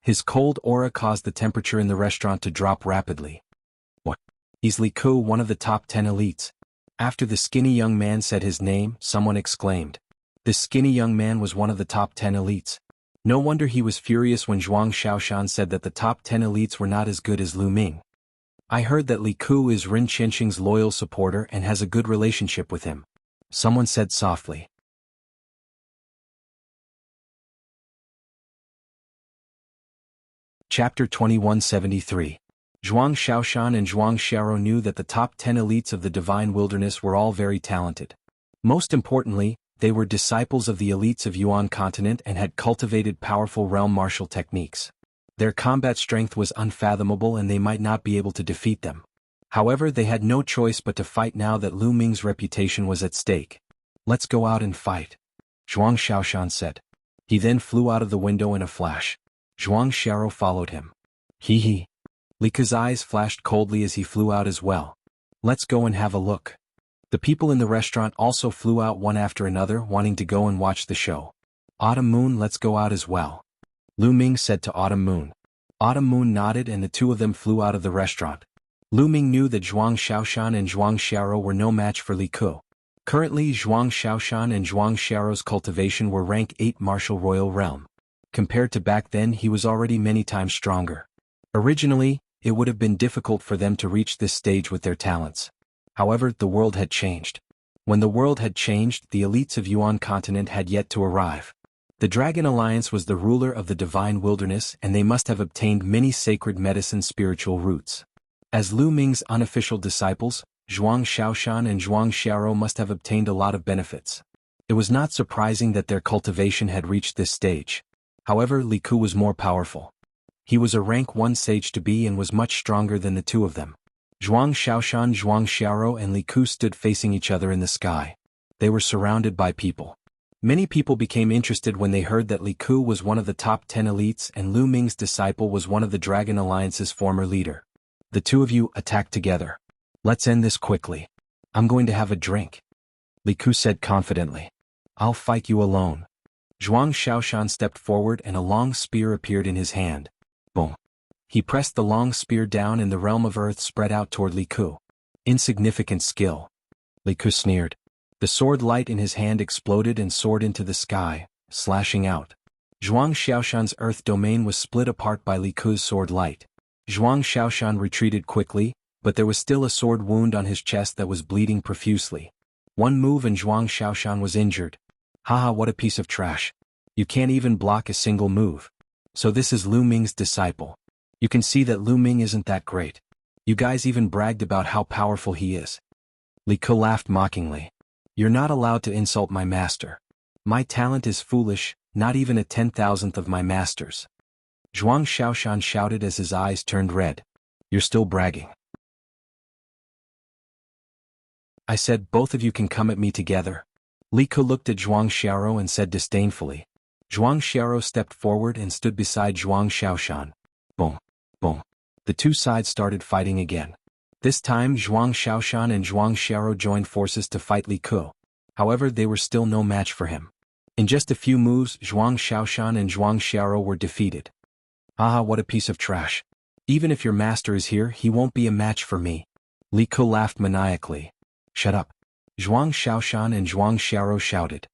His cold aura caused the temperature in the restaurant to drop rapidly. What? He's Li Ku, one of the top 10 elites. After the skinny young man said his name, someone exclaimed. This skinny young man was one of the top 10 elites. No wonder he was furious when Zhuang Xiaoshan said that the top 10 elites were not as good as Lu Ming. I heard that Li Ku is Ren Qianxing's loyal supporter and has a good relationship with him. Someone said softly. Chapter 2173. Zhuang Xiaoshan and Zhuang Xiaro knew that the top 10 elites of the Divine Wilderness were all very talented. Most importantly, they were disciples of the elites of Yuan continent and had cultivated powerful realm martial techniques. Their combat strength was unfathomable and they might not be able to defeat them. However, they had no choice but to fight now that Lu Ming's reputation was at stake. Let's go out and fight, Zhuang Xiaoshan said. He then flew out of the window in a flash. Zhuang Xiaro followed him. Hee. Li Ku's eyes flashed coldly as he flew out as well. Let's go and have a look. The people in the restaurant also flew out one after another, wanting to go and watch the show. Autumn Moon, let's go out as well, Lu Ming said to Autumn Moon. Autumn Moon nodded and the two of them flew out of the restaurant. Lu Ming knew that Zhuang Xiaoshan and Zhuang Xiaro were no match for Li Ku. Currently, Zhuang Xiaoshan and Zhuang Xiao's cultivation were rank 8 martial royal realm. Compared to back then, he was already many times stronger. Originally, it would have been difficult for them to reach this stage with their talents. However, the world had changed. When the world had changed, the elites of Yuan continent had yet to arrive. The Dragon Alliance was the ruler of the Divine Wilderness and they must have obtained many sacred medicine spiritual roots. As Lu Ming's unofficial disciples, Zhuang Xiaoshan and Zhuang Xiaro must have obtained a lot of benefits. It was not surprising that their cultivation had reached this stage. However, Li Ku was more powerful. He was a rank 1 sage to be and was much stronger than the two of them. Zhuang Xiaoshan, Zhuang Xiaro and Li Ku stood facing each other in the sky. They were surrounded by people. Many people became interested when they heard that Li Ku was one of the top 10 elites and Lu Ming's disciple was one of the Dragon Alliance's former leader. The two of you attacked together. Let's end this quickly. I'm going to have a drink, Li Ku said confidently. I'll fight you alone. Zhuang Xiaoshan stepped forward and a long spear appeared in his hand. Boom. He pressed the long spear down and the realm of earth spread out toward Li Ku. Insignificant skill. Li Ku sneered. The sword light in his hand exploded and soared into the sky, slashing out. Zhuang Xiaoshan's earth domain was split apart by Li Ku's sword light. Zhuang Xiaoshan retreated quickly, but there was still a sword wound on his chest that was bleeding profusely. One move and Zhuang Xiaoshan was injured. Haha, what a piece of trash. You can't even block a single move. So this is Lu Ming's disciple. You can see that Lu Ming isn't that great. You guys even bragged about how powerful he is. Li Ku laughed mockingly. You're not allowed to insult my master. My talent is foolish, not even a 10,000th of my master's. Zhuang Xiaoshan shouted as his eyes turned red. You're still bragging. I said both of you can come at me together. Li Ku looked at Zhuang Xiaro and said disdainfully. Zhuang Xiaro stepped forward and stood beside Zhuang Xiaoshan. Boom, boom. The two sides started fighting again. This time Zhuang Xiaoshan and Zhuang Xiaro joined forces to fight Li Ku. However, they were still no match for him. In just a few moves, Zhuang Xiaoshan and Zhuang Xiaro were defeated. Haha, what a piece of trash. Even if your master is here, he won't be a match for me. Li Ku laughed maniacally. Shut up. Zhuang Xiaoshan and Zhuang Xiaro shouted.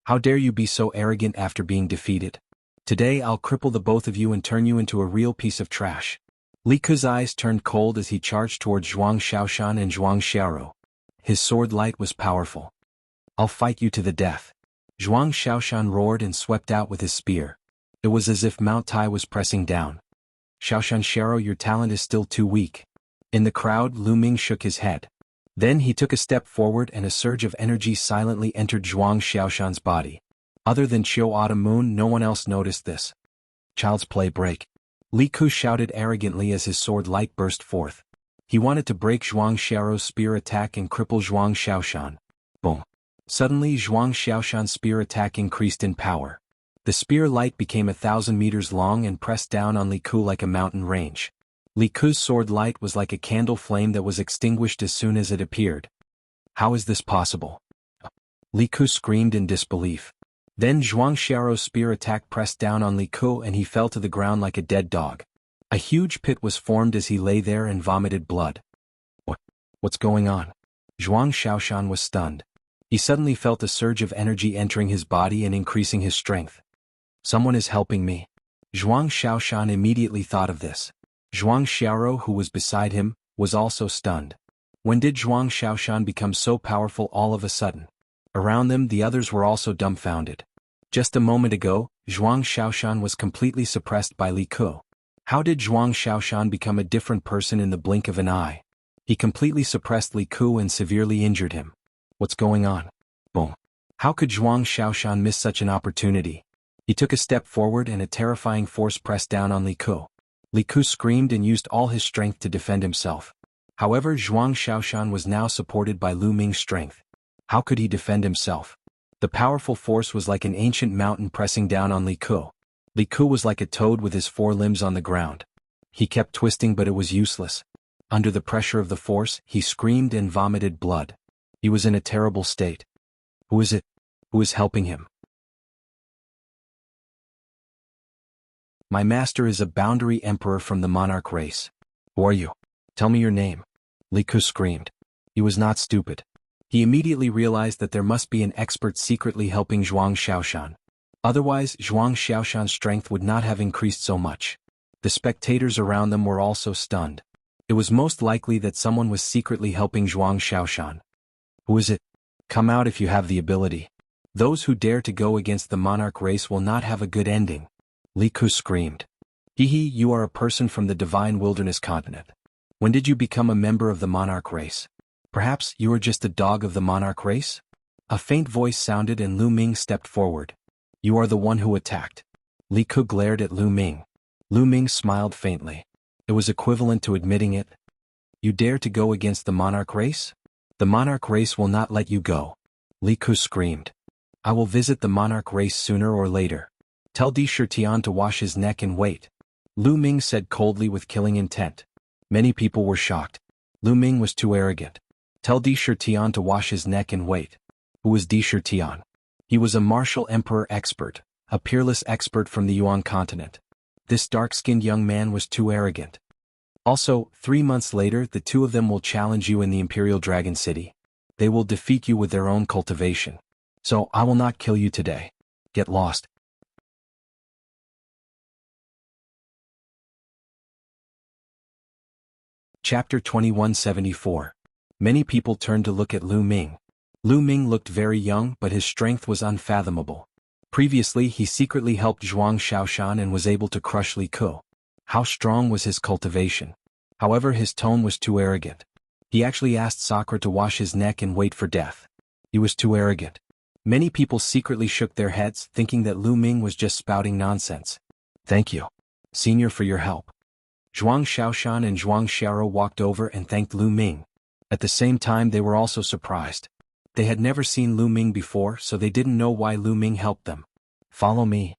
How dare you be so arrogant after being defeated? Today I'll cripple the both of you and turn you into a real piece of trash. Li Ku's eyes turned cold as he charged towards Zhuang Xiaoshan and Zhuang Xiaro. His sword light was powerful. I'll fight you to the death. Zhuang Xiaoshan roared and swept out with his spear. It was as if Mount Tai was pressing down. Xiaoshan Xiaro, your talent is still too weak. In the crowd, Lu Ming shook his head. Then he took a step forward and a surge of energy silently entered Zhuang Xiaoshan's body. Other than Chiu Autumn Moon, no one else noticed this. Child's play break. Li Ku shouted arrogantly as his sword light burst forth. He wanted to break Zhuang Xiao's spear attack and cripple Zhuang Xiaoshan. Boom. Suddenly Zhuang Xiaoshan's spear attack increased in power. The spear light became 1,000 meters long and pressed down on Li Ku like a mountain range. Li Ku's sword light was like a candle flame that was extinguished as soon as it appeared. How is this possible? Li Ku screamed in disbelief. Then Zhuang Xiao's spear attack pressed down on Li Ku and he fell to the ground like a dead dog. A huge pit was formed as he lay there and vomited blood. What's going on? Zhuang Xiaoshan was stunned. He suddenly felt a surge of energy entering his body and increasing his strength. Someone is helping me. Zhuang Xiaoshan immediately thought of this. Zhuang Xiao, who was beside him, was also stunned. When did Zhuang Xiaoshan become so powerful all of a sudden? Around them the others were also dumbfounded. Just a moment ago, Zhuang Xiaoshan was completely suppressed by Li Ku. How did Zhuang Xiaoshan become a different person in the blink of an eye? He completely suppressed Li Ku and severely injured him. What's going on? Boom. How could Zhuang Xiaoshan miss such an opportunity? He took a step forward and a terrifying force pressed down on Li Ku. Li Ku screamed and used all his strength to defend himself. However, Zhuang Xiaoshan was now supported by Lu Ming's strength. How could he defend himself? The powerful force was like an ancient mountain pressing down on Li Ku. Li Ku was like a toad with his 4 limbs on the ground. He kept twisting but it was useless. Under the pressure of the force, he screamed and vomited blood. He was in a terrible state. Who is it? Who is helping him? My master is a boundary emperor from the monarch race. Who are you? Tell me your name. Li Ku screamed. He was not stupid. He immediately realized that there must be an expert secretly helping Zhuang Xiaoshan. Otherwise, Zhuang Xiaoshan's strength would not have increased so much. The spectators around them were also stunned. It was most likely that someone was secretly helping Zhuang Xiaoshan. Who is it? Come out if you have the ability. Those who dare to go against the monarch race will not have a good ending. Li Ku screamed. Hehe, you are a person from the divine wilderness continent. When did you become a member of the monarch race? Perhaps you are just a dog of the monarch race? A faint voice sounded and Lu Ming stepped forward. You are the one who attacked. Li Ku glared at Lu Ming. Lu Ming smiled faintly. It was equivalent to admitting it. You dare to go against the monarch race? The monarch race will not let you go. Li Ku screamed. I will visit the monarch race sooner or later. Tell Di Shirtian to wash his neck and wait. Lu Ming said coldly with killing intent. Many people were shocked. Lu Ming was too arrogant. Tell Di Shirtian to wash his neck and wait. Who was Di Shirtian? He was a martial emperor expert, a peerless expert from the Yuan continent. This dark-skinned young man was too arrogant. Also, 3 months later the two of them will challenge you in the Imperial Dragon City. They will defeat you with their own cultivation. So I will not kill you today. Get lost. Chapter 2174. Many people turned to look at Lu Ming. Lu Ming looked very young but his strength was unfathomable. Previously he secretly helped Zhuang Xiaoshan and was able to crush Li Ku. How strong was his cultivation? However, his tone was too arrogant. He actually asked Sakura to wash his neck and wait for death. He was too arrogant. Many people secretly shook their heads, thinking that Lu Ming was just spouting nonsense. Thank you, Senior, for your help. Zhuang Xiaoshan and Zhuang Xiao walked over and thanked Lu Ming. At the same time they were also surprised. They had never seen Lu Ming before, so they didn't know why Lu Ming helped them. Follow me,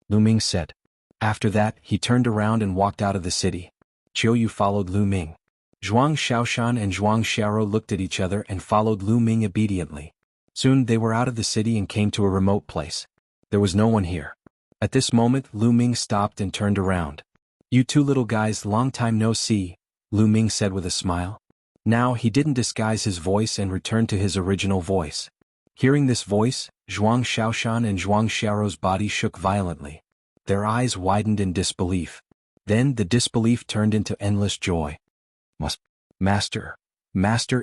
Lu Ming said. After that, he turned around and walked out of the city. Qiu followed Lu Ming. Zhuang Xiaoshan and Zhuang Xiao looked at each other and followed Lu Ming obediently. Soon they were out of the city and came to a remote place. There was no one here. At this moment Lu Ming stopped and turned around. You two little guys, long time no see, Lu Ming said with a smile. Now he didn't disguise his voice and returned to his original voice. Hearing this voice, Zhuang Xiaoshan and Zhuang Xiao's body shook violently. Their eyes widened in disbelief. Then the disbelief turned into endless joy. Master,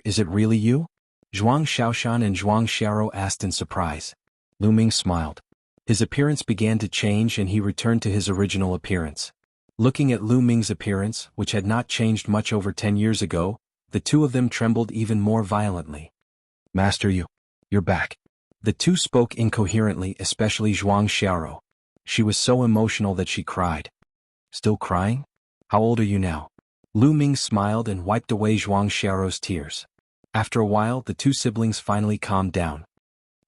is it really you? Zhuang Xiaoshan and Zhuang Xiao asked in surprise. Lu Ming smiled. His appearance began to change and he returned to his original appearance. Looking at Lu Ming's appearance, which had not changed much over 10 years ago, the two of them trembled even more violently. Master, you're back. The two spoke incoherently, especially Zhuang Xiaoro. She was so emotional that she cried. Still crying? How old are you now? Lu Ming smiled and wiped away Zhuang Xiaoro's tears. After a while, the two siblings finally calmed down.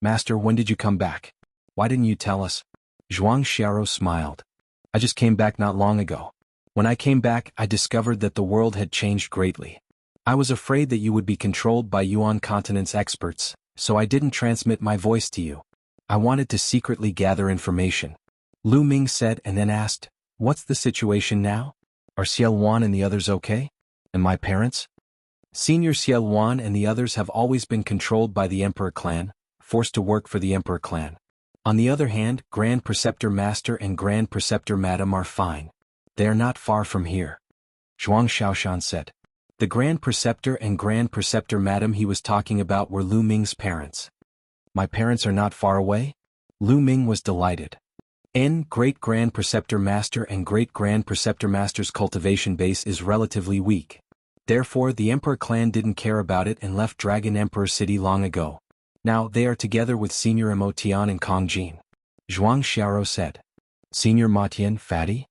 Master, when did you come back? Why didn't you tell us? Zhuang Xiaoro smiled. I just came back not long ago. When I came back, I discovered that the world had changed greatly. I was afraid that you would be controlled by Yuan continent's experts, so I didn't transmit my voice to you. I wanted to secretly gather information. Lu Ming said and then asked, what's the situation now? Are Xiao Wan and the others okay? And my parents? Senior Xiao Wan and the others have always been controlled by the Emperor clan, forced to work for the Emperor clan. On the other hand, Grand Preceptor Master and Grand Preceptor Madam are fine. They are not far from here. Zhuang Xiaoshan said. The Grand Preceptor and Grand Preceptor Madam he was talking about were Lu Ming's parents. My parents are not far away? Lu Ming was delighted. Great Grand Preceptor Master and Great Grand Preceptor Master's cultivation base is relatively weak. Therefore the Emperor clan didn't care about it and left Dragon Emperor City long ago. Now they are together with Senior Mo Tian and Kong Jin. Zhuang Xiaoro said. Senior Ma Tian, fatty?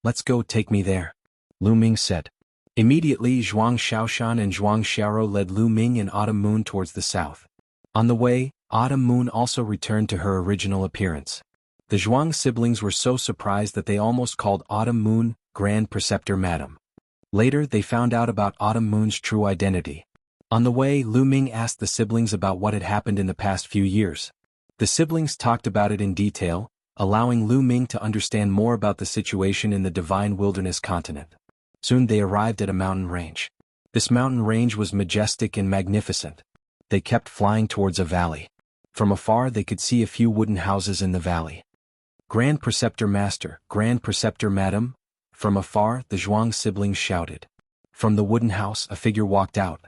Let's go, take me there. Lu Ming said. Immediately Zhuang Xiaoshan and Zhuang Xiaoro led Lu Ming and Autumn Moon towards the south. On the way, Autumn Moon also returned to her original appearance. The Zhuang siblings were so surprised that they almost called Autumn Moon Grand Preceptor Madam. Later they found out about Autumn Moon's true identity. On the way, Lu Ming asked the siblings about what had happened in the past few years. The siblings talked about it in detail, allowing Lu Ming to understand more about the situation in the Divine Wilderness continent. Soon they arrived at a mountain range. This mountain range was majestic and magnificent. They kept flying towards a valley. From afar they could see a few wooden houses in the valley. Grand Preceptor Master, Grand Preceptor Madam. From afar the Zhuang siblings shouted. From the wooden house a figure walked out.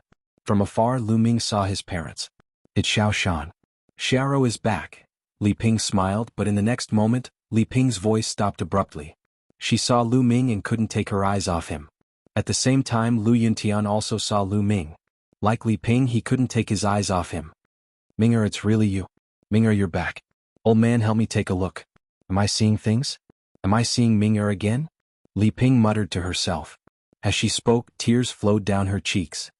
From afar Lu Ming saw his parents. It's Xiao Shan. Xiaoro is back. Li Ping smiled, but in the next moment, Li Ping's voice stopped abruptly. She saw Lu Ming and couldn't take her eyes off him. At the same time Lu Yuntian also saw Lu Ming. Like Li Ping, he couldn't take his eyes off him. Ming'er, it's really you. Ming'er, you're back. Old man, help me take a look. Am I seeing things? Am I seeing Ming'er again? Li Ping muttered to herself. As she spoke, tears flowed down her cheeks.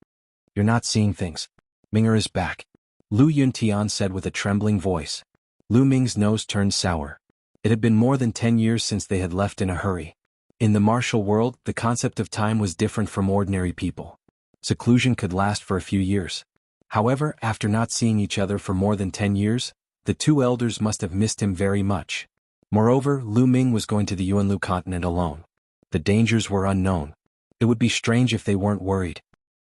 You're not seeing things. Ming'er is back. Lu Yuntian said with a trembling voice. Lu Ming's nose turned sour. It had been more than 10 years since they had left in a hurry. In the martial world, the concept of time was different from ordinary people. Seclusion could last for a few years. However, after not seeing each other for more than 10 years, the two elders must have missed him very much. Moreover, Lu Ming was going to the Yuanlu continent alone. The dangers were unknown. It would be strange if they weren't worried.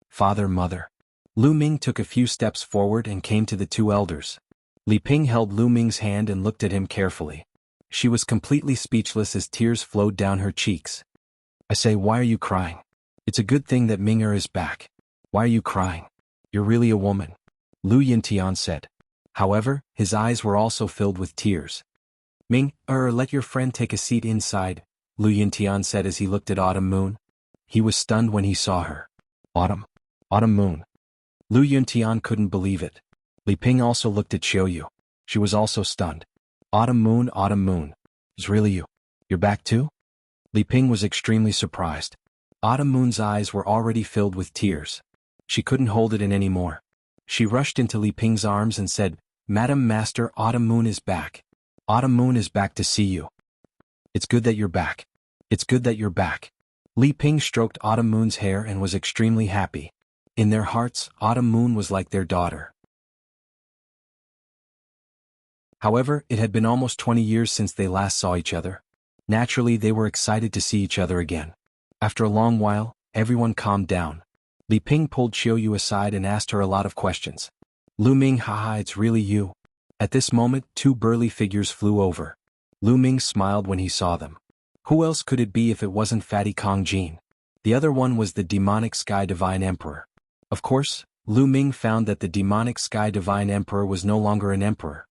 Father, mother. Lu Ming took a few steps forward and came to the two elders. Li Ping held Lu Ming's hand and looked at him carefully. She was completely speechless as tears flowed down her cheeks. I say, why are you crying? It's a good thing that Ming'er is back. Why are you crying? You're really a woman. Lu Yintian said. However, his eyes were also filled with tears. Ming'er, let your friend take a seat inside, Lu Yintian said as he looked at Autumn Moon. He was stunned when he saw her. Autumn Moon. Lu Yuntian couldn't believe it. Li Ping also looked at Xiaoyu. She was also stunned. Autumn Moon. It's really you. You're back too? Li Ping was extremely surprised. Autumn Moon's eyes were already filled with tears. She couldn't hold it in anymore. She rushed into Li Ping's arms and said, Madam Master, Autumn Moon is back. Autumn Moon is back to see you. It's good that you're back. It's good that you're back. Li Ping stroked Autumn Moon's hair and was extremely happy. In their hearts, Autumn Moon was like their daughter. However, it had been almost 20 years since they last saw each other. Naturally, they were excited to see each other again. After a long while, everyone calmed down. Li Ping pulled Xiaoyu aside and asked her a lot of questions. Lu Ming, haha, it's really you. At this moment, two burly figures flew over. Lu Ming smiled when he saw them. Who else could it be if it wasn't Fatty Kong Jin? The other one was the demonic Sky Divine Emperor. Of course, Lu Ming found that the demonic Sky Divine Emperor was no longer an emperor.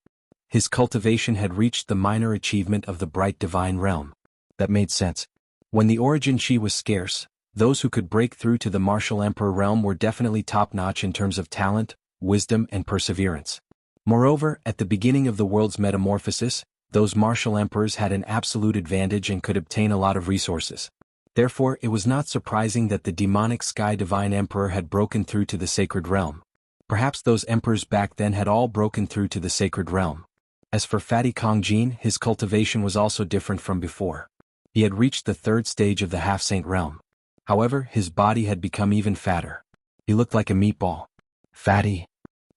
His cultivation had reached the minor achievement of the Bright Divine Realm. That made sense. When the origin chi was scarce, those who could break through to the martial emperor realm were definitely top-notch in terms of talent, wisdom and perseverance. Moreover, at the beginning of the world's metamorphosis, those martial emperors had an absolute advantage and could obtain a lot of resources. Therefore, it was not surprising that the demonic Sky Divine Emperor had broken through to the sacred realm. Perhaps those emperors back then had all broken through to the sacred realm. As for Fatty Kongjin, his cultivation was also different from before. He had reached the third stage of the half-saint realm. However, his body had become even fatter. He looked like a meatball. "Fatty,"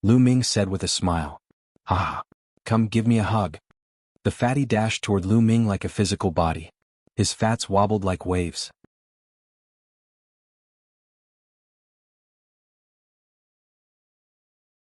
Lu Ming said with a smile. "Ha! Come give me a hug." The fatty dashed toward Lu Ming like a physical body. His fats wobbled like waves.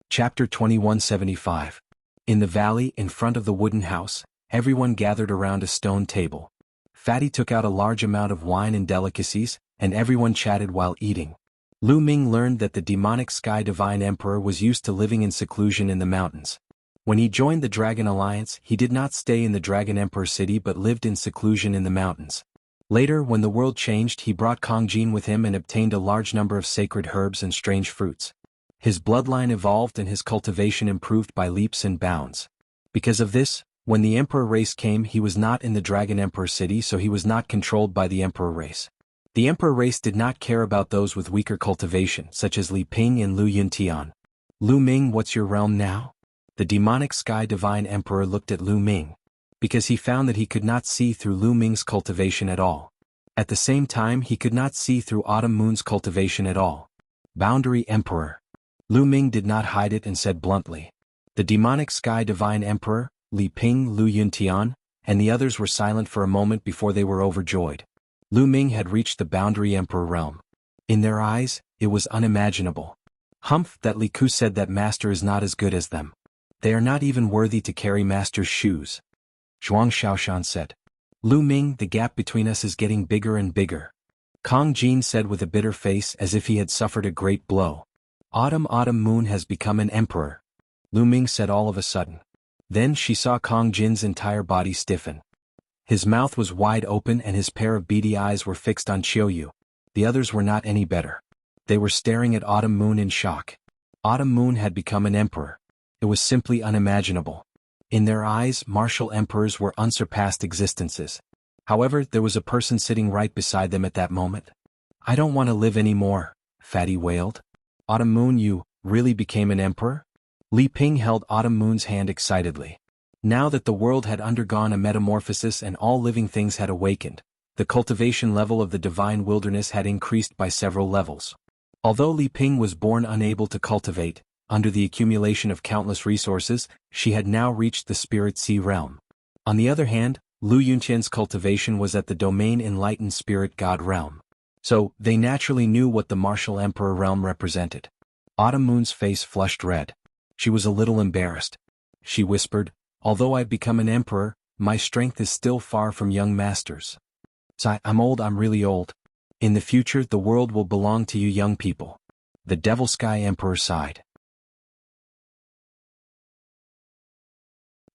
Chapter 2175. In the valley, in front of the wooden house, everyone gathered around a stone table. Fatty took out a large amount of wine and delicacies, and everyone chatted while eating. Lu Ming learned that the demonic Sky Divine Emperor was used to living in seclusion in the mountains. When he joined the Dragon Alliance, he did not stay in the Dragon Emperor city but lived in seclusion in the mountains. Later, when the world changed, he brought Kongjin with him and obtained a large number of sacred herbs and strange fruits. His bloodline evolved and his cultivation improved by leaps and bounds. Because of this, when the Emperor race came, he was not in the Dragon Emperor city, so he was not controlled by the Emperor race. The Emperor race did not care about those with weaker cultivation, such as Li Ping and Lu Yuntian. "Lu Ming, what's your realm now?" The demonic Sky Divine Emperor looked at Lu Ming. Because he found that he could not see through Lu Ming's cultivation at all. At the same time, he could not see through Autumn Moon's cultivation at all. "Boundary Emperor." Lu Ming did not hide it and said bluntly. The demonic Sky Divine Emperor, Li Ping, Lu Yuntian, and the others were silent for a moment before they were overjoyed. Lu Ming had reached the Boundary Emperor realm. In their eyes, it was unimaginable. "Humph, that Li Ku said that master is not as good as them. They are not even worthy to carry master's shoes," Zhuang Xiaoshan said. "Lu Ming, the gap between us is getting bigger and bigger," Kong Jin said with a bitter face as if he had suffered a great blow. Autumn Moon has become an emperor," Lu Ming said all of a sudden. Then she saw Kong Jin's entire body stiffen. His mouth was wide open and his pair of beady eyes were fixed on Qiuyu. The others were not any better. They were staring at Autumn Moon in shock. Autumn Moon had become an emperor. It was simply unimaginable. In their eyes, martial emperors were unsurpassed existences. However, there was a person sitting right beside them at that moment. "I don't want to live anymore," Fatty wailed. "Autumn Moon, you really became an emperor?" Li Ping held Autumn Moon's hand excitedly. Now that the world had undergone a metamorphosis and all living things had awakened, the cultivation level of the divine wilderness had increased by several levels. Although Li Ping was born unable to cultivate, under the accumulation of countless resources, she had now reached the Spirit Sea realm. On the other hand, Lu Yunqian's cultivation was at the domain Enlightened Spirit God realm. So, they naturally knew what the Martial Emperor realm represented. Autumn Moon's face flushed red. She was a little embarrassed. She whispered, "Although I've become an emperor, my strength is still far from young masters. I'm old, I'm really old. In the future, the world will belong to you young people." The Devil Sky Emperor sighed.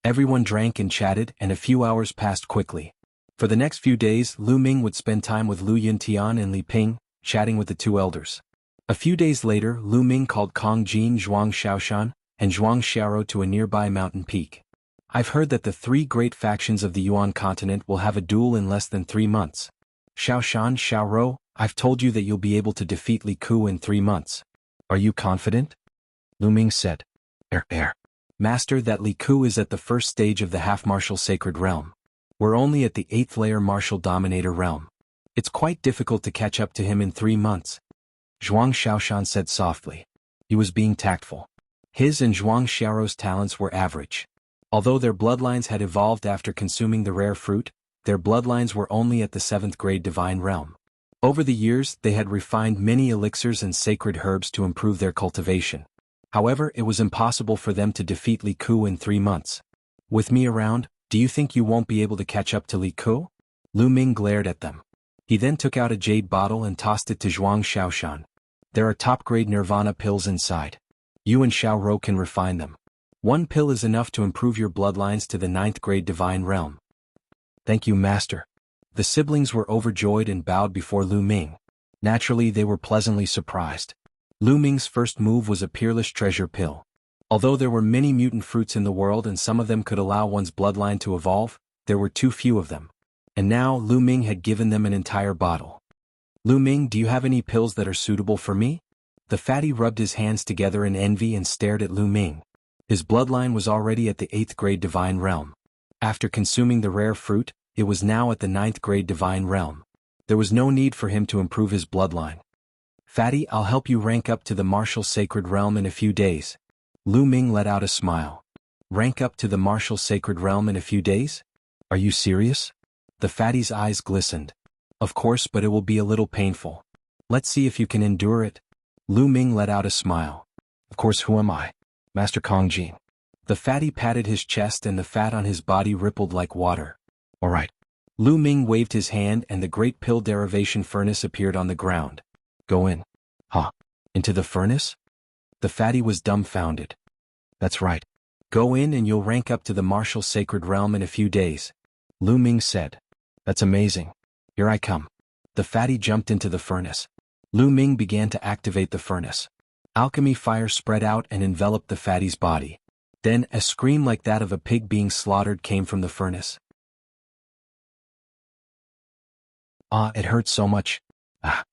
Everyone drank and chatted, and a few hours passed quickly. For the next few days, Lu Ming would spend time with Lu Yuntian and Li Ping, chatting with the two elders. A few days later, Lu Ming called Kong Jin, Zhuang Xiaoshan, and Zhuang Xiaoro to a nearby mountain peak. "I've heard that the three great factions of the Yuan continent will have a duel in less than 3 months. Xiaoshan, Xiaoro, I've told you that you'll be able to defeat Li Ku in 3 months. Are you confident?" Lu Ming said. Master, that Li Ku is at the first stage of the half-martial sacred realm. We're only at the 8th layer martial dominator realm. It's quite difficult to catch up to him in 3 months. Zhuang Xiaoshan said softly. He was being tactful. His and Zhuang Xiaoro's talents were average. Although their bloodlines had evolved after consuming the rare fruit, their bloodlines were only at the 7th grade divine realm. Over the years, they had refined many elixirs and sacred herbs to improve their cultivation. However, it was impossible for them to defeat Li Ku in 3 months. "With me around, do you think you won't be able to catch up to Li Ku?" Lu Ming glared at them. He then took out a jade bottle and tossed it to Zhuang Xiaoshan. "There are top-grade nirvana pills inside. You and Xiaoro can refine them. 1 pill is enough to improve your bloodlines to the 9th grade divine realm." "Thank you, master." The siblings were overjoyed and bowed before Lu Ming. Naturally, they were pleasantly surprised. Lu Ming's first move was a peerless treasure pill. Although there were many mutant fruits in the world and some of them could allow one's bloodline to evolve, there were too few of them. And now Lu Ming had given them an entire bottle. Lu Ming, do you have any pills that are suitable for me? The fatty rubbed his hands together in envy and stared at Lu Ming. His bloodline was already at the 8th grade divine realm. After consuming the rare fruit, it was now at the 9th grade divine realm. There was no need for him to improve his bloodline. Fatty, I'll help you rank up to the martial sacred realm in a few days. Lu Ming let out a smile. Rank up to the martial sacred realm in a few days? Are you serious? The fatty's eyes glistened. Of course, but it will be a little painful. Let's see if you can endure it. Lu Ming let out a smile. Of course, who am I? Master Kong Jin. The fatty patted his chest and the fat on his body rippled like water. All right. Lu Ming waved his hand and the great pill derivation furnace appeared on the ground. Go in. Huh? Into the furnace? The fatty was dumbfounded. That's right. Go in and you'll rank up to the martial sacred realm in a few days. Lu Ming said. That's amazing. Here I come. The fatty jumped into the furnace. Lu Ming began to activate the furnace. Alchemy fire spread out and enveloped the fatty's body. Then, a scream like that of a pig being slaughtered came from the furnace. Ah, it hurts so much. Ah.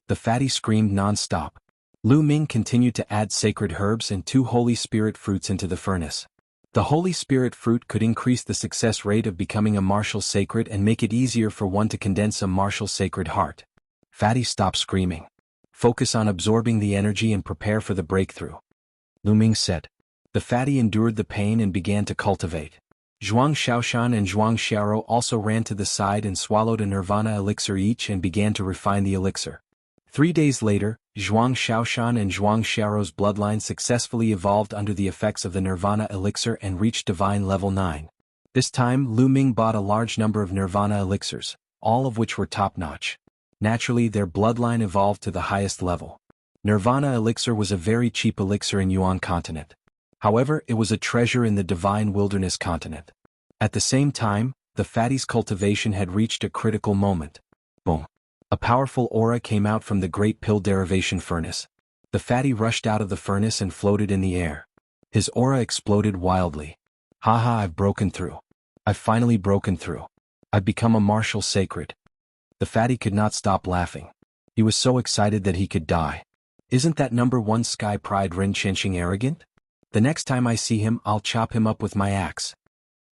The fatty screamed non-stop. Lu Ming continued to add sacred herbs and 2 Holy Spirit fruits into the furnace. The Holy Spirit fruit could increase the success rate of becoming a martial sacred and make it easier for one to condense a martial sacred heart. Fatty, stop screaming. Focus on absorbing the energy and prepare for the breakthrough. Lu Ming said. The fatty endured the pain and began to cultivate. Zhuang Xiaoshan and Zhuang Xiaoro also ran to the side and swallowed a nirvana elixir each and began to refine the elixir. 3 days later, Zhuang Xiaoshan and Zhuang Xiaoro's bloodline successfully evolved under the effects of the Nirvana elixir and reached divine level 9. This time Lu Ming bought a large number of Nirvana elixirs, all of which were top-notch. Naturally, their bloodline evolved to the highest level. Nirvana elixir was a very cheap elixir in Yuan continent. However, it was a treasure in the divine wilderness continent. At the same time, the fatty's cultivation had reached a critical moment. Boom. A powerful aura came out from the great pill derivation furnace. The fatty rushed out of the furnace and floated in the air. His aura exploded wildly. Haha, I've broken through. I've finally broken through. I've become a martial sacred. The fatty could not stop laughing. He was so excited that he could die. Isn't that number 1 Sky Pride Ren Chenxing arrogant? The next time I see him, I'll chop him up with my axe.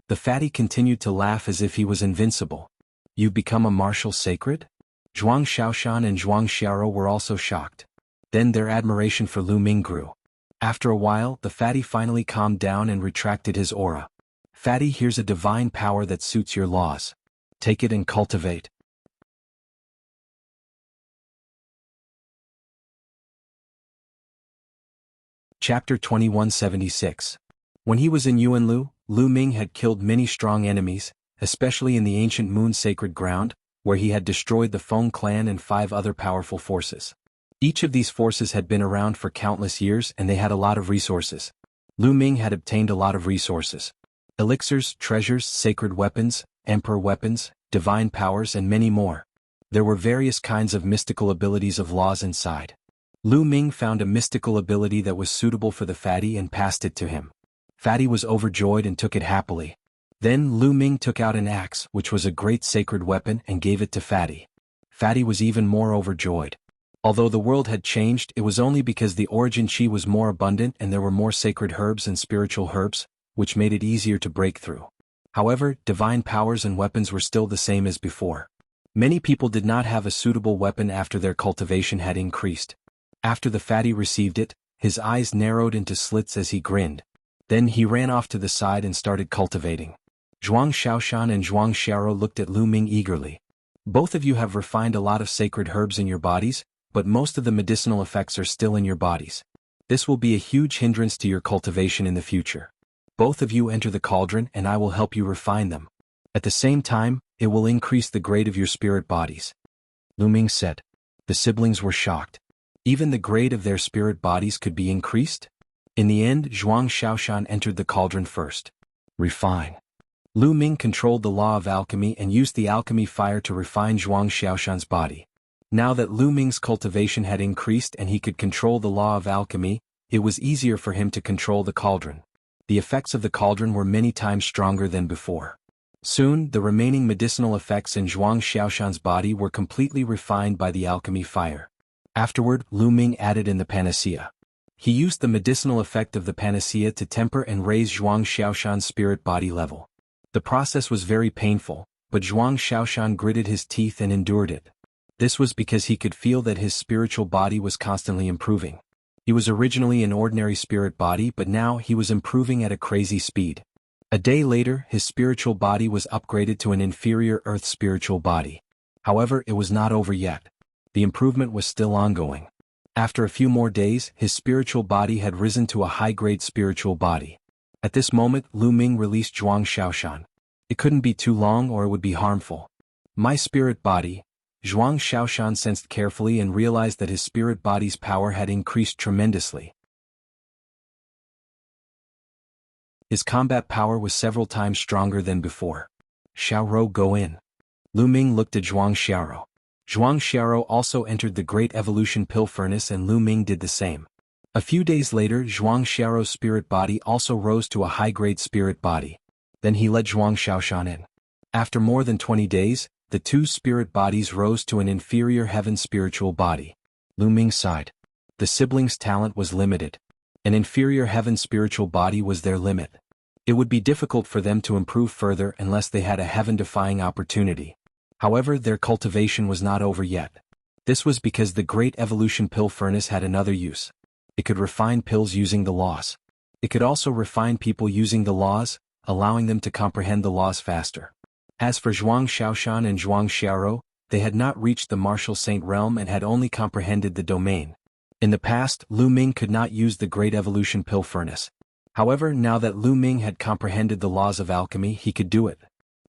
The fatty continued to laugh as if he was invincible. You've become a martial sacred? Zhuang Xiaoshan and Zhuang Xiaoro were also shocked. Then their admiration for Lu Ming grew. After a while, the fatty finally calmed down and retracted his aura. Fatty, here's a divine power that suits your laws. Take it and cultivate. Chapter 2176. When he was in Yuanlu, Lu Ming had killed many strong enemies, especially in the ancient Moon Sacred Ground, where he had destroyed the Feng clan and 5 other powerful forces. Each of these forces had been around for countless years and they had a lot of resources. Lu Ming had obtained a lot of resources. Elixirs, treasures, sacred weapons, emperor weapons, divine powers and many more. There were various kinds of mystical abilities of laws inside. Lu Ming found a mystical ability that was suitable for the fatty and passed it to him. Fatty was overjoyed and took it happily. Then Lu Ming took out an axe, which was a great sacred weapon, and gave it to Fatty. Fatty was even more overjoyed. Although the world had changed, it was only because the origin chi was more abundant and there were more sacred herbs and spiritual herbs, which made it easier to break through. However, divine powers and weapons were still the same as before. Many people did not have a suitable weapon after their cultivation had increased. After the fatty received it, his eyes narrowed into slits as he grinned. Then he ran off to the side and started cultivating. Zhuang Xiaoshan and Zhuang Xiaoro looked at Lu Ming eagerly. Both of you have refined a lot of sacred herbs in your bodies, but most of the medicinal effects are still in your bodies. This will be a huge hindrance to your cultivation in the future. Both of you enter the cauldron and I will help you refine them. At the same time, it will increase the grade of your spirit bodies. Lu Ming said. The siblings were shocked. Even the grade of their spirit bodies could be increased? In the end, Zhuang Xiaoshan entered the cauldron first. Refine. Lu Ming controlled the law of alchemy and used the alchemy fire to refine Zhuang Xiaoshan's body. Now that Lu Ming's cultivation had increased and he could control the law of alchemy, it was easier for him to control the cauldron. The effects of the cauldron were many times stronger than before. Soon, the remaining medicinal effects in Zhuang Xiaoshan's body were completely refined by the alchemy fire. Afterward, Lu Ming added in the panacea. He used the medicinal effect of the panacea to temper and raise Zhuang Xiaoshan's spirit body level. The process was very painful, but Zhuang Xiaoshan gritted his teeth and endured it. This was because he could feel that his spiritual body was constantly improving. He was originally an ordinary spirit body, but now he was improving at a crazy speed. A day later, his spiritual body was upgraded to an inferior earth spiritual body. However, it was not over yet. The improvement was still ongoing. After a few more days, his spiritual body had risen to a high-grade spiritual body. At this moment, Lu Ming released Zhuang Xiaoshan. It couldn't be too long or it would be harmful. My spirit body. Zhuang Xiaoshan sensed carefully and realized that his spirit body's power had increased tremendously. His combat power was several times stronger than before. Xiaoro, go in. Lu Ming looked at Zhuang Xiaoro. Zhuang Xiaoro also entered the Great Evolution Pill Furnace and Lu Ming did the same. A few days later, Zhuang Xiaoro's spirit body also rose to a high-grade spirit body. Then he led Zhuang Xiaoshan in. After more than 20 days, the two spirit bodies rose to an inferior heaven spiritual body. Lu Ming sighed. The siblings' talent was limited. An inferior heaven spiritual body was their limit. It would be difficult for them to improve further unless they had a heaven-defying opportunity. However, their cultivation was not over yet. This was because the Great Evolution Pill Furnace had another use. It could refine pills using the laws. It could also refine people using the laws, allowing them to comprehend the laws faster. As for Zhuang Xiaoshan and Zhuang Xiaoro, they had not reached the martial saint realm and had only comprehended the domain. In the past, Lu Ming could not use the Great Evolution Pill Furnace. However, now that Lu Ming had comprehended the laws of alchemy, he could do it.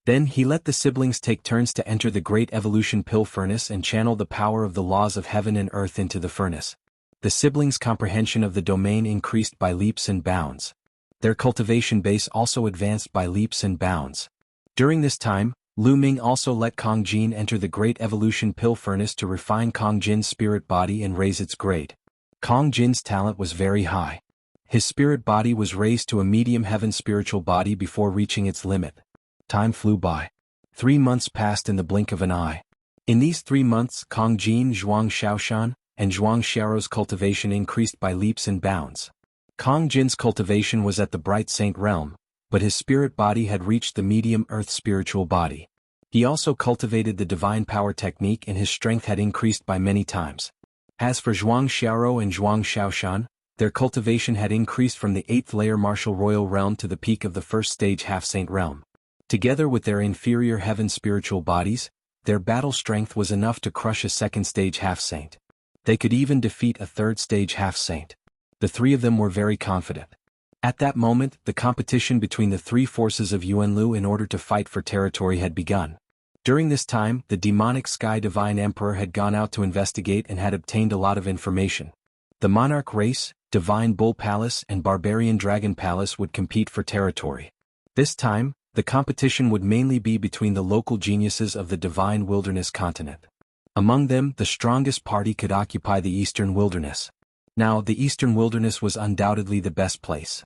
Then he let the siblings take turns to enter the Great Evolution Pill Furnace and channel the power of the laws of heaven and earth into the furnace. The siblings' comprehension of the domain increased by leaps and bounds. Their cultivation base also advanced by leaps and bounds. During this time, Lu Ming also let Kong Jin enter the Great Evolution Pill Furnace to refine Kong Jin's spirit body and raise its grade. Kong Jin's talent was very high. His spirit body was raised to a medium heaven spiritual body before reaching its limit. Time flew by. 3 months passed in the blink of an eye. In these 3 months, Kong Jin, Zhuang Xiaoshan, and Zhuang Xiaoro's cultivation increased by leaps and bounds. Kong Jin's cultivation was at the Bright Saint realm, but his spirit body had reached the medium earth spiritual body. He also cultivated the divine power technique and his strength had increased by many times. As for Zhuang Xiaoro and Zhuang Xiaoshan, their cultivation had increased from the 8th layer martial royal realm to the peak of the 1st stage half-saint realm. Together with their inferior heaven spiritual bodies, their battle strength was enough to crush a 2nd stage half-saint. They could even defeat a 3rd stage half-saint. The three of them were very confident. At that moment, the competition between the three forces of Yuanlu in order to fight for territory had begun. During this time, the demonic Sky Divine Emperor had gone out to investigate and had obtained a lot of information. The Monarch race, Divine Bull Palace and Barbarian Dragon Palace would compete for territory. This time, the competition would mainly be between the local geniuses of the Divine Wilderness continent. Among them, the strongest party could occupy the Eastern Wilderness. Now, the Eastern Wilderness was undoubtedly the best place.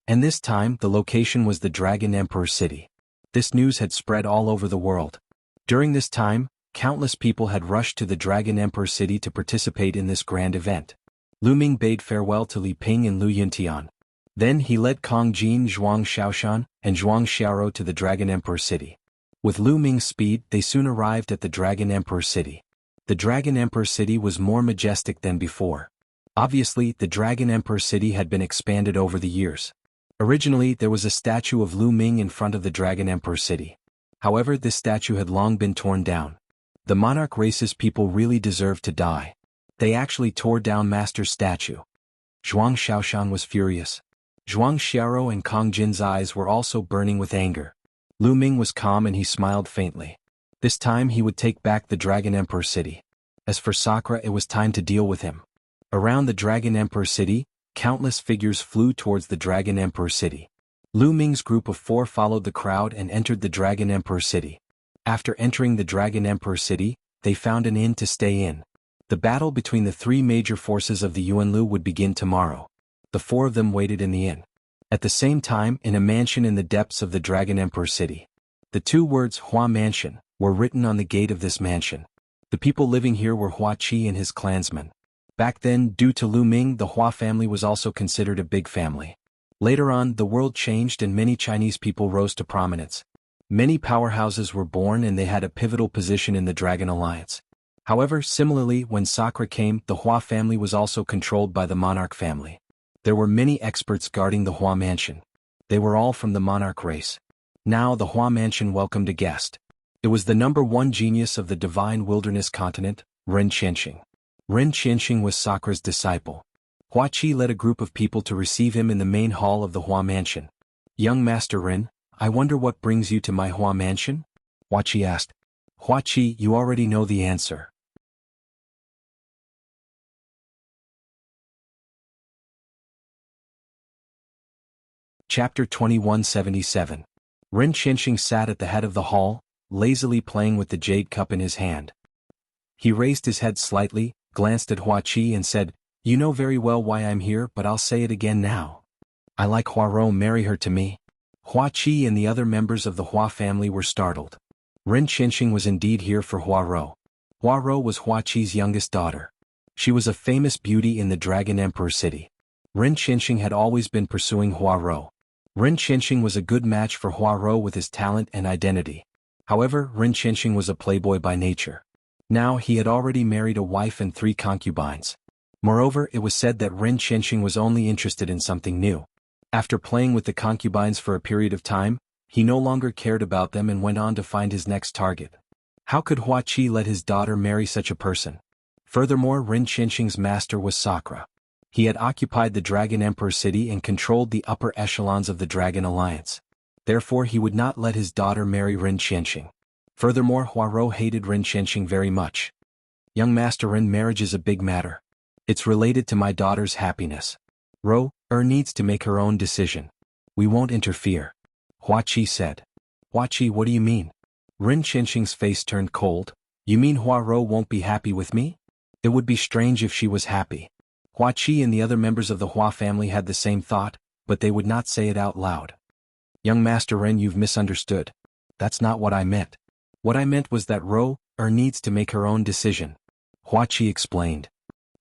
And this time, the location was the Dragon Emperor City. This news had spread all over the world. During this time, countless people had rushed to the Dragon Emperor City to participate in this grand event. Lu Ming bade farewell to Li Ping and Lu Yuntian. Then he led Kong Jin, Zhuang Xiaoshan, and Zhuang Xiaoro to the Dragon Emperor City. With Lu Ming's speed, they soon arrived at the Dragon Emperor City. The Dragon Emperor City was more majestic than before. Obviously, the Dragon Emperor City had been expanded over the years. Originally, there was a statue of Lu Ming in front of the Dragon Emperor City. However, this statue had long been torn down. The monarch race's people really deserved to die. They actually tore down Master's statue. Zhuang Xiaoshan was furious. Zhuang Xiaoro and Kong Jin's eyes were also burning with anger. Lu Ming was calm and he smiled faintly. This time he would take back the Dragon Emperor City. As for Sakura, it was time to deal with him. Around the Dragon Emperor City, countless figures flew towards the Dragon Emperor City. Lu Ming's group of 4 followed the crowd and entered the Dragon Emperor City. After entering the Dragon Emperor city, they found an inn to stay in. The battle between the three major forces of the Yuanlu would begin tomorrow. The four of them waited in the inn. At the same time, in a mansion in the depths of the Dragon Emperor city. The two words Hua Mansion were written on the gate of this mansion. The people living here were Hua Qi and his clansmen. Back then, due to Lu Ming, the Hua family was also considered a big family. Later on, the world changed and many Chinese people rose to prominence. Many powerhouses were born and they had a pivotal position in the Dragon Alliance. However, similarly, when Sakura came, the Hua family was also controlled by the monarch family. There were many experts guarding the Hua Mansion. They were all from the monarch race. Now the Hua Mansion welcomed a guest. It was the #1 genius of the divine wilderness continent, Ren Qianxing. Ren Qianxing was Sakura's disciple. Hua Qi led a group of people to receive him in the main hall of the Hua Mansion. "Young Master Ren, I wonder what brings you to my Hua Mansion?" Hua Qi asked. "Hua Qi, you already know the answer." Chapter 2177. Ren Qianxing sat at the head of the hall, lazily playing with the jade cup in his hand. He raised his head slightly, glanced at Hua Qi and said, "You know very well why I'm here, but I'll say it again now. I like Hua Rou, marry her to me." Hua Qi and the other members of the Hua family were startled. Ren Qianxing was indeed here for Hua Rou. Hua Rou was Hua Qi's youngest daughter. She was a famous beauty in the Dragon Emperor city. Ren Qianxing had always been pursuing Hua Rou. Ren Qianxing was a good match for Hua Rou with his talent and identity. However, Ren Qianxing was a playboy by nature. Now he had already married a wife and 3 concubines. Moreover, it was said that Ren Qianxing was only interested in something new. After playing with the concubines for a period of time, he no longer cared about them and went on to find his next target. How could Hua Qi let his daughter marry such a person? Furthermore, Ren Qianxing's master was Sakura. He had occupied the Dragon Emperor city and controlled the upper echelons of the Dragon Alliance. Therefore, he would not let his daughter marry Ren Qianxing. Furthermore, Hua Rou hated Ren Qianxing very much. "Young Master Ren, marriage is a big matter. It's related to my daughter's happiness. Rou needs to make her own decision. We won't interfere," Hua Qi said. "Hua Qi, what do you mean?" Ren Qianxing's face turned cold. "You mean Hua Rou won't be happy with me? It would be strange if she was happy." Hua Qi and the other members of the Hua family had the same thought, but they would not say it out loud. "Young Master Ren, you've misunderstood. That's not what I meant. What I meant was that Rou needs to make her own decision," Hua Qi explained.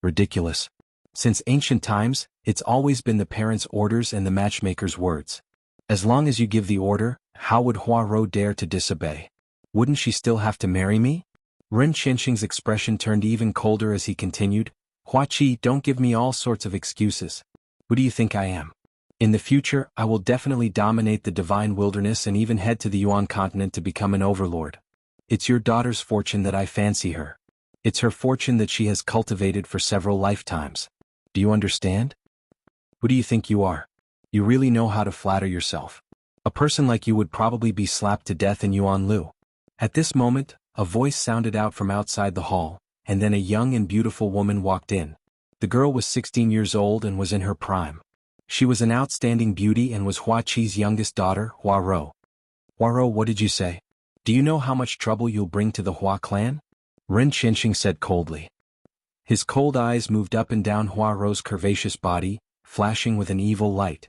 "Ridiculous. Since ancient times, it's always been the parents' orders and the matchmaker's words. As long as you give the order, how would Hua Rou dare to disobey? Wouldn't she still have to marry me?" Ren Qianxing's expression turned even colder as he continued, "Hua Qi, don't give me all sorts of excuses. Who do you think I am? In the future, I will definitely dominate the divine wilderness and even head to the Yuan continent to become an overlord. It's your daughter's fortune that I fancy her. It's her fortune that she has cultivated for several lifetimes. Do you understand? Who do you think you are? You really know how to flatter yourself. A person like you would probably be slapped to death in Yuanlu." At this moment, a voice sounded out from outside the hall, and then a young and beautiful woman walked in. The girl was 16 years old and was in her prime. She was an outstanding beauty and was Hua Qi's youngest daughter, Hua Rou. "Hua Rou, what did you say? Do you know how much trouble you'll bring to the Hua clan?" Ren Qianxing said coldly. His cold eyes moved up and down Hua Rou's curvaceous body, flashing with an evil light.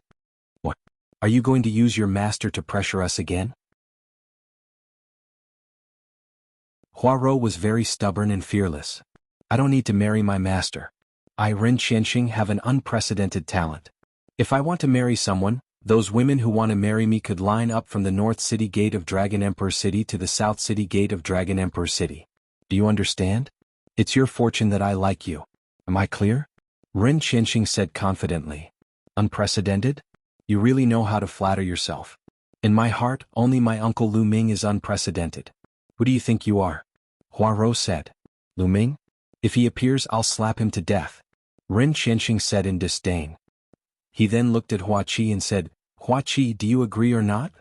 "What? Are you going to use your master to pressure us again?" Hua Rou was very stubborn and fearless. "I don't need to marry my master. I, Ren Qianxing, have an unprecedented talent. If I want to marry someone, those women who want to marry me could line up from the North City Gate of Dragon Emperor City to the South City Gate of Dragon Emperor City. Do you understand? It's your fortune that I like you. Am I clear?" Ren Qianxing said confidently. "Unprecedented? You really know how to flatter yourself. In my heart, only my uncle Lu Ming is unprecedented. Who do you think you are?" Hua Rou said. "Lu Ming? If he appears, I'll slap him to death," Ren Qianxing said in disdain. He then looked at Hua Qi and said, "Hua Qi, do you agree or not?"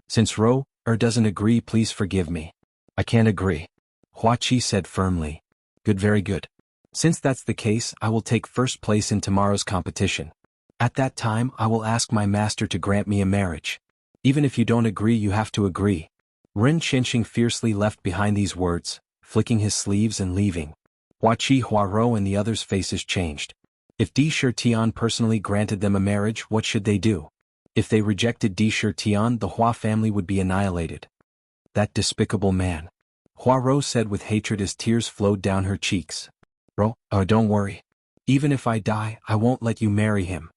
"Since Rou doesn't agree, please forgive me. I can't agree," Hua Qi said firmly. "Good, very good. Since that's the case, I will take first place in tomorrow's competition. At that time, I will ask my master to grant me a marriage. Even if you don't agree, you have to agree." Ren Qianxing fiercely left behind these words, flicking his sleeves and leaving. Huaqi Huarou and the others' faces changed. If Di Shitian personally granted them a marriage, what should they do? If they rejected Di Shitian, the Hua family would be annihilated. That despicable man. Huarou said with hatred as tears flowed down her cheeks. Don't worry. Even if I die, I won't let you marry him.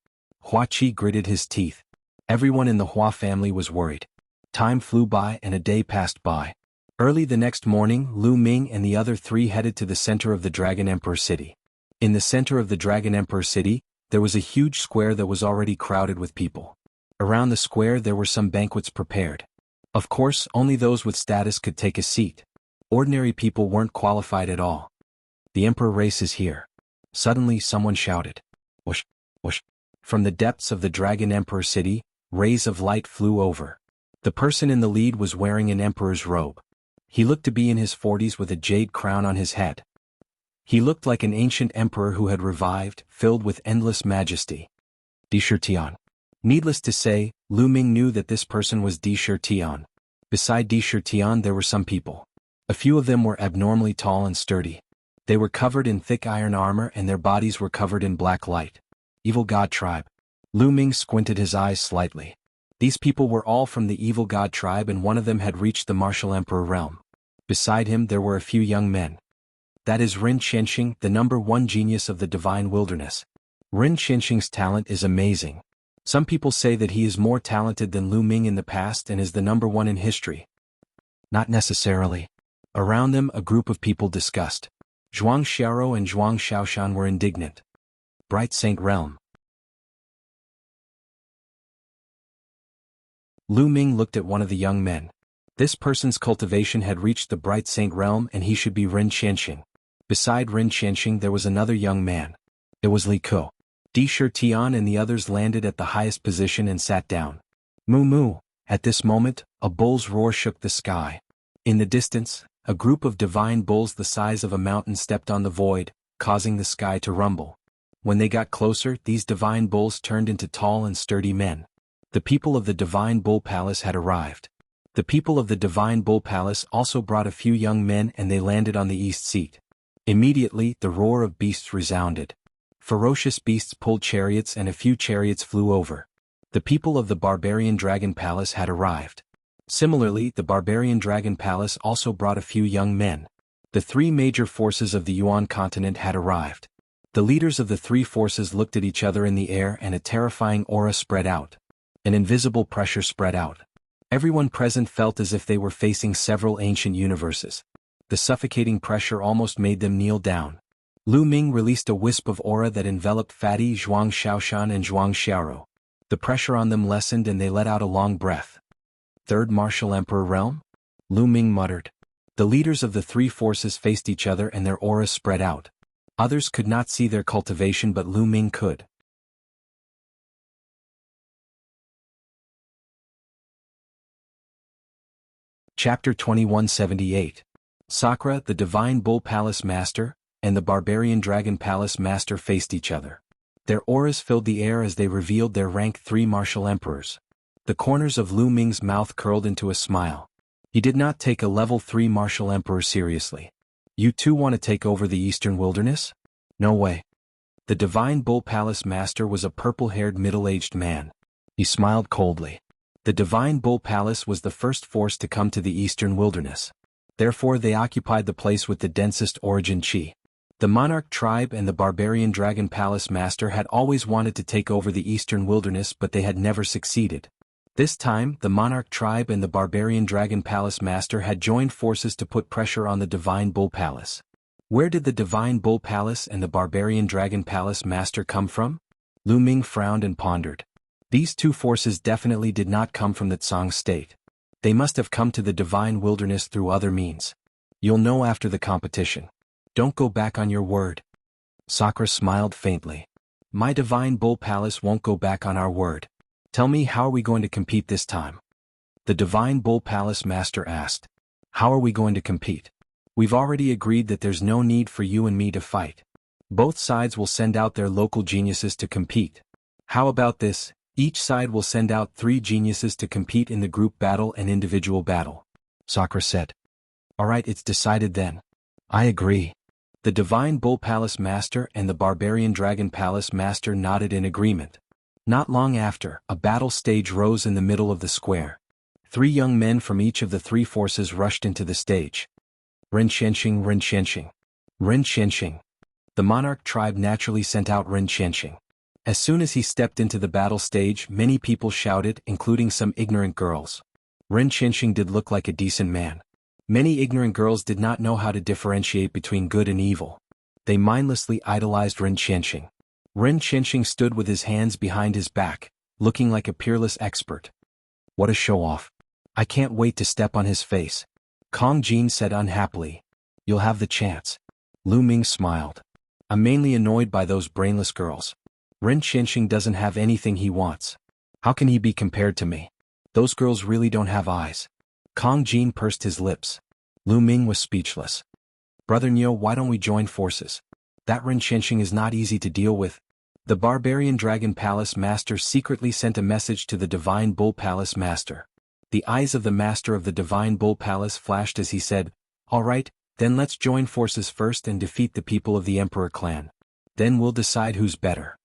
Huaqi gritted his teeth. Everyone in the Hua family was worried. Time flew by and a day passed by. Early the next morning, Lu Ming and the other three headed to the center of the Dragon Emperor City. In the center of the Dragon Emperor City, there was a huge square that was already crowded with people. Around the square there were some banquets prepared. Of course, only those with status could take a seat. Ordinary people weren't qualified at all. The Emperor race is here. Suddenly someone shouted. Whoosh, whoosh. From the depths of the Dragon Emperor City, rays of light flew over. The person in the lead was wearing an emperor's robe. He looked to be in his 40s with a jade crown on his head. He looked like an ancient emperor who had revived, filled with endless majesty. Di Shitian. Needless to say, Lu Ming knew that this person was Di Shitian. Beside Di Shitian there were some people. A few of them were abnormally tall and sturdy. They were covered in thick iron armor and their bodies were covered in black light. Evil God tribe. Lu Ming squinted his eyes slightly. These people were all from the Evil God tribe and one of them had reached the martial emperor realm. Beside him there were a few young men. That is Ren Qianxing, the #1 genius of the divine wilderness. Ren Qianxing's talent is amazing. Some people say that he is more talented than Lu Ming in the past and is the #1 in history. Not necessarily. Around them a group of people discussed. Zhuang Xiaorou and Zhuang Xiaoshan were indignant. Bright Saint Realm. Lu Ming looked at one of the young men. This person's cultivation had reached the Bright Saint Realm and he should be Ren Qianxing. Beside Ren Qianxing there was another young man. It was Li Ke. Di Shitian and the others landed at the highest position and sat down. Moo moo. At this moment, a bull's roar shook the sky. In the distance, a group of divine bulls the size of a mountain stepped on the void, causing the sky to rumble. When they got closer, these divine bulls turned into tall and sturdy men. The people of the Divine Bull Palace had arrived. The people of the Divine Bull Palace also brought a few young men and they landed on the east seat. Immediately, the roar of beasts resounded. Ferocious beasts pulled chariots and a few chariots flew over. The people of the Barbarian Dragon Palace had arrived. Similarly, the Barbarian Dragon Palace also brought a few young men. The three major forces of the Yuan continent had arrived. The leaders of the three forces looked at each other in the air and a terrifying aura spread out. An invisible pressure spread out. Everyone present felt as if they were facing several ancient universes. The suffocating pressure almost made them kneel down. Lu Ming released a wisp of aura that enveloped Fatty, Zhuang Xiaoshan and Zhuang Xiaorou. The pressure on them lessened and they let out a long breath. Third Martial Emperor Realm? Lu Ming muttered. The leaders of the three forces faced each other and their auras spread out. Others could not see their cultivation but Lu Ming could. Chapter 2178. Sakura, the Divine Bull Palace Master, and the Barbarian Dragon Palace Master faced each other. Their auras filled the air as they revealed their rank 3 martial emperors. The corners of Lu Ming's mouth curled into a smile. He did not take a level 3 martial emperor seriously. You too want to take over the Eastern Wilderness? No way. The Divine Bull Palace Master was a purple-haired middle-aged man. He smiled coldly. The Divine Bull Palace was the first force to come to the Eastern Wilderness. Therefore they occupied the place with the densest origin chi. The Monarch tribe and the Barbarian Dragon Palace Master had always wanted to take over the Eastern Wilderness but they had never succeeded. This time, the Monarch tribe and the Barbarian Dragon Palace Master had joined forces to put pressure on the Divine Bull Palace. Where did the Divine Bull Palace and the Barbarian Dragon Palace Master come from? Lu Ming frowned and pondered. These two forces definitely did not come from the Tsang state. They must have come to the Divine Wilderness through other means. You'll know after the competition. Don't go back on your word. Sakura smiled faintly. My Divine Bull Palace won't go back on our word. Tell me, how are we going to compete this time? The Divine Bull Palace Master asked. How are we going to compete? We've already agreed that there's no need for you and me to fight. Both sides will send out their local geniuses to compete. How about this? Each side will send out 3 geniuses to compete in the group battle and individual battle. Sakura said. Alright, it's decided then. I agree. The Divine Bull Palace Master and the Barbarian Dragon Palace Master nodded in agreement. Not long after, a battle stage rose in the middle of the square. 3 young men from each of the 3 forces rushed into the stage. Ren Qianxing, Ren Qianxing. Ren Qianxing. The monarch tribe naturally sent out Ren Qianxing. As soon as he stepped into the battle stage, many people shouted, including some ignorant girls. Ren Qianxing did look like a decent man. Many ignorant girls did not know how to differentiate between good and evil. They mindlessly idolized Ren Qianxing. Ren Qianxing stood with his hands behind his back, looking like a peerless expert. What a show-off. I can't wait to step on his face. Kong Jin said unhappily. You'll have the chance. Lu Ming smiled. I'm mainly annoyed by those brainless girls. Ren Qianxing doesn't have anything he wants. How can he be compared to me? Those girls really don't have eyes. Kong Jin pursed his lips. Lu Ming was speechless. Brother Neo, why don't we join forces? That Ren Qianxing is not easy to deal with. The Barbarian Dragon Palace Master secretly sent a message to the Divine Bull Palace Master. The eyes of the Master of the Divine Bull Palace flashed as he said, Alright, then let's join forces first and defeat the people of the Emperor clan. Then we'll decide who's better.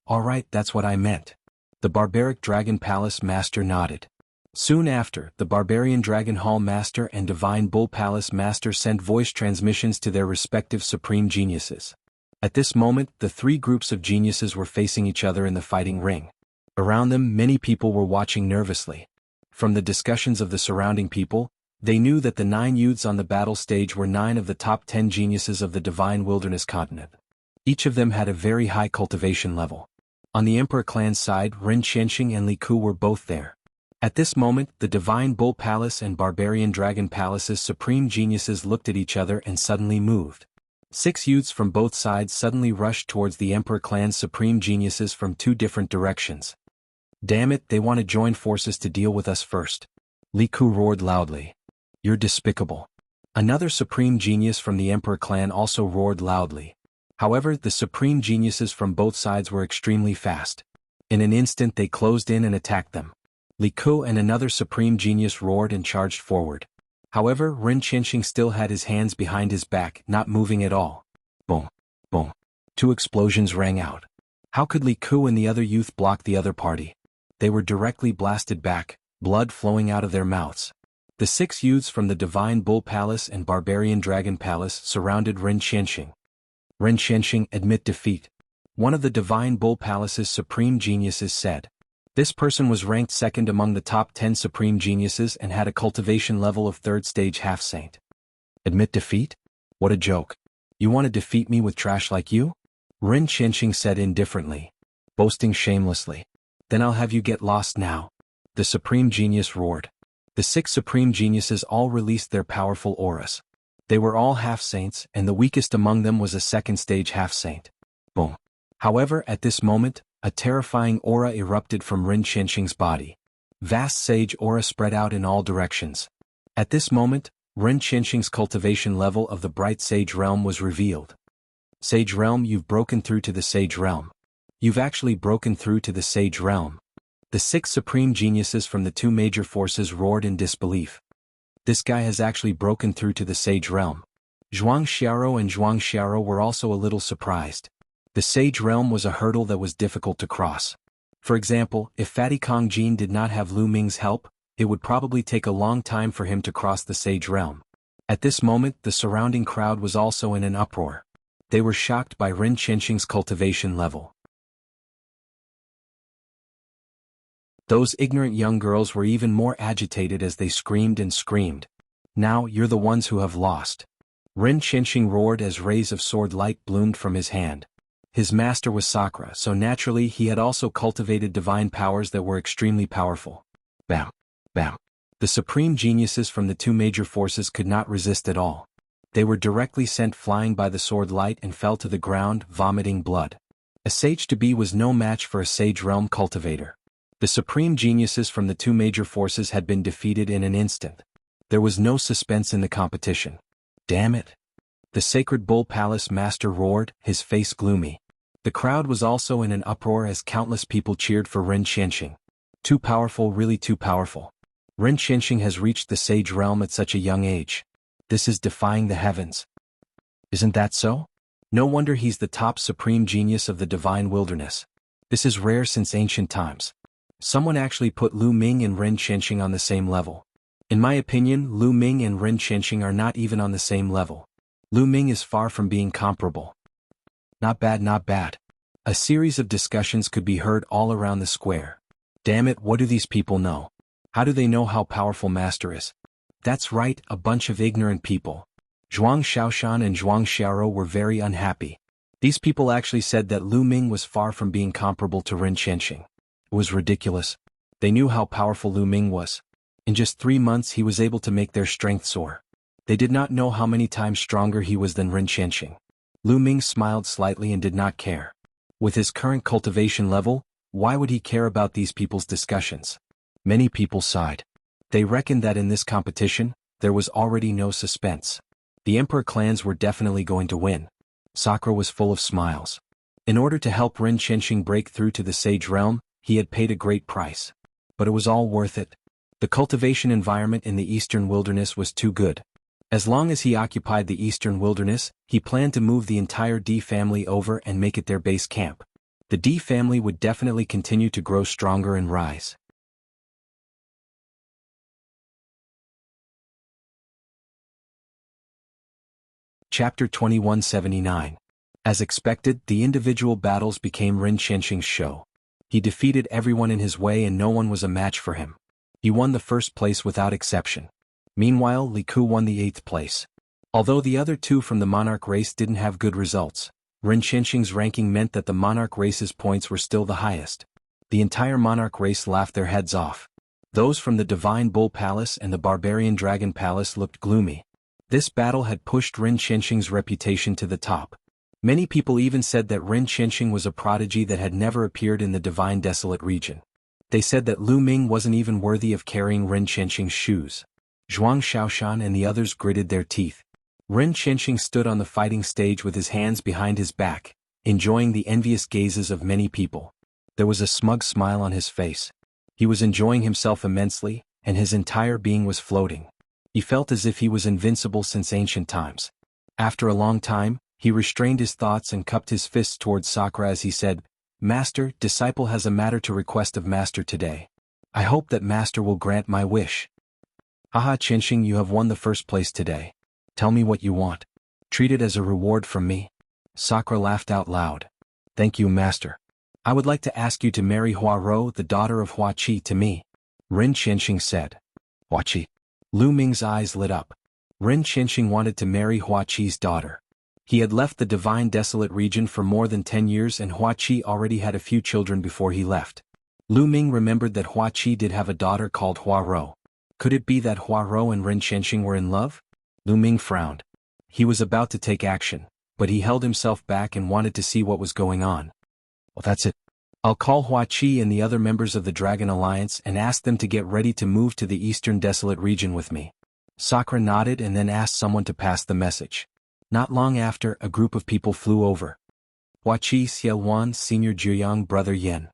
Alright, that's what I meant. The Barbaric Dragon Palace Master nodded. Soon after, the Barbarian Dragon Hall Master and Divine Bull Palace Master sent voice transmissions to their respective supreme geniuses. At this moment, the 3 groups of geniuses were facing each other in the fighting ring. Around them, many people were watching nervously. From the discussions of the surrounding people, they knew that the 9 youths on the battle stage were 9 of the top 10 geniuses of the Divine Wilderness continent. Each of them had a very high cultivation level. On the Emperor clan's side, Ren Qianxing and Li Ku were both there. At this moment, the Divine Bull Palace and Barbarian Dragon Palace's supreme geniuses looked at each other and suddenly moved. 6 youths from both sides suddenly rushed towards the Emperor clan's supreme geniuses from 2 different directions. Damn it, they want to join forces to deal with us first. Li Ku roared loudly. You're despicable. Another supreme genius from the Emperor clan also roared loudly. However, the supreme geniuses from both sides were extremely fast. In an instant they closed in and attacked them. Li Ku and another supreme genius roared and charged forward. However, Ren Qianxing still had his hands behind his back, not moving at all. Boom. Boom. 2 explosions rang out. How could Li Ku and the other youth block the other party? They were directly blasted back, blood flowing out of their mouths. The 6 youths from the Divine Bull Palace and Barbarian Dragon Palace surrounded Ren Qianxing. Ren Qianxing, admit defeat. One of the Divine Bull Palace's supreme geniuses said. This person was ranked 2nd among the top 10 supreme geniuses and had a cultivation level of 3rd stage half-saint. Admit defeat? What a joke. You want to defeat me with trash like you? Ren Qianxing said indifferently. Boasting shamelessly. Then I'll have you get lost now. The supreme genius roared. The 6 supreme geniuses all released their powerful auras. They were all half-saints, and the weakest among them was a 2nd stage half-saint. Boom. However, at this moment, a terrifying aura erupted from Ren Qianxing's body. Vast sage aura spread out in all directions. At this moment, Ren Qianxing's cultivation level of the bright sage realm was revealed. Sage realm, you've broken through to the sage realm. You've actually broken through to the sage realm. The 6 supreme geniuses from the 2 major forces roared in disbelief. This guy has actually broken through to the sage realm. Zhuang Xiao and Zhuang Xiao were also a little surprised. The sage realm was a hurdle that was difficult to cross. For example, if Fatty Kong Jin did not have Lu Ming's help, it would probably take a long time for him to cross the sage realm. At this moment, the surrounding crowd was also in an uproar. They were shocked by Ren Qianxing's cultivation level. Those ignorant young girls were even more agitated as they screamed and screamed. Now you're the ones who have lost. Ren Qianxing roared as rays of sword light bloomed from his hand. His master was Sakura, so naturally he had also cultivated divine powers that were extremely powerful. Bam! Bam! The supreme geniuses from the 2 major forces could not resist at all. They were directly sent flying by the sword light and fell to the ground, vomiting blood. A sage to be was no match for a sage realm cultivator. The supreme geniuses from the 2 major forces had been defeated in an instant. There was no suspense in the competition. Damn it! The Sacred Bull Palace Master roared, his face gloomy. The crowd was also in an uproar as countless people cheered for Ren Qianxing. Too powerful, really too powerful. Ren Qianxing has reached the sage realm at such a young age. This is defying the heavens. Isn't that so? No wonder he's the top supreme genius of the divine wilderness. This is rare since ancient times. Someone actually put Lu Ming and Ren Qianxing on the same level. In my opinion, Lu Ming and Ren Qianxing are not even on the same level. Lu Ming is far from being comparable. Not bad, not bad. A series of discussions could be heard all around the square. Damn it, what do these people know? How do they know how powerful Master is? That's right, a bunch of ignorant people. Zhuang Xiaoshan and Zhuang Xiaoro were very unhappy. These people actually said that Lu Ming was far from being comparable to Ren Qianxing. It was ridiculous. They knew how powerful Lu Ming was. In just 3 months he was able to make their strength soar. They did not know how many times stronger he was than Ren Qianxing. Lu Ming smiled slightly and did not care. With his current cultivation level, why would he care about these people's discussions? Many people sighed. They reckoned that in this competition, there was already no suspense. The Emperor clans were definitely going to win. Sakura was full of smiles. In order to help Ren Qianxing break through to the sage realm, he had paid a great price. But it was all worth it. The cultivation environment in the eastern wilderness was too good. As long as he occupied the eastern wilderness, he planned to move the entire D family over and make it their base camp. The D family would definitely continue to grow stronger and rise. Chapter 2179. As expected, the individual battles became Ren Qianxing's show. He defeated everyone in his way and no one was a match for him. He won the first place without exception. Meanwhile, Li Ku won the 8th place. Although the other two from the monarch race didn't have good results, Ren Qianxing's ranking meant that the monarch race's points were still the highest. The entire monarch race laughed their heads off. Those from the Divine Bull Palace and the Barbarian Dragon Palace looked gloomy. This battle had pushed Ren Qianxing's reputation to the top. Many people even said that Ren Qianxing was a prodigy that had never appeared in the Divine Desolate region. They said that Lu Ming wasn't even worthy of carrying Ren Qianxing's shoes. Zhuang Xiaoshan and the others gritted their teeth. Ren Qianxing stood on the fighting stage with his hands behind his back, enjoying the envious gazes of many people. There was a smug smile on his face. He was enjoying himself immensely, and his entire being was floating. He felt as if he was invincible since ancient times. After a long time, he restrained his thoughts and cupped his fists towards Sakura as he said, "Master, disciple has a matter to request of Master today. I hope that Master will grant my wish." "Haha, Qianxing, you have won the first place today. Tell me what you want. Treat it as a reward from me." Sakura laughed out loud. "Thank you, Master. I would like to ask you to marry Hua Rou, the daughter of Hua Qi, to me." Ren Qianxing said. "Hua Qi?" Lu Ming's eyes lit up. Ren Qianxing wanted to marry Hua Qi's daughter. He had left the Divine Desolate region for more than 10 years and Hua Qi already had a few children before he left. Lu Ming remembered that Hua Qi did have a daughter called Hua Rou. Could it be that Hua Rou and Ren Qianxing were in love? Lu Ming frowned. He was about to take action, but he held himself back and wanted to see what was going on. "Well, that's it. I'll call Hua Qi and the other members of the Dragon Alliance and ask them to get ready to move to the Eastern Desolate region with me." Sakura nodded and then asked someone to pass the message. Not long after, a group of people flew over. Hua Qi, Xie Wan, Senior Jianghu, Brother Yen.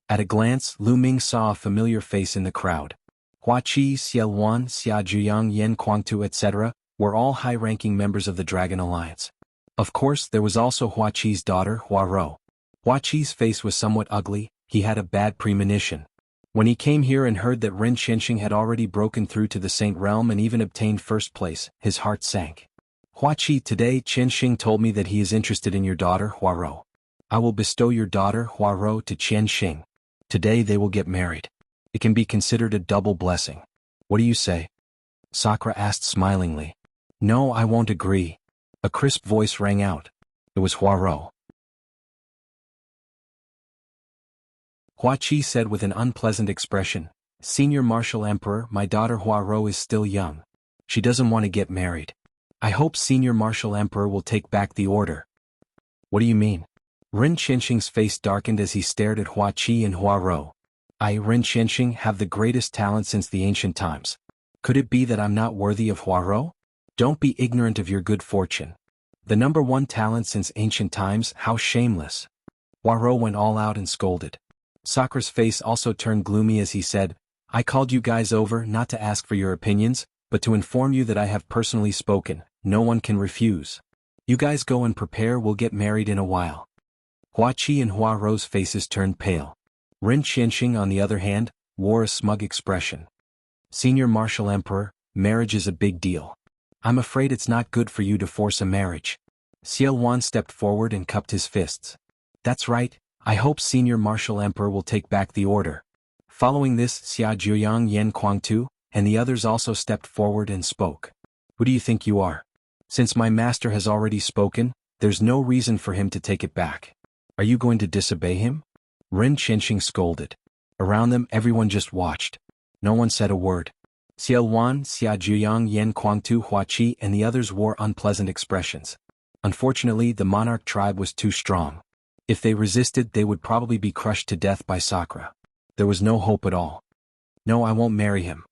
At a glance, Lu Ming saw a familiar face in the crowd. Hua Qi, Xie Wan, Xia Jianghu, Yen Kuangtu, etc., were all high-ranking members of the Dragon Alliance. Of course, there was also Hua Qi's daughter, Hua Rou. Hua Qi's face was somewhat ugly, he had a bad premonition. When he came here and heard that Ren Qianxing had already broken through to the Saint Realm and even obtained first place, his heart sank. "Hua Qi, today Qianxing told me that he is interested in your daughter, Hua Rou. I will bestow your daughter, Hua Rou, to Qianxing. Today they will get married. It can be considered a double blessing. What do you say?" Sakura asked smilingly. "No, I won't agree." A crisp voice rang out. It was Hua Rou. Hua Qi said with an unpleasant expression, "Senior Martial Emperor, my daughter Hua Rou is still young. She doesn't want to get married. I hope Senior Martial Emperor will take back the order." "What do you mean?" Ren Qianxing's face darkened as he stared at Hua Qi and Hua Rou. "I, Ren Qianxing, have the greatest talent since the ancient times. Could it be that I'm not worthy of Hua Rou? Don't be ignorant of your good fortune. The #1 talent since ancient times, how shameless." Hua Rou went all out and scolded. Sakura's face also turned gloomy as he said, I called you guys over not to ask for your opinions, but to inform you that I have personally spoken, no one can refuse. You guys go and prepare, we'll get married in a while. Hua Qi and Hua Rou's faces turned pale. Ren Qianxing, on the other hand, wore a smug expression. Senior Martial Emperor, marriage is a big deal. I'm afraid it's not good for you to force a marriage. Xiao Wan stepped forward and cupped his fists. That's right, I hope Senior Martial Emperor will take back the order. Following this, Xia Zhuyang Yan Kuangtu, and the others also stepped forward and spoke. Who do you think you are? Since my master has already spoken, there's no reason for him to take it back. Are you going to disobey him? Ren Qianxing scolded. Around them everyone just watched. No one said a word. Xiao Wan, Xia Zhuyang Yan Kuangtu, Hua Qi and the others wore unpleasant expressions. Unfortunately, the monarch tribe was too strong. If they resisted, they would probably be crushed to death by Sakura. There was no hope at all. No, I won't marry him.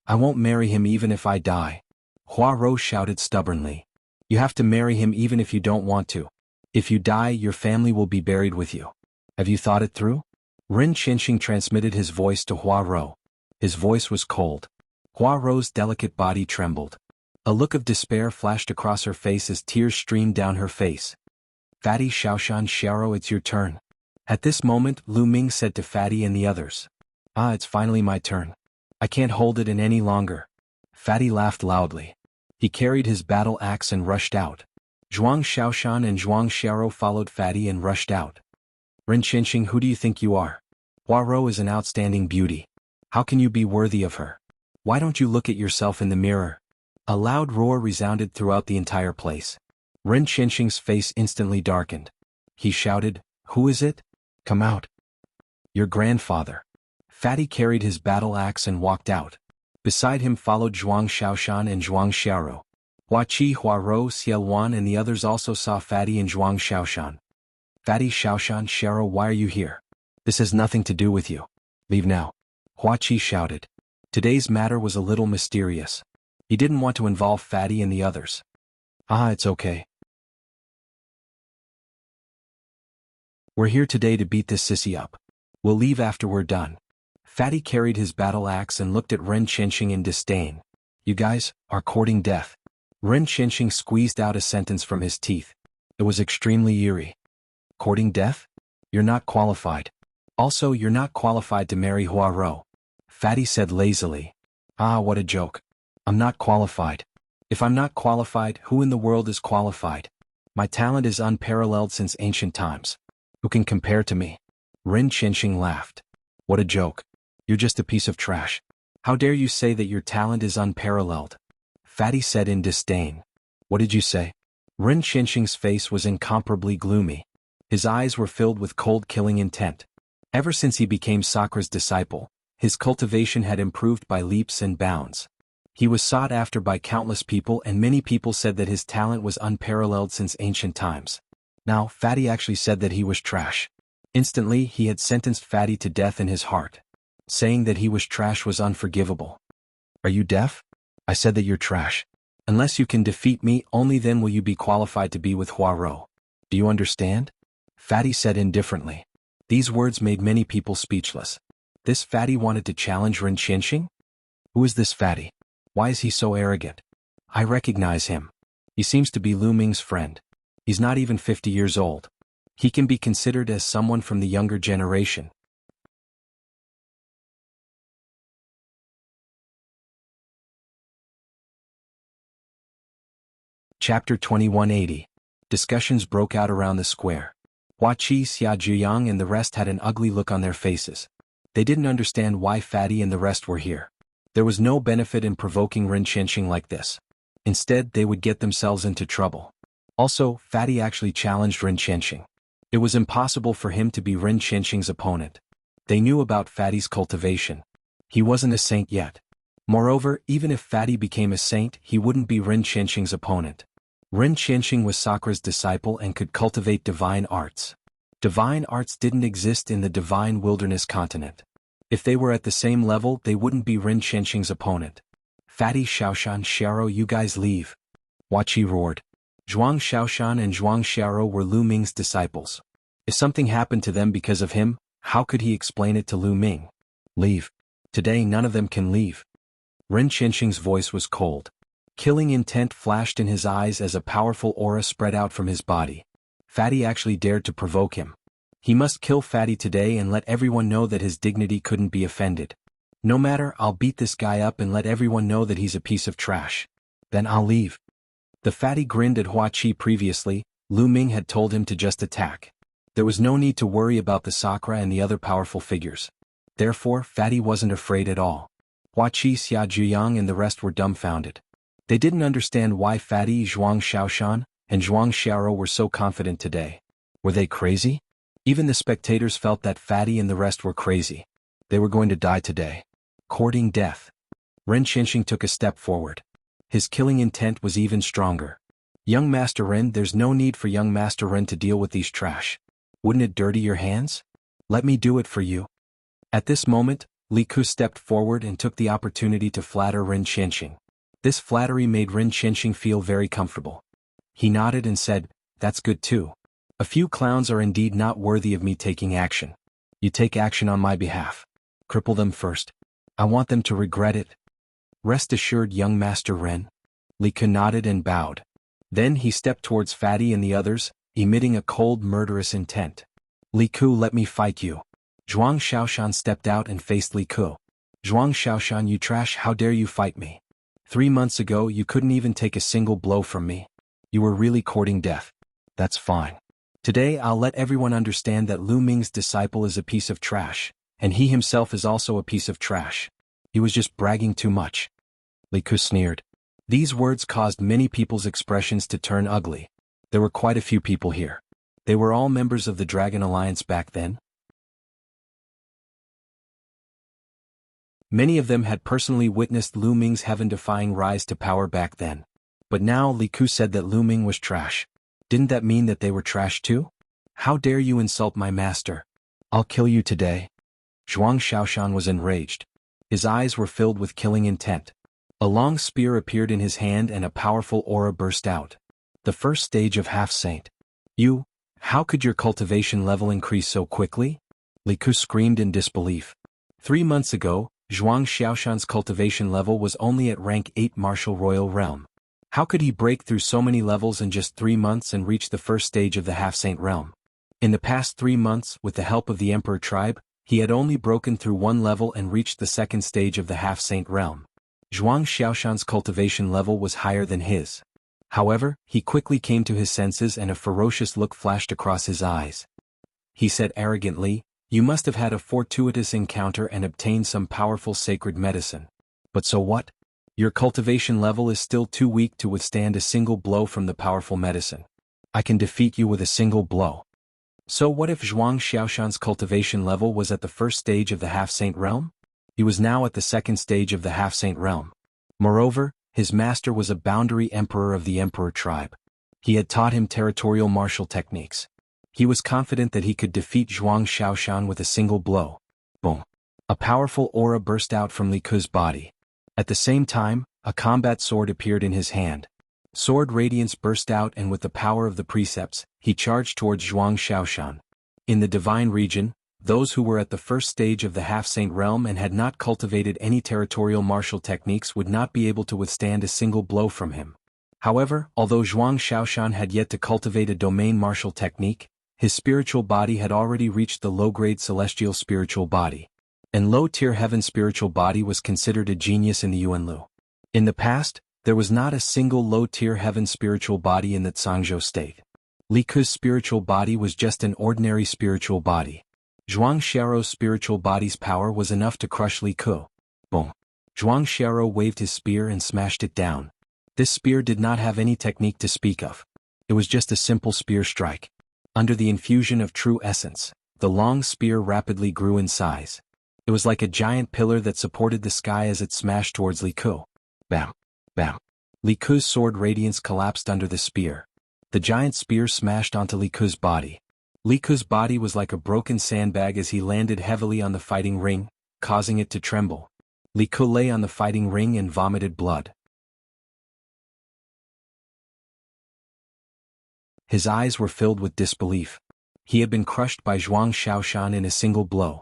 I won't marry him even if I die. Hua Rou shouted stubbornly. You have to marry him even if you don't want to. If you die, your family will be buried with you. Have you thought it through? Ren Qianxing transmitted his voice to Hua Rou. His voice was cold. Hua Rou's delicate body trembled. A look of despair flashed across her face as tears streamed down her face. Fatty Xiaoshan Xiao, it's your turn. At this moment, Lu Ming said to Fatty and the others. It's finally my turn. I can't hold it in any longer. Fatty laughed loudly. He carried his battle axe and rushed out. Zhuang Xiaoshan and Zhuang Xiao followed Fatty and rushed out. Ren Qianxing, who do you think you are? Hua Rou is an outstanding beauty. How can you be worthy of her? Why don't you look at yourself in the mirror? A loud roar resounded throughout the entire place. Ren Qianxing's face instantly darkened. He shouted, Who is it? Come out. Your grandfather. Fatty carried his battle axe and walked out. Beside him followed Zhuang Xiaoshan and Zhuang Xiao. Hua Qi, Hua Rou, Xiao Wan and the others also saw Fatty and Zhuang Xiaoshan. Fatty Xiaoshan Xiao, why are you here? This has nothing to do with you. Leave now. Hua Qi shouted. Today's matter was a little mysterious. He didn't want to involve Fatty and the others. It's okay. We're here today to beat this sissy up. We'll leave after we're done. Fatty carried his battle axe and looked at Ren Qianxing in disdain. You guys are courting death. Ren Qianxing squeezed out a sentence from his teeth. It was extremely eerie. Courting death? You're not qualified. Also, you're not qualified to marry Hua Rou. Fatty said lazily. What a joke. I'm not qualified. If I'm not qualified, who in the world is qualified? My talent is unparalleled since ancient times. Who can compare to me? Ren Qianxing laughed. What a joke. You're just a piece of trash. How dare you say that your talent is unparalleled? Fatty said in disdain. What did you say? Ren Qianxing's face was incomparably gloomy. His eyes were filled with cold killing intent. Ever since he became Sakura's disciple, his cultivation had improved by leaps and bounds. He was sought after by countless people and many people said that his talent was unparalleled since ancient times. Now, Fatty actually said that he was trash. Instantly, he had sentenced Fatty to death in his heart. Saying that he was trash was unforgivable. Are you deaf? I said that you're trash. Unless you can defeat me, only then will you be qualified to be with Hua Rou. Do you understand? Fatty said indifferently. These words made many people speechless. This Fatty wanted to challenge Ren Qianxing? Who is this Fatty? Why is he so arrogant? I recognize him. He seems to be Lu Ming's friend. He's not even 50 years old. He can be considered as someone from the younger generation. Chapter 2180. Discussions broke out around the square. Hua Qi, Xia Zhuyang and the rest had an ugly look on their faces. They didn't understand why Fatty and the rest were here. There was no benefit in provoking Ren Qianxing like this. Instead, they would get themselves into trouble. Also, Fatty actually challenged Ren Qianxing. It was impossible for him to be Ren Qianxing's opponent. They knew about Fatty's cultivation. He wasn't a saint yet. Moreover, even if Fatty became a saint, he wouldn't be Ren Qianxing's opponent. Ren Qianxing was Sakura's disciple and could cultivate divine arts. Divine arts didn't exist in the divine wilderness continent. If they were at the same level, they wouldn't be Ren Qianxing's opponent. Fatty Xiaoshan Xiao, you guys leave. Hua Qi roared. Zhuang Xiaoshan and Zhuang Xiao were Lu Ming's disciples. If something happened to them because of him, How could he explain it to Lu Ming? Leave. Today none of them can leave. Ren Qianxing's voice was cold. Killing intent flashed in his eyes as a powerful aura spread out from his body. Fatty actually dared to provoke him. He must kill Fatty today and let everyone know that his dignity couldn't be offended. No matter, I'll beat this guy up and let everyone know that he's a piece of trash. Then I'll leave. The Fatty grinned at Hua Qi previously. Lu Ming had told him to just attack. There was no need to worry about the Sakura and the other powerful figures. Therefore, Fatty wasn't afraid at all. Hua Qi, Xia Zhiyang and the rest were dumbfounded. They didn't understand why Fatty, Zhuang Xiaoshan, and Zhuang Xiaoro were so confident today. Were they crazy? Even the spectators felt that Fatty and the rest were crazy. They were going to die today. Courting death. Ren Qianxing took a step forward. His killing intent was even stronger. Young Master Ren, there's no need for young Master Ren to deal with these trash. Wouldn't it dirty your hands? Let me do it for you. At this moment, Li Ku stepped forward and took the opportunity to flatter Ren Qianxing. This flattery made Ren Qianxing feel very comfortable. He nodded and said, "That's good too. A few clowns are indeed not worthy of me taking action. You take action on my behalf. Cripple them first. I want them to regret it." "Rest assured, young Master Ren." Li Ku nodded and bowed. Then he stepped towards Fatty and the others, emitting a cold, murderous intent. "Li Ku, let me fight you." Zhuang Xiaoshan stepped out and faced Li Ku. "Zhuang Xiaoshan, you trash, how dare you fight me? 3 months ago you couldn't even take a single blow from me. You were really courting death. That's fine. Today I'll let everyone understand that Lu Ming's disciple is a piece of trash, and he himself is also a piece of trash. He was just bragging too much." Li Ku sneered. These words caused many people's expressions to turn ugly. There were quite a few people here. They were all members of the Dragon Alliance back then. Many of them had personally witnessed Lu Ming's heaven-defying rise to power back then. But now Li Ku said that Lu Ming was trash. Didn't that mean that they were trash too? "How dare you insult my master? I'll kill you today." Zhuang Xiaoshan was enraged. His eyes were filled with killing intent. A long spear appeared in his hand and a powerful aura burst out. The first stage of Half-Saint. "You, how could your cultivation level increase so quickly?" Li Ku screamed in disbelief. 3 months ago, Zhuang Xiaoshan's cultivation level was only at rank 8 Martial Royal Realm. How could he break through so many levels in just 3 months and reach the first stage of the Half-Saint realm? In the past 3 months, with the help of the Emperor tribe, he had only broken through 1 level and reached the second stage of the Half-Saint realm. Zhuang Xiaoshan's cultivation level was higher than his. However, he quickly came to his senses and a ferocious look flashed across his eyes. He said arrogantly, "You must have had a fortuitous encounter and obtained some powerful sacred medicine. But so what? Your cultivation level is still too weak to withstand a single blow from the powerful medicine. I can defeat you with a single blow." So what if Zhuang Xiaoshan's cultivation level was at the first stage of the Half-Saint realm? He was now at the second stage of the Half-Saint realm. Moreover, his master was a boundary emperor of the Emperor tribe. He had taught him territorial martial techniques. He was confident that he could defeat Zhuang Xiaoshan with a single blow. Boom. A powerful aura burst out from Li Ku's body. At the same time, a combat sword appeared in his hand. Sword radiance burst out and with the power of the precepts, he charged towards Zhuang Xiaoshan. In the divine region, those who were at the first stage of the Half-Saint realm and had not cultivated any territorial martial techniques would not be able to withstand a single blow from him. However, although Zhuang Xiaoshan had yet to cultivate a domain martial technique, his spiritual body had already reached the low-grade celestial spiritual body. And low-tier heaven spiritual body was considered a genius in the Yuanlu. In the past, there was not a single low-tier heaven spiritual body in the Zhangzhou state. Li Ku's spiritual body was just an ordinary spiritual body. Zhuang Xiaoro's spiritual body's power was enough to crush Li Ku. Boom. Zhuang Xiaoro waved his spear and smashed it down. This spear did not have any technique to speak of. It was just a simple spear strike. Under the infusion of true essence, the long spear rapidly grew in size. It was like a giant pillar that supported the sky as it smashed towards Li Ku. Bam. Bam. Li Ku's sword radiance collapsed under the spear. The giant spear smashed onto Li Ku's body. Li Ku's body was like a broken sandbag as he landed heavily on the fighting ring, causing it to tremble. Li Ku lay on the fighting ring and vomited blood. His eyes were filled with disbelief. He had been crushed by Zhuang Xiaoshan in a single blow.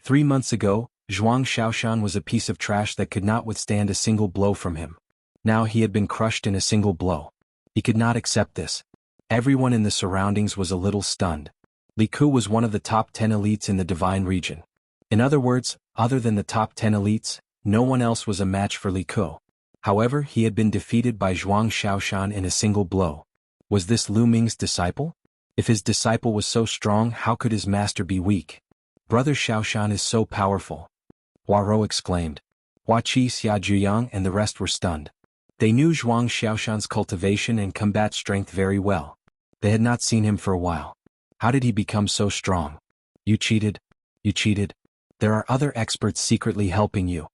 3 months ago, Zhuang Xiaoshan was a piece of trash that could not withstand a single blow from him. Now he had been crushed in a single blow. He could not accept this. Everyone in the surroundings was a little stunned. Li Ku was one of the top 10 elites in the divine region. In other words, other than the top 10 elites, no one else was a match for Li Ku. However, he had been defeated by Zhuang Xiaoshan in a single blow. Was this Lu Ming's disciple? If his disciple was so strong, how could his master be weak? Brother Xiaoshan is so powerful. Huarou exclaimed. Hua Qi, Xia Zhuyang and the rest were stunned. They knew Zhuang Xiaoshan's cultivation and combat strength very well. They had not seen him for a while. How did he become so strong? You cheated. You cheated. There are other experts secretly helping you.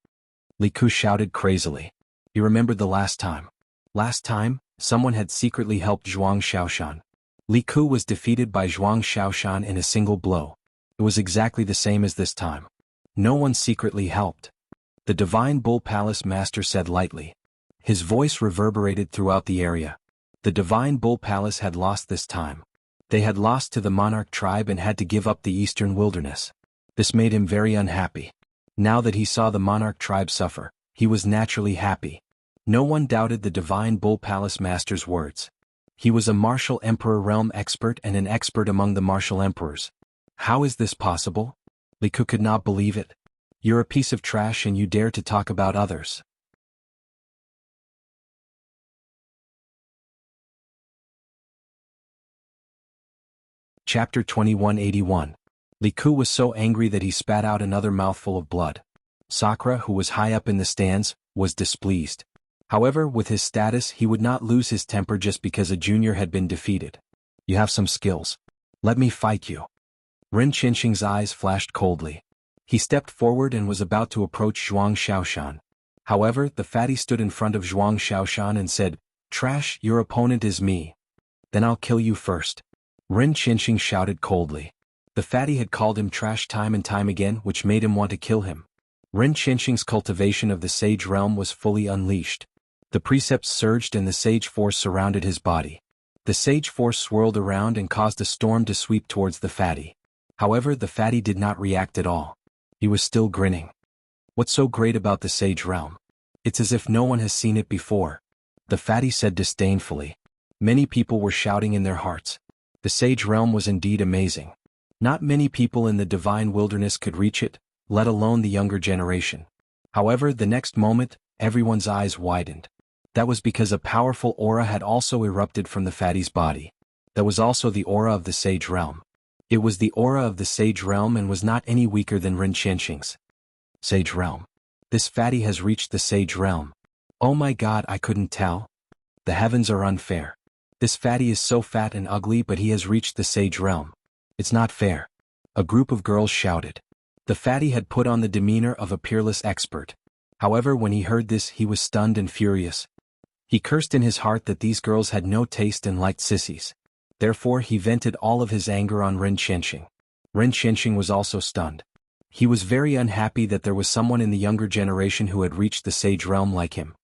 Li Ku shouted crazily. He remembered the last time. Last time, someone had secretly helped Zhuang Xiaoshan. Li Ku was defeated by Zhuang Xiaoshan in a single blow. It was exactly the same as this time. No one secretly helped. The Divine Bull Palace Master said lightly. His voice reverberated throughout the area. The Divine Bull Palace had lost this time. They had lost to the monarch tribe and had to give up the eastern wilderness. This made him very unhappy. Now that he saw the monarch tribe suffer, he was naturally happy. No one doubted the Divine Bull Palace Master's words. He was a martial emperor realm expert and an expert among the martial emperors. How is this possible? Li Ku could not believe it. You're a piece of trash and you dare to talk about others. Chapter 2181. Li Ku was so angry that he spat out another mouthful of blood. Sakura, who was high up in the stands, was displeased. However, with his status he would not lose his temper just because a junior had been defeated. You have some skills. Let me fight you. Ren Qinxing's eyes flashed coldly. He stepped forward and was about to approach Zhuang Xiaoshan. However, the fatty stood in front of Zhuang Xiaoshan and said, Trash, your opponent is me. Then I'll kill you first. Ren Qinxing shouted coldly. The fatty had called him trash time and time again, which made him want to kill him. Ren Qinxing's cultivation of the sage realm was fully unleashed. The precepts surged and the sage force surrounded his body. The sage force swirled around and caused a storm to sweep towards the fatty. However, the fatty did not react at all. He was still grinning. What's so great about the sage realm? It's as if no one has seen it before. The fatty said disdainfully. Many people were shouting in their hearts. The sage realm was indeed amazing. Not many people in the divine wilderness could reach it, let alone the younger generation. However, the next moment, everyone's eyes widened. That was because a powerful aura had also erupted from the fatty's body. That was also the aura of the sage realm. It was the aura of the sage realm and was not any weaker than Ren Qinxing's. Sage realm. This fatty has reached the sage realm. Oh my god, I couldn't tell. The heavens are unfair. This fatty is so fat and ugly, but he has reached the sage realm. It's not fair. A group of girls shouted. The fatty had put on the demeanor of a peerless expert. However, when he heard this, he was stunned and furious. He cursed in his heart that these girls had no taste and liked sissies. Therefore, he vented all of his anger on Ren Qinxing. Ren Qinxing was also stunned. He was very unhappy that there was someone in the younger generation who had reached the sage realm like him.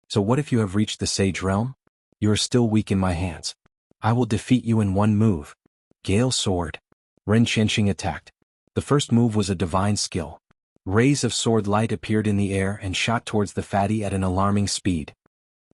So what if you have reached the sage realm? You are still weak in my hands. I will defeat you in one move. Gale Sword. Ren Qinxing attacked. The first move was a divine skill. Rays of sword light appeared in the air and shot towards the fatty at an alarming speed.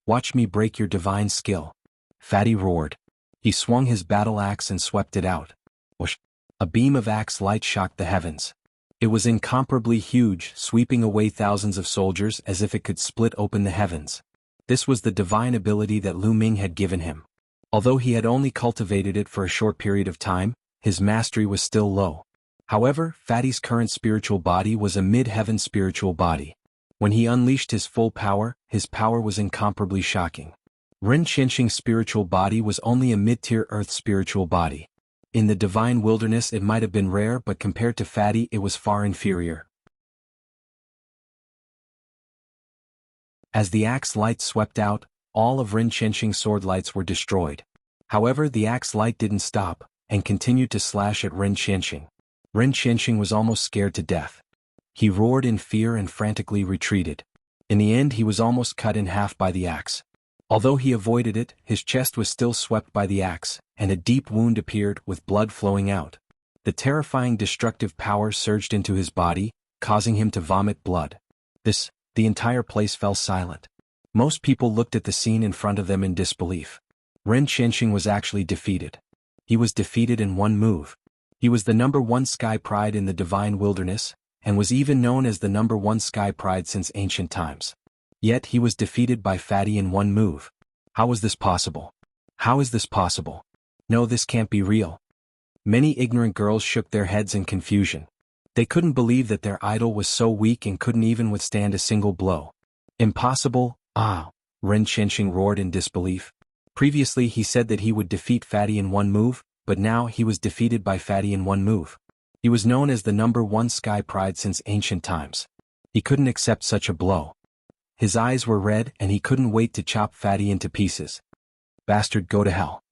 Watch me break your divine skill. Fatty roared. He swung his battle axe and swept it out. Whoosh! A beam of axe light shocked the heavens. It was incomparably huge, sweeping away thousands of soldiers as if it could split open the heavens. This was the divine ability that Lu Ming had given him. Although he had only cultivated it for a short period of time, his mastery was still low. However, Fatty's current spiritual body was a mid-heaven spiritual body. When he unleashed his full power, his power was incomparably shocking. Ren Qinxing's spiritual body was only a mid-tier earth spiritual body. In the divine wilderness it might have been rare, but compared to Fatty it was far inferior. As the axe light swept out, all of Ren Qinxing's sword lights were destroyed. However, the axe light didn't stop, and continued to slash at Ren Qinxing. Ren Qinxing was almost scared to death. He roared in fear and frantically retreated. In the end he was almost cut in half by the axe. Although he avoided it, his chest was still swept by the axe, and a deep wound appeared with blood flowing out. The terrifying destructive power surged into his body, causing him to vomit blood. The entire place fell silent. Most people looked at the scene in front of them in disbelief. Ren Qianxing was actually defeated. He was defeated in one move. He was the number one Sky Pride in the Divine Wilderness, and was even known as the number one Sky Pride since ancient times. Yet he was defeated by Fatty in one move. How was this possible? How is this possible? No, this can't be real. Many ignorant girls shook their heads in confusion. They couldn't believe that their idol was so weak and couldn't even withstand a single blow. Impossible? Ah! Ren Qianxing roared in disbelief. Previously he said that he would defeat Fatty in one move, but now he was defeated by Fatty in one move. He was known as the number one Sky Pride since ancient times. He couldn't accept such a blow. His eyes were red and he couldn't wait to chop Fatty into pieces. Bastard, go to hell.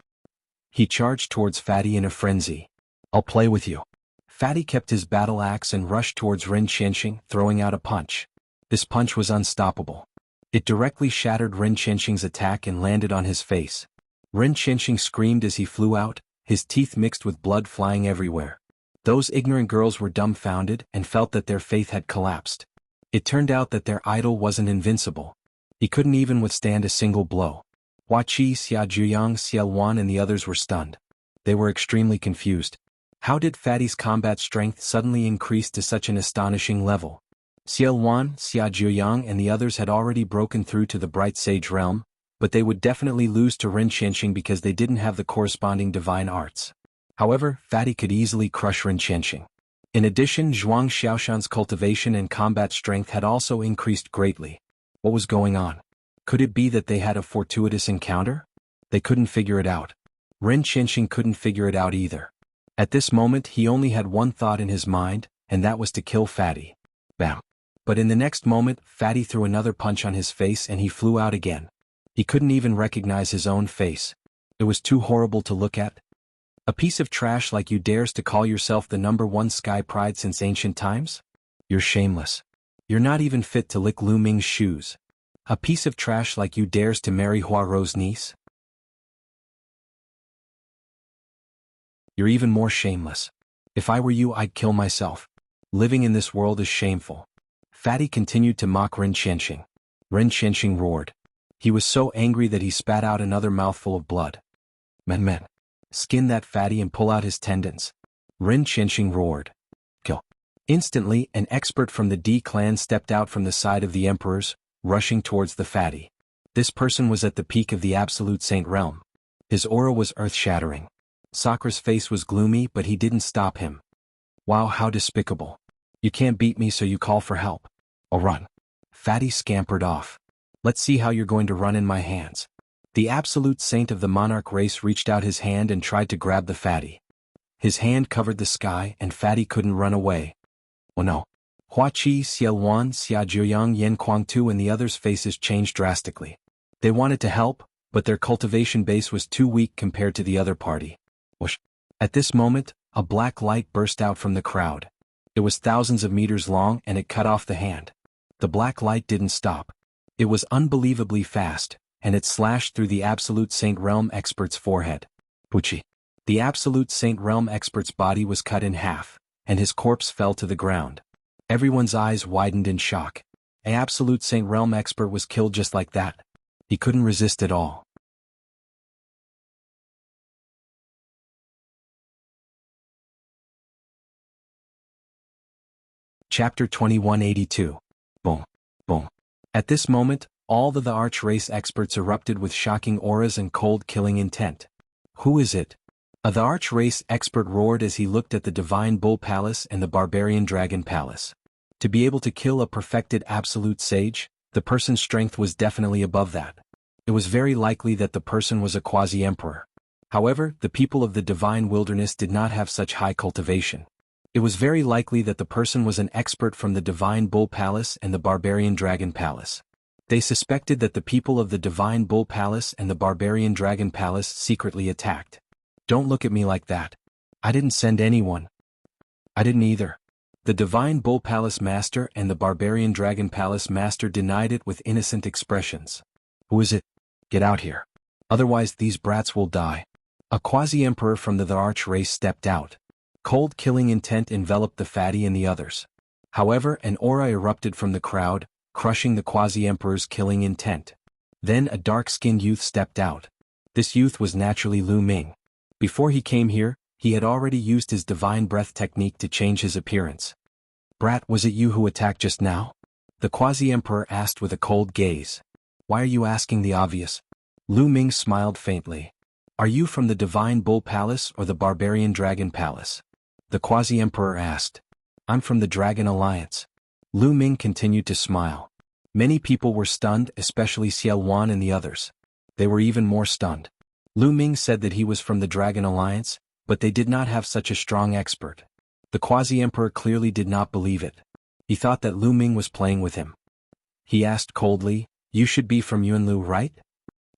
He charged towards Fatty in a frenzy. I'll play with you. Fatty kept his battle axe and rushed towards Ren Qianxing, throwing out a punch. This punch was unstoppable. It directly shattered Ren Qianxing's attack and landed on his face. Ren Qianxing screamed as he flew out, his teeth mixed with blood flying everywhere. Those ignorant girls were dumbfounded and felt that their faith had collapsed. It turned out that their idol wasn't invincible. He couldn't even withstand a single blow. Hua Qi, Xia Zhuyang, Xie Wan and the others were stunned. They were extremely confused. How did Fatty's combat strength suddenly increase to such an astonishing level? Xie Wan, Xia Zhuyang and the others had already broken through to the Bright Sage realm, but they would definitely lose to Ren Qianxing because they didn't have the corresponding divine arts. However, Fatty could easily crush Ren Qianxing. In addition, Zhuang Xiaoshan's cultivation and combat strength had also increased greatly. What was going on? Could it be that they had a fortuitous encounter? They couldn't figure it out. Ren Qianxing couldn't figure it out either. At this moment he only had one thought in his mind, and that was to kill Fatty. Bam. But in the next moment, Fatty threw another punch on his face and he flew out again. He couldn't even recognize his own face. It was too horrible to look at. A piece of trash like you dares to call yourself the number one Sky Pride since ancient times? You're shameless. You're not even fit to lick Lu Ming's shoes. A piece of trash like you dares to marry Hua Rou's niece? You're even more shameless. If I were you, I'd kill myself. Living in this world is shameful. Fatty continued to mock Ren Qianxing. Ren Qianxing roared. He was so angry that he spat out another mouthful of blood. Men. Skin that Fatty and pull out his tendons. Ren Qianxing roared. Kill. Instantly, an expert from the D clan stepped out from the side of the emperors, rushing towards the Fatty. This person was at the peak of the Absolute Saint realm. His aura was earth-shattering. Sakra's face was gloomy, but he didn't stop him. Wow, how despicable. You can't beat me, so you call for help. I'll run. Fatty scampered off. Let's see how you're going to run in my hands. The absolute saint of the monarch race reached out his hand and tried to grab the Fatty. His hand covered the sky and Fatty couldn't run away. Oh no. Hua Qi, Xie Wan, Xia Zhuyang, Yan Kuangtu and the others' faces changed drastically. They wanted to help, but their cultivation base was too weak compared to the other party. Whoosh. At this moment, a black light burst out from the crowd. It was thousands of meters long and it cut off the hand. The black light didn't stop. It was unbelievably fast, and it slashed through the Absolute Saint Realm expert's forehead. Pucci. The Absolute Saint Realm expert's body was cut in half, and his corpse fell to the ground. Everyone's eyes widened in shock. An Absolute Saint Realm expert was killed just like that. He couldn't resist at all. Chapter 2182. Boom. Boom. At this moment, all the Arch race experts erupted with shocking auras and cold-killing intent. Who is it? The Arch race expert roared as he looked at the Divine Bull Palace and the Barbarian Dragon Palace. To be able to kill a perfected absolute sage, the person's strength was definitely above that. It was very likely that the person was a quasi-emperor. However, the people of the Divine Wilderness did not have such high cultivation. It was very likely that the person was an expert from the Divine Bull Palace and the Barbarian Dragon Palace. They suspected that the people of the Divine Bull Palace and the Barbarian Dragon Palace secretly attacked. Don't look at me like that. I didn't send anyone. I didn't either. The Divine Bull Palace Master and the Barbarian Dragon Palace Master denied it with innocent expressions. Who is it? Get out here. Otherwise these brats will die. A quasi-emperor from the arch race stepped out. Cold killing intent enveloped the fatty and the others. However, an aura erupted from the crowd, crushing the quasi-emperor's killing intent. Then a dark-skinned youth stepped out. This youth was naturally Lu Ming. Before he came here, he had already used his divine breath technique to change his appearance. Brat, was it you who attacked just now? The quasi-emperor asked with a cold gaze. Why are you asking the obvious? Lu Ming smiled faintly. Are you from the Divine Bull Palace or the Barbarian Dragon Palace? The quasi-emperor asked. I'm from the Dragon Alliance. Lu Ming continued to smile. Many people were stunned, especially Xiao Wan and the others. They were even more stunned. Lu Ming said that he was from the Dragon Alliance, but they did not have such a strong expert. The quasi-emperor clearly did not believe it. He thought that Lu Ming was playing with him. He asked coldly, you should be from Yunlu, right?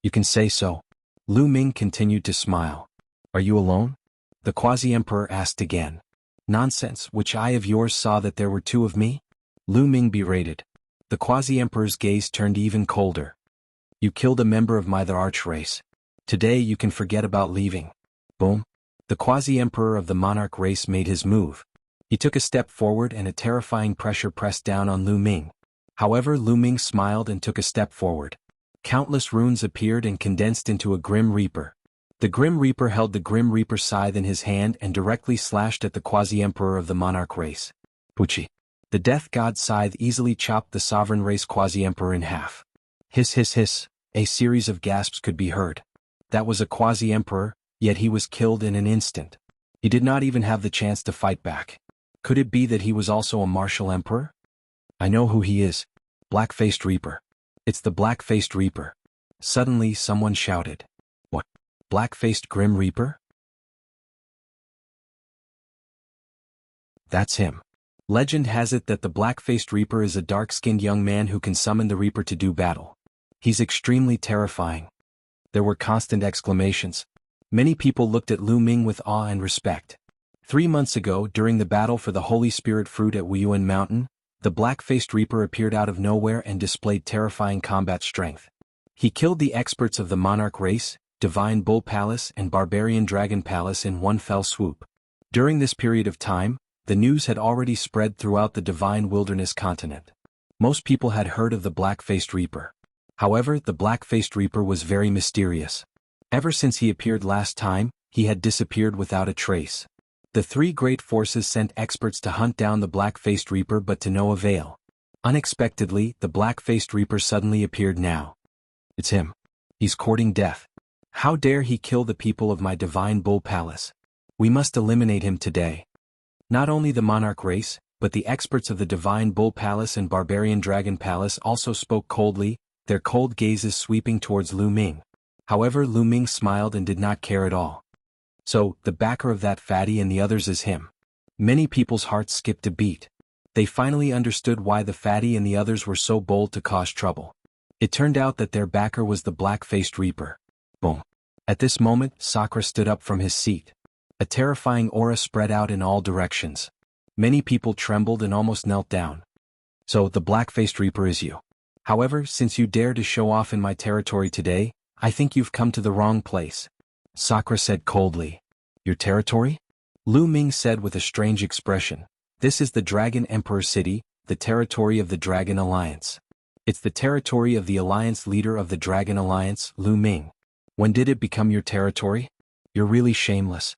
You can say so. Lu Ming continued to smile. Are you alone? The quasi-emperor asked again. Nonsense, which eye of yours saw that there were two of me? Lu Ming berated. The quasi-emperor's gaze turned even colder. You killed a member of the arch race. Today you can forget about leaving. Boom. The quasi-emperor of the monarch race made his move. He took a step forward and a terrifying pressure pressed down on Lu Ming. However, Lu Ming smiled and took a step forward. Countless runes appeared and condensed into a Grim Reaper. The Grim Reaper held the Grim Reaper scythe in his hand and directly slashed at the quasi-emperor of the monarch race. Puchi. The death god scythe easily chopped the sovereign race quasi-emperor in half. Hiss hiss hiss, a series of gasps could be heard. That was a quasi-emperor, yet he was killed in an instant. He did not even have the chance to fight back. Could it be that he was also a martial emperor? I know who he is. Black-faced Reaper. It's the Black-faced Reaper. Suddenly someone shouted. What? Black-faced Grim Reaper? That's him. Legend has it that the Black-faced Reaper is a dark-skinned young man who can summon the Reaper to do battle. He's extremely terrifying. There were constant exclamations. Many people looked at Lu Ming with awe and respect. 3 months ago, during the battle for the Holy Spirit Fruit at Wuyuan Mountain, the Black-faced Reaper appeared out of nowhere and displayed terrifying combat strength. He killed the experts of the Monarch race, Divine Bull Palace and Barbarian Dragon Palace in one fell swoop. During this period of time, the news had already spread throughout the Divine Wilderness continent. Most people had heard of the Black-faced Reaper. However, the Black-faced Reaper was very mysterious. Ever since he appeared last time, he had disappeared without a trace. The three great forces sent experts to hunt down the Black-faced Reaper but to no avail. Unexpectedly, the Black-faced Reaper suddenly appeared now. It's him. He's courting death. How dare he kill the people of my Divine Bull Palace? We must eliminate him today. Not only the Monarch race, but the experts of the Divine Bull Palace and Barbarian Dragon Palace also spoke coldly, their cold gazes sweeping towards Lu Ming. However, Lu Ming smiled and did not care at all. So, the backer of that fatty and the others is him. Many people's hearts skipped a beat. They finally understood why the fatty and the others were so bold to cause trouble. It turned out that their backer was the Black-faced Reaper. Boom. At this moment, Sakura stood up from his seat. A terrifying aura spread out in all directions. Many people trembled and almost knelt down. So, the Black-faced Reaper is you. However, since you dare to show off in my territory today, I think you've come to the wrong place. Sakura said coldly. Your territory? Lu Ming said with a strange expression. This is the Dragon Emperor City, the territory of the Dragon Alliance. It's the territory of the Alliance leader of the Dragon Alliance, Lu Ming. When did it become your territory? You're really shameless.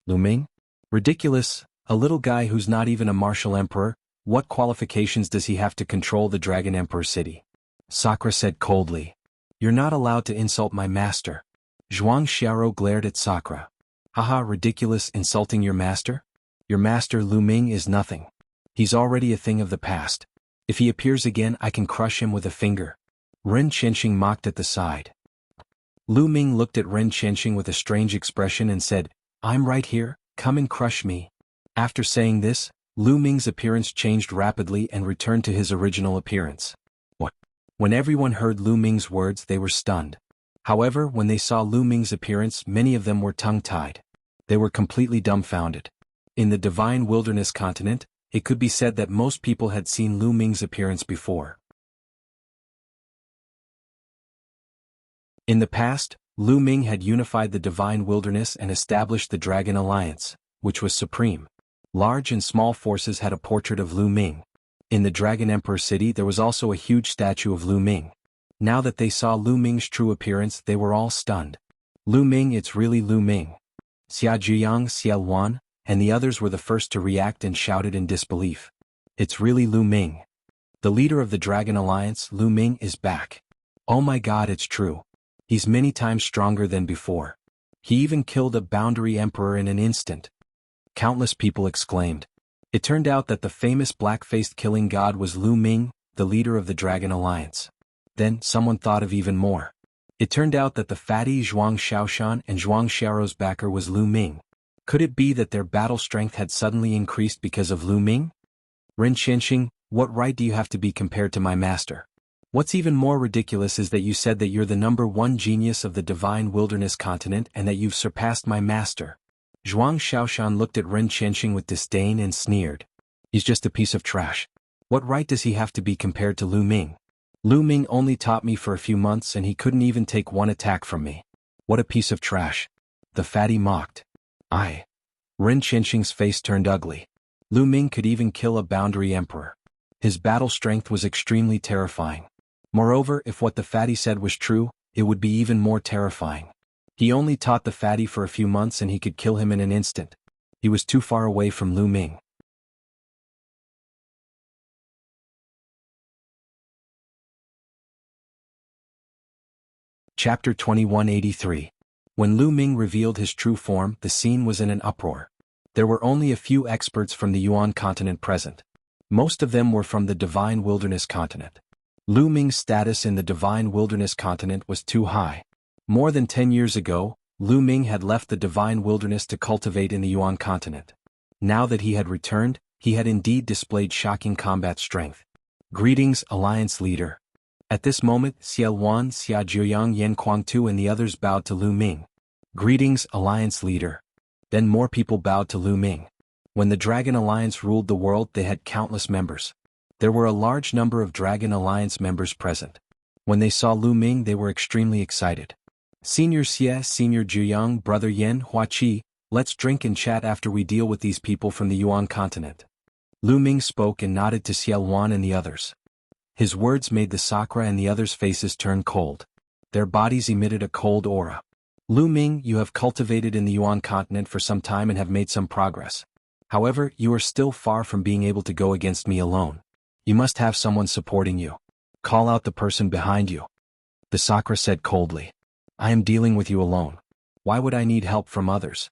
Lu Ming? Ridiculous, a little guy who's not even a martial emperor, what qualifications does he have to control the Dragon Emperor City? Sakura said coldly. You're not allowed to insult my master. Zhuang Xiaoro glared at Sakura. Haha, ridiculous, insulting your master? Your master Lu Ming is nothing. He's already a thing of the past. If he appears again, I can crush him with a finger. Ren Qianxing mocked at the side. Lu Ming looked at Ren Qianxing with a strange expression and said, I'm right here, come and crush me. After saying this, Lu Ming's appearance changed rapidly and returned to his original appearance. What? When everyone heard Lu Ming's words, they were stunned. However, when they saw Lu Ming's appearance, many of them were tongue-tied. They were completely dumbfounded. In the Divine Wilderness continent, it could be said that most people had seen Lu Ming's appearance before. In the past, Lu Ming had unified the divine wilderness and established the Dragon Alliance, which was supreme. Large and small forces had a portrait of Lu Ming. In the Dragon Emperor city there was also a huge statue of Lu Ming. Now that they saw Lu Ming's true appearance, they were all stunned. Lu Ming, it's really Lu Ming. Xia Zhiyang, Xia Luan, and the others were the first to react and shouted in disbelief. It's really Lu Ming. The leader of the Dragon Alliance, Lu Ming, is back. Oh my god, it's true. He's many times stronger than before. He even killed a boundary emperor in an instant. Countless people exclaimed. It turned out that the famous black-faced killing god was Lu Ming, the leader of the Dragon Alliance. Then, someone thought of even more. It turned out that the fatty Zhuang Xiaoshan and Zhuang Xiaorou's backer was Lu Ming. Could it be that their battle strength had suddenly increased because of Lu Ming? Ren Qianxing, what right do you have to be compared to my master? What's even more ridiculous is that you said that you're the #1 genius of the divine wilderness continent and that you've surpassed my master. Zhuang Xiaoshan looked at Ren Qianxing with disdain and sneered. He's just a piece of trash. What right does he have to be compared to Lu Ming? Lu Ming only taught me for a few months and he couldn't even take one attack from me. What a piece of trash. The fatty mocked. Ren Qianxing's face turned ugly. Lu Ming could even kill a boundary emperor. His battle strength was extremely terrifying. Moreover, if what the fatty said was true, it would be even more terrifying. He only taught the fatty for a few months and he could kill him in an instant. He was too far away from Lu Ming. Chapter 2183. When Lu Ming revealed his true form, the scene was in an uproar. There were only a few experts from the Yuan continent present. Most of them were from the Divine Wilderness continent. Lu Ming's status in the Divine Wilderness continent was too high. More than 10 years ago, Lu Ming had left the Divine Wilderness to cultivate in the Yuan continent. Now that he had returned, he had indeed displayed shocking combat strength. Greetings, Alliance Leader. At this moment, Xia Luan, Xia Zhiyang, Yan Kuangtu and the others bowed to Lu Ming. Greetings, Alliance Leader. Then more people bowed to Lu Ming. When the Dragon Alliance ruled the world, they had countless members. There were a large number of Dragon Alliance members present. When they saw Lu Ming, they were extremely excited. Senior Xie, Senior Zhiyang, Brother Yan, Huaqi, let's drink and chat after we deal with these people from the Yuan continent. Lu Ming spoke and nodded to Xia Luan and the others. His words made the Sakura and the others' faces turn cold. Their bodies emitted a cold aura. Lu Ming, you have cultivated in the Yuan continent for some time and have made some progress. However, you are still far from being able to go against me alone. You must have someone supporting you. Call out the person behind you. The Sakura said coldly. I am dealing with you alone. Why would I need help from others?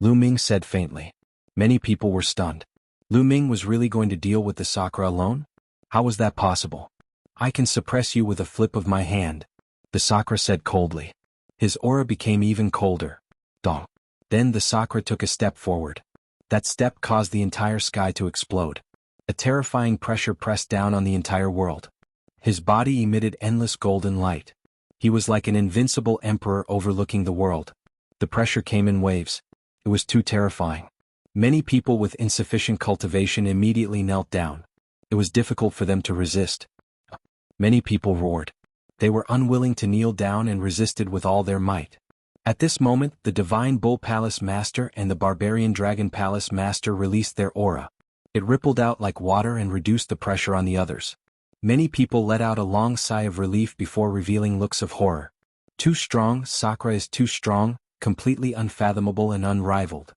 Lu Ming said faintly. Many people were stunned. Lu Ming was really going to deal with the Sakura alone? How was that possible? I can suppress you with a flip of my hand. The Sakura said coldly. His aura became even colder. Dong. Then the Sakura took a step forward. That step caused the entire sky to explode. A terrifying pressure pressed down on the entire world. His body emitted endless golden light. He was like an invincible emperor overlooking the world. The pressure came in waves. It was too terrifying. Many people with insufficient cultivation immediately knelt down. It was difficult for them to resist. Many people roared. They were unwilling to kneel down and resisted with all their might. At this moment, the Divine Bull Palace Master and the Barbarian Dragon Palace Master released their aura. It rippled out like water and reduced the pressure on the others. Many people let out a long sigh of relief before revealing looks of horror. Too strong, Sakura is too strong, completely unfathomable and unrivaled.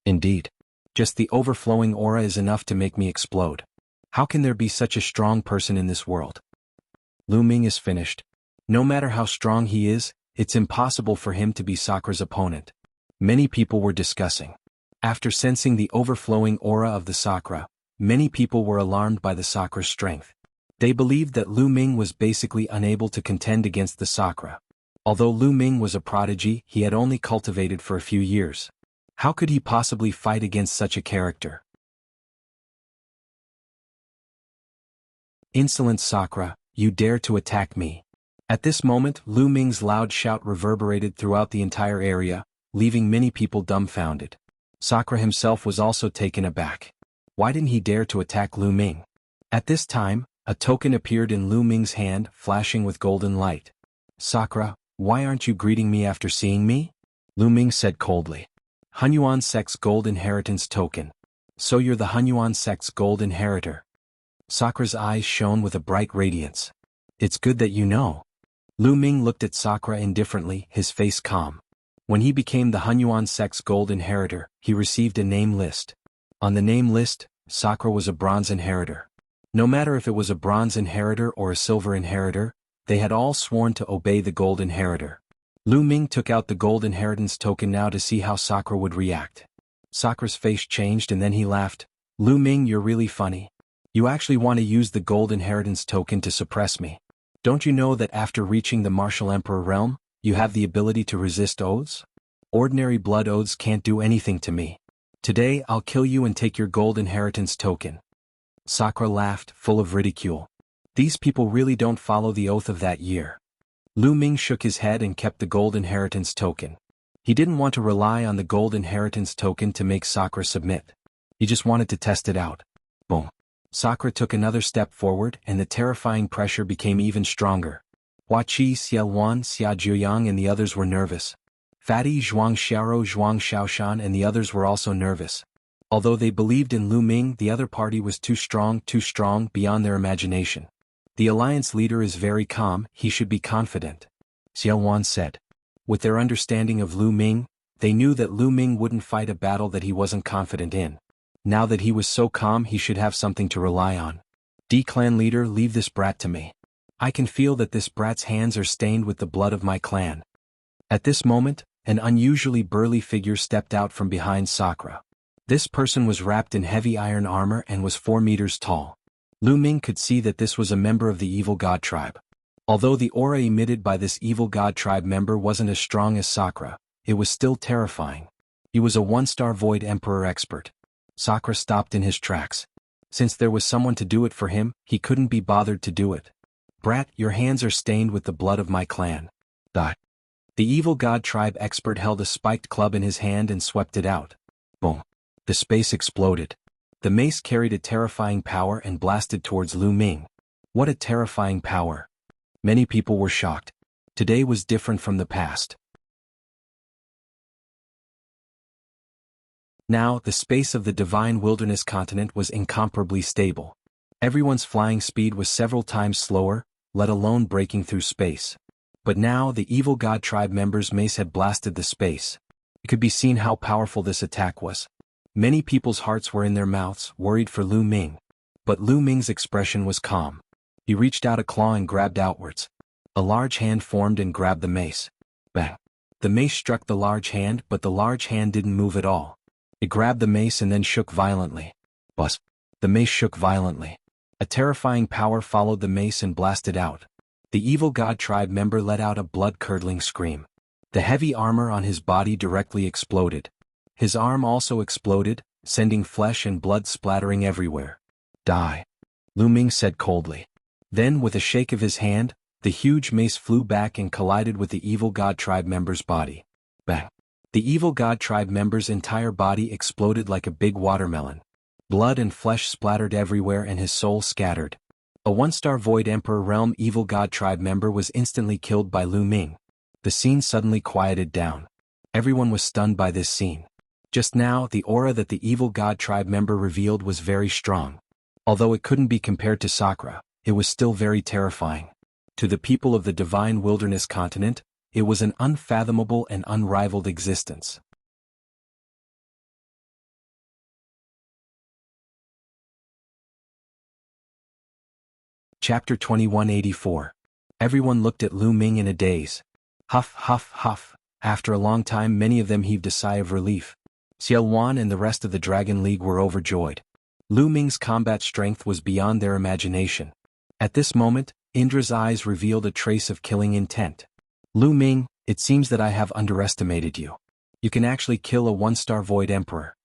Indeed. Just the overflowing aura is enough to make me explode. How can there be such a strong person in this world? Lu Ming is finished. No matter how strong he is, it's impossible for him to be Sakura's opponent. Many people were discussing. After sensing the overflowing aura of the Sakura, many people were alarmed by the Sakura's strength. They believed that Lu Ming was basically unable to contend against the Sakura. Although Lu Ming was a prodigy, he had only cultivated for a few years. How could he possibly fight against such a character? Insolent Sakura, you dare to attack me. At this moment, Lu Ming's loud shout reverberated throughout the entire area, leaving many people dumbfounded. Sakura himself was also taken aback. Why didn't he dare to attack Lu Ming? At this time, a token appeared in Lu Ming's hand, flashing with golden light. Sakura, Why aren't you greeting me after seeing me? Lu Ming said coldly. Hunyuan sect's gold inheritance token. So you're the Hunyuan sect's gold inheritor. Sakura's eyes shone with a bright radiance. It's good that you know. Lu Ming looked at Sakura indifferently, his face calm. When he became the Hunyuan sect's gold inheritor, he received a name list. On the name list, Sakura was a bronze inheritor. No matter if it was a bronze inheritor or a silver inheritor, they had all sworn to obey the gold inheritor. Lu Ming took out the gold inheritance token now to see how Sakura would react. Sakura's face changed and then he laughed. Lu Ming, you're really funny. You actually want to use the gold inheritance token to suppress me. Don't you know that after reaching the martial emperor realm, you have the ability to resist oaths? Ordinary blood oaths can't do anything to me. Today I'll kill you and take your gold inheritance token. Sakura laughed, full of ridicule. These people really don't follow the oath of that year. Lu Ming shook his head and kept the gold inheritance token. He didn't want to rely on the gold inheritance token to make Sakura submit. He just wanted to test it out. Boom. Sakura took another step forward and the terrifying pressure became even stronger. Hua Qi, Xia Wan, Xia Jiuyang and the others were nervous. Fatty, Zhuang Xiaoro, Zhuang Xiaoshan and the others were also nervous. Although they believed in Lu Ming, the other party was too strong beyond their imagination. The alliance leader is very calm, he should be confident. Xiao Wan said. With their understanding of Lu Ming, they knew that Lu Ming wouldn't fight a battle that he wasn't confident in. Now that he was so calm, he should have something to rely on. D-clan leader, leave this brat to me. I can feel that this brat's hands are stained with the blood of my clan. At this moment, an unusually burly figure stepped out from behind Sakura. This person was wrapped in heavy iron armor and was 4 meters tall. Lu Ming could see that this was a member of the evil god tribe. Although the aura emitted by this evil god tribe member wasn't as strong as Sakura, it was still terrifying. He was a 1-star Void Emperor expert. Sakura stopped in his tracks. Since there was someone to do it for him, he couldn't be bothered to do it. Brat, your hands are stained with the blood of my clan. Die. The evil god tribe expert held a spiked club in his hand and swept it out. Boom. The space exploded. The mace carried a terrifying power and blasted towards Lu Ming. What a terrifying power. Many people were shocked. Today was different from the past. Now, the space of the divine wilderness continent was incomparably stable. Everyone's flying speed was several times slower, let alone breaking through space. But now the evil god tribe members' mace had blasted the space. It could be seen how powerful this attack was. Many people's hearts were in their mouths, worried for Lu Ming. But Lu Ming's expression was calm. He reached out a claw and grabbed outwards. A large hand formed and grabbed the mace. Bang! The mace struck the large hand, but the large hand didn't move at all. It grabbed the mace and then shook violently. Buzz! The mace shook violently. A terrifying power followed the mace and blasted out. The evil god tribe member let out a blood-curdling scream. The heavy armor on his body directly exploded. His arm also exploded, sending flesh and blood splattering everywhere. Die. Lu Ming said coldly. Then, with a shake of his hand, the huge mace flew back and collided with the evil god tribe member's body. Bang! The evil god tribe member's entire body exploded like a big watermelon. Blood and flesh splattered everywhere and his soul scattered. A 1-star Void Emperor Realm evil god tribe member was instantly killed by Lu Ming. The scene suddenly quieted down. Everyone was stunned by this scene. Just now, the aura that the evil god tribe member revealed was very strong. Although it couldn't be compared to Sakura, it was still very terrifying. To the people of the divine wilderness continent, it was an unfathomable and unrivaled existence. Chapter 2184. Everyone looked at Lu Ming in a daze. Huff, huff, huff. After a long time, many of them heaved a sigh of relief. Xiao Wan and the rest of the Dragon League were overjoyed. Lu Ming's combat strength was beyond their imagination. At this moment, Indra's eyes revealed a trace of killing intent. Lu Ming, it seems that I have underestimated you. You can actually kill a 1-star Void Emperor.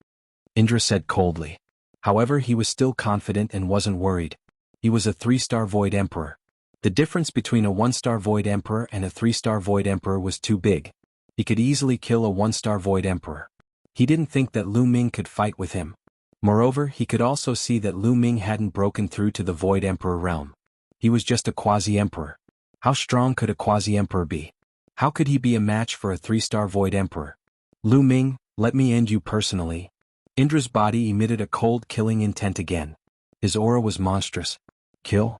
Indra said coldly. However, he was still confident and wasn't worried. He was a 3-star Void Emperor. The difference between a 1-star Void Emperor and a 3-star Void Emperor was too big. He could easily kill a 1-star Void Emperor. He didn't think that Lu Ming could fight with him. Moreover, he could also see that Lu Ming hadn't broken through to the Void Emperor realm. He was just a quasi-emperor. How strong could a quasi-emperor be? How could he be a match for a 3-star Void Emperor? Lu Ming, let me end you personally. Indra's body emitted a cold killing intent again. His aura was monstrous. Kill?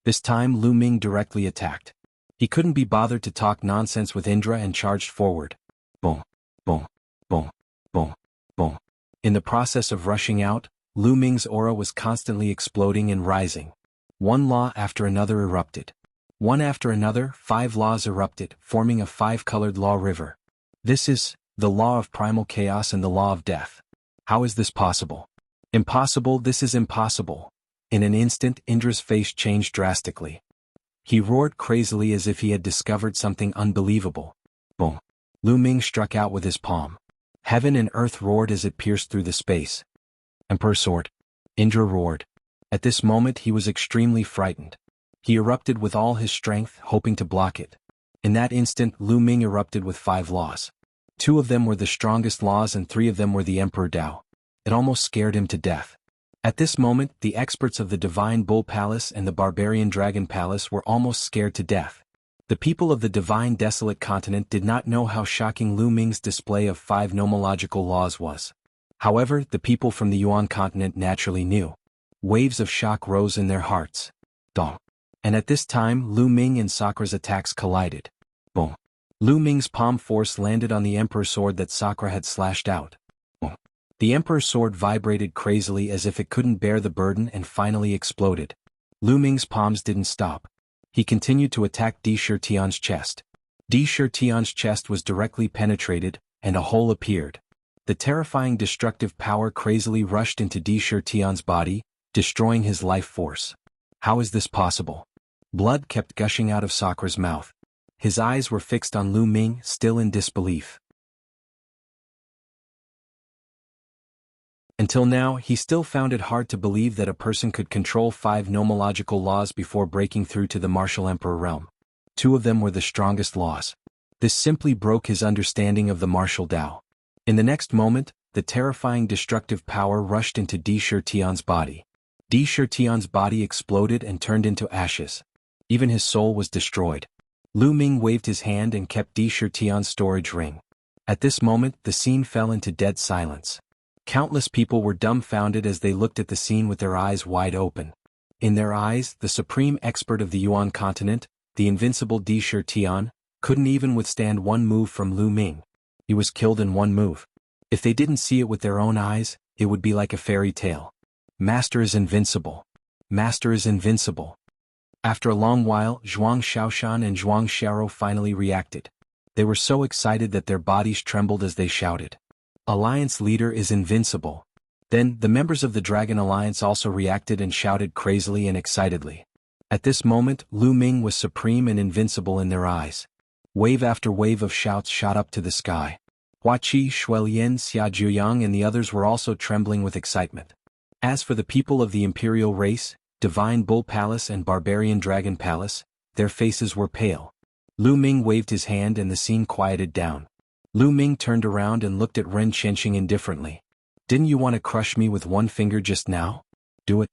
This time Lu Ming directly attacked. He couldn't be bothered to talk nonsense with Indra and charged forward. Boom, boom, boom, boom, boom. In the process of rushing out, Lu Ming's aura was constantly exploding and rising. One law after another erupted. One after another, 5 laws erupted, forming a 5-colored law river. This is the law of primal chaos and the law of death. How is this possible? Impossible, this is impossible. In an instant, Indra's face changed drastically. He roared crazily as if he had discovered something unbelievable. Boom. Lu Ming struck out with his palm. Heaven and earth roared as it pierced through the space. Emperor Sword. Indra roared. At this moment he was extremely frightened. He erupted with all his strength, hoping to block it. In that instant, Lu Ming erupted with 5 laws. 2 of them were the strongest laws and 3 of them were the Emperor Dao. It almost scared him to death. At this moment, the experts of the Divine Bull Palace and the Barbarian Dragon Palace were almost scared to death. The people of the Divine Desolate Continent did not know how shocking Lu Ming's display of 5 nomological laws was. However, the people from the Yuan continent naturally knew. Waves of shock rose in their hearts. Dong. And at this time, Lu Ming and Sakura's attacks collided. Boom. Lu Ming's palm force landed on the Emperor's sword that Sakura had slashed out. Boom. The Emperor's sword vibrated crazily as if it couldn't bear the burden and finally exploded. Lu Ming's palms didn't stop. He continued to attack Di Shirtian's chest. Di Shirtian's chest was directly penetrated, and a hole appeared. The terrifying destructive power crazily rushed into Di Shirtian's body, destroying his life force. How is this possible? Blood kept gushing out of Sakura's mouth. His eyes were fixed on Lu Ming, still in disbelief. Until now, he still found it hard to believe that a person could control 5 nomological laws before breaking through to the martial emperor realm. 2 of them were the strongest laws. This simply broke his understanding of the martial Dao. In the next moment, the terrifying destructive power rushed into Di Shirtian's body. Di Shirtian's body exploded and turned into ashes. Even his soul was destroyed. Lu Ming waved his hand and kept Di Shirtian's storage ring. At this moment, the scene fell into dead silence. Countless people were dumbfounded as they looked at the scene with their eyes wide open. In their eyes, the supreme expert of the Yuan continent, the invincible Di Shirtian, couldn't even withstand one move from Lu Ming. He was killed in one move. If they didn't see it with their own eyes, it would be like a fairy tale. Master is invincible. Master is invincible. After a long while, Zhuang Shaoshan and Zhuang Xiao finally reacted. They were so excited that their bodies trembled as they shouted. Alliance leader is invincible. Then, the members of the Dragon Alliance also reacted and shouted crazily and excitedly. At this moment, Lu Ming was supreme and invincible in their eyes. Wave after wave of shouts shot up to the sky. Hua Qi, Shuelian, Xia Zhuyang and the others were also trembling with excitement. As for the people of the Imperial Race, Divine Bull Palace and Barbarian Dragon Palace, their faces were pale. Lu Ming waved his hand and the scene quieted down. Lu Ming turned around and looked at Ren Qianxing indifferently. Didn't you want to crush me with one finger just now? Do it.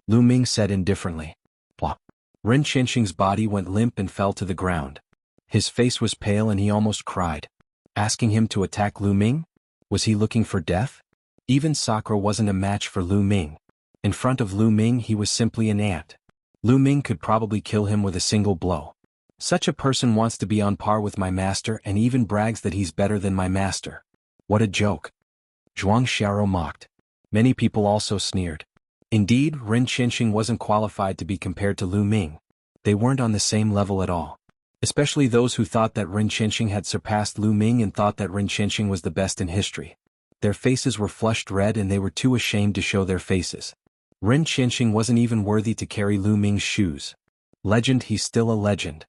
Lu Ming said indifferently. Plop. Ren Qianxing's body went limp and fell to the ground. His face was pale and he almost cried. Asking him to attack Lu Ming? Was he looking for death? Even Sakura wasn't a match for Lu Ming. In front of Lu Ming he was simply an ant. Lu Ming could probably kill him with a single blow. Such a person wants to be on par with my master and even brags that he's better than my master. What a joke. Zhuang Xiao mocked. Many people also sneered. Indeed, Ren Qianxing wasn't qualified to be compared to Lu Ming. They weren't on the same level at all. Especially those who thought that Ren Qianxing had surpassed Lu Ming and thought that Ren Qianxing was the best in history. Their faces were flushed red and they were too ashamed to show their faces. Ren Qianxing wasn't even worthy to carry Lu Ming's shoes. Legend, he's still a legend.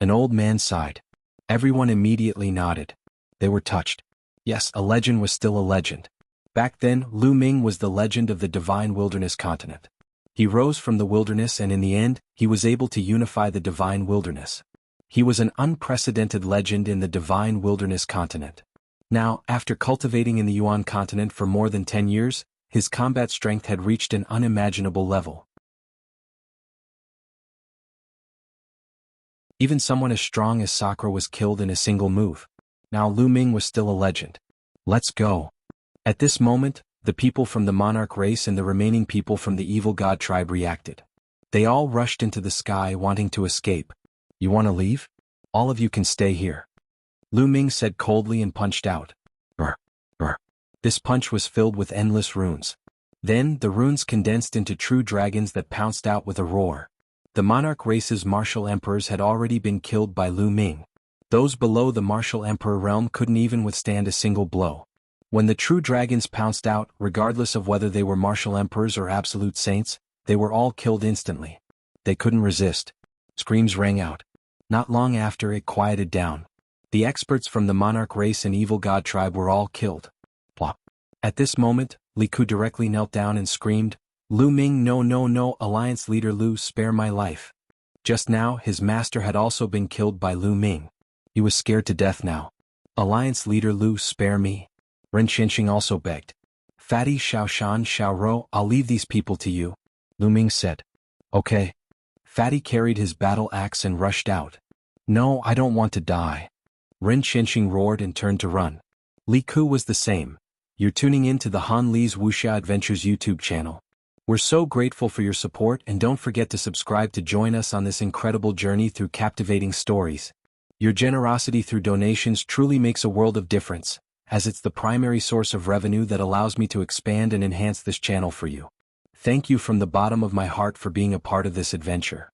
An old man sighed. Everyone immediately nodded. They were touched. Yes, a legend was still a legend. Back then, Lu Ming was the legend of the Divine Wilderness continent. He rose from the wilderness and in the end, he was able to unify the Divine Wilderness. He was an unprecedented legend in the Divine Wilderness continent. Now, after cultivating in the Yuan continent for more than 10 years, his combat strength had reached an unimaginable level. Even someone as strong as Sakura was killed in a single move. Now Lu Ming was still a legend. Let's go. At this moment, the people from the monarch race and the remaining people from the evil god tribe reacted. They all rushed into the sky wanting to escape. You want to leave? All of you can stay here. Lu Ming said coldly and punched out. Brr, brr. This punch was filled with endless runes. Then, the runes condensed into true dragons that pounced out with a roar. The monarch race's martial emperors had already been killed by Lu Ming. Those below the martial emperor realm couldn't even withstand a single blow. When the true dragons pounced out, regardless of whether they were martial emperors or absolute saints, they were all killed instantly. They couldn't resist. Screams rang out. Not long after, it quieted down. The experts from the monarch race and evil god tribe were all killed. Plop. At this moment, Li Ku directly knelt down and screamed, Lu Ming, no, no, no, Alliance leader Lu, spare my life. Just now, his master had also been killed by Lu Ming. He was scared to death now. Alliance leader Lu, spare me. Ren Xianxing also begged. Fatty Xiaoshan Xiaoro, I'll leave these people to you. Lu Ming said. Okay. Fatty carried his battle axe and rushed out. No, I don't want to die. Ren Xianxing roared and turned to run. Li Ku was the same. You're tuning in to the Han Li's Wuxia Adventures YouTube channel. We're so grateful for your support, and don't forget to subscribe to join us on this incredible journey through captivating stories. Your generosity through donations truly makes a world of difference, as it's the primary source of revenue that allows me to expand and enhance this channel for you. Thank you from the bottom of my heart for being a part of this adventure.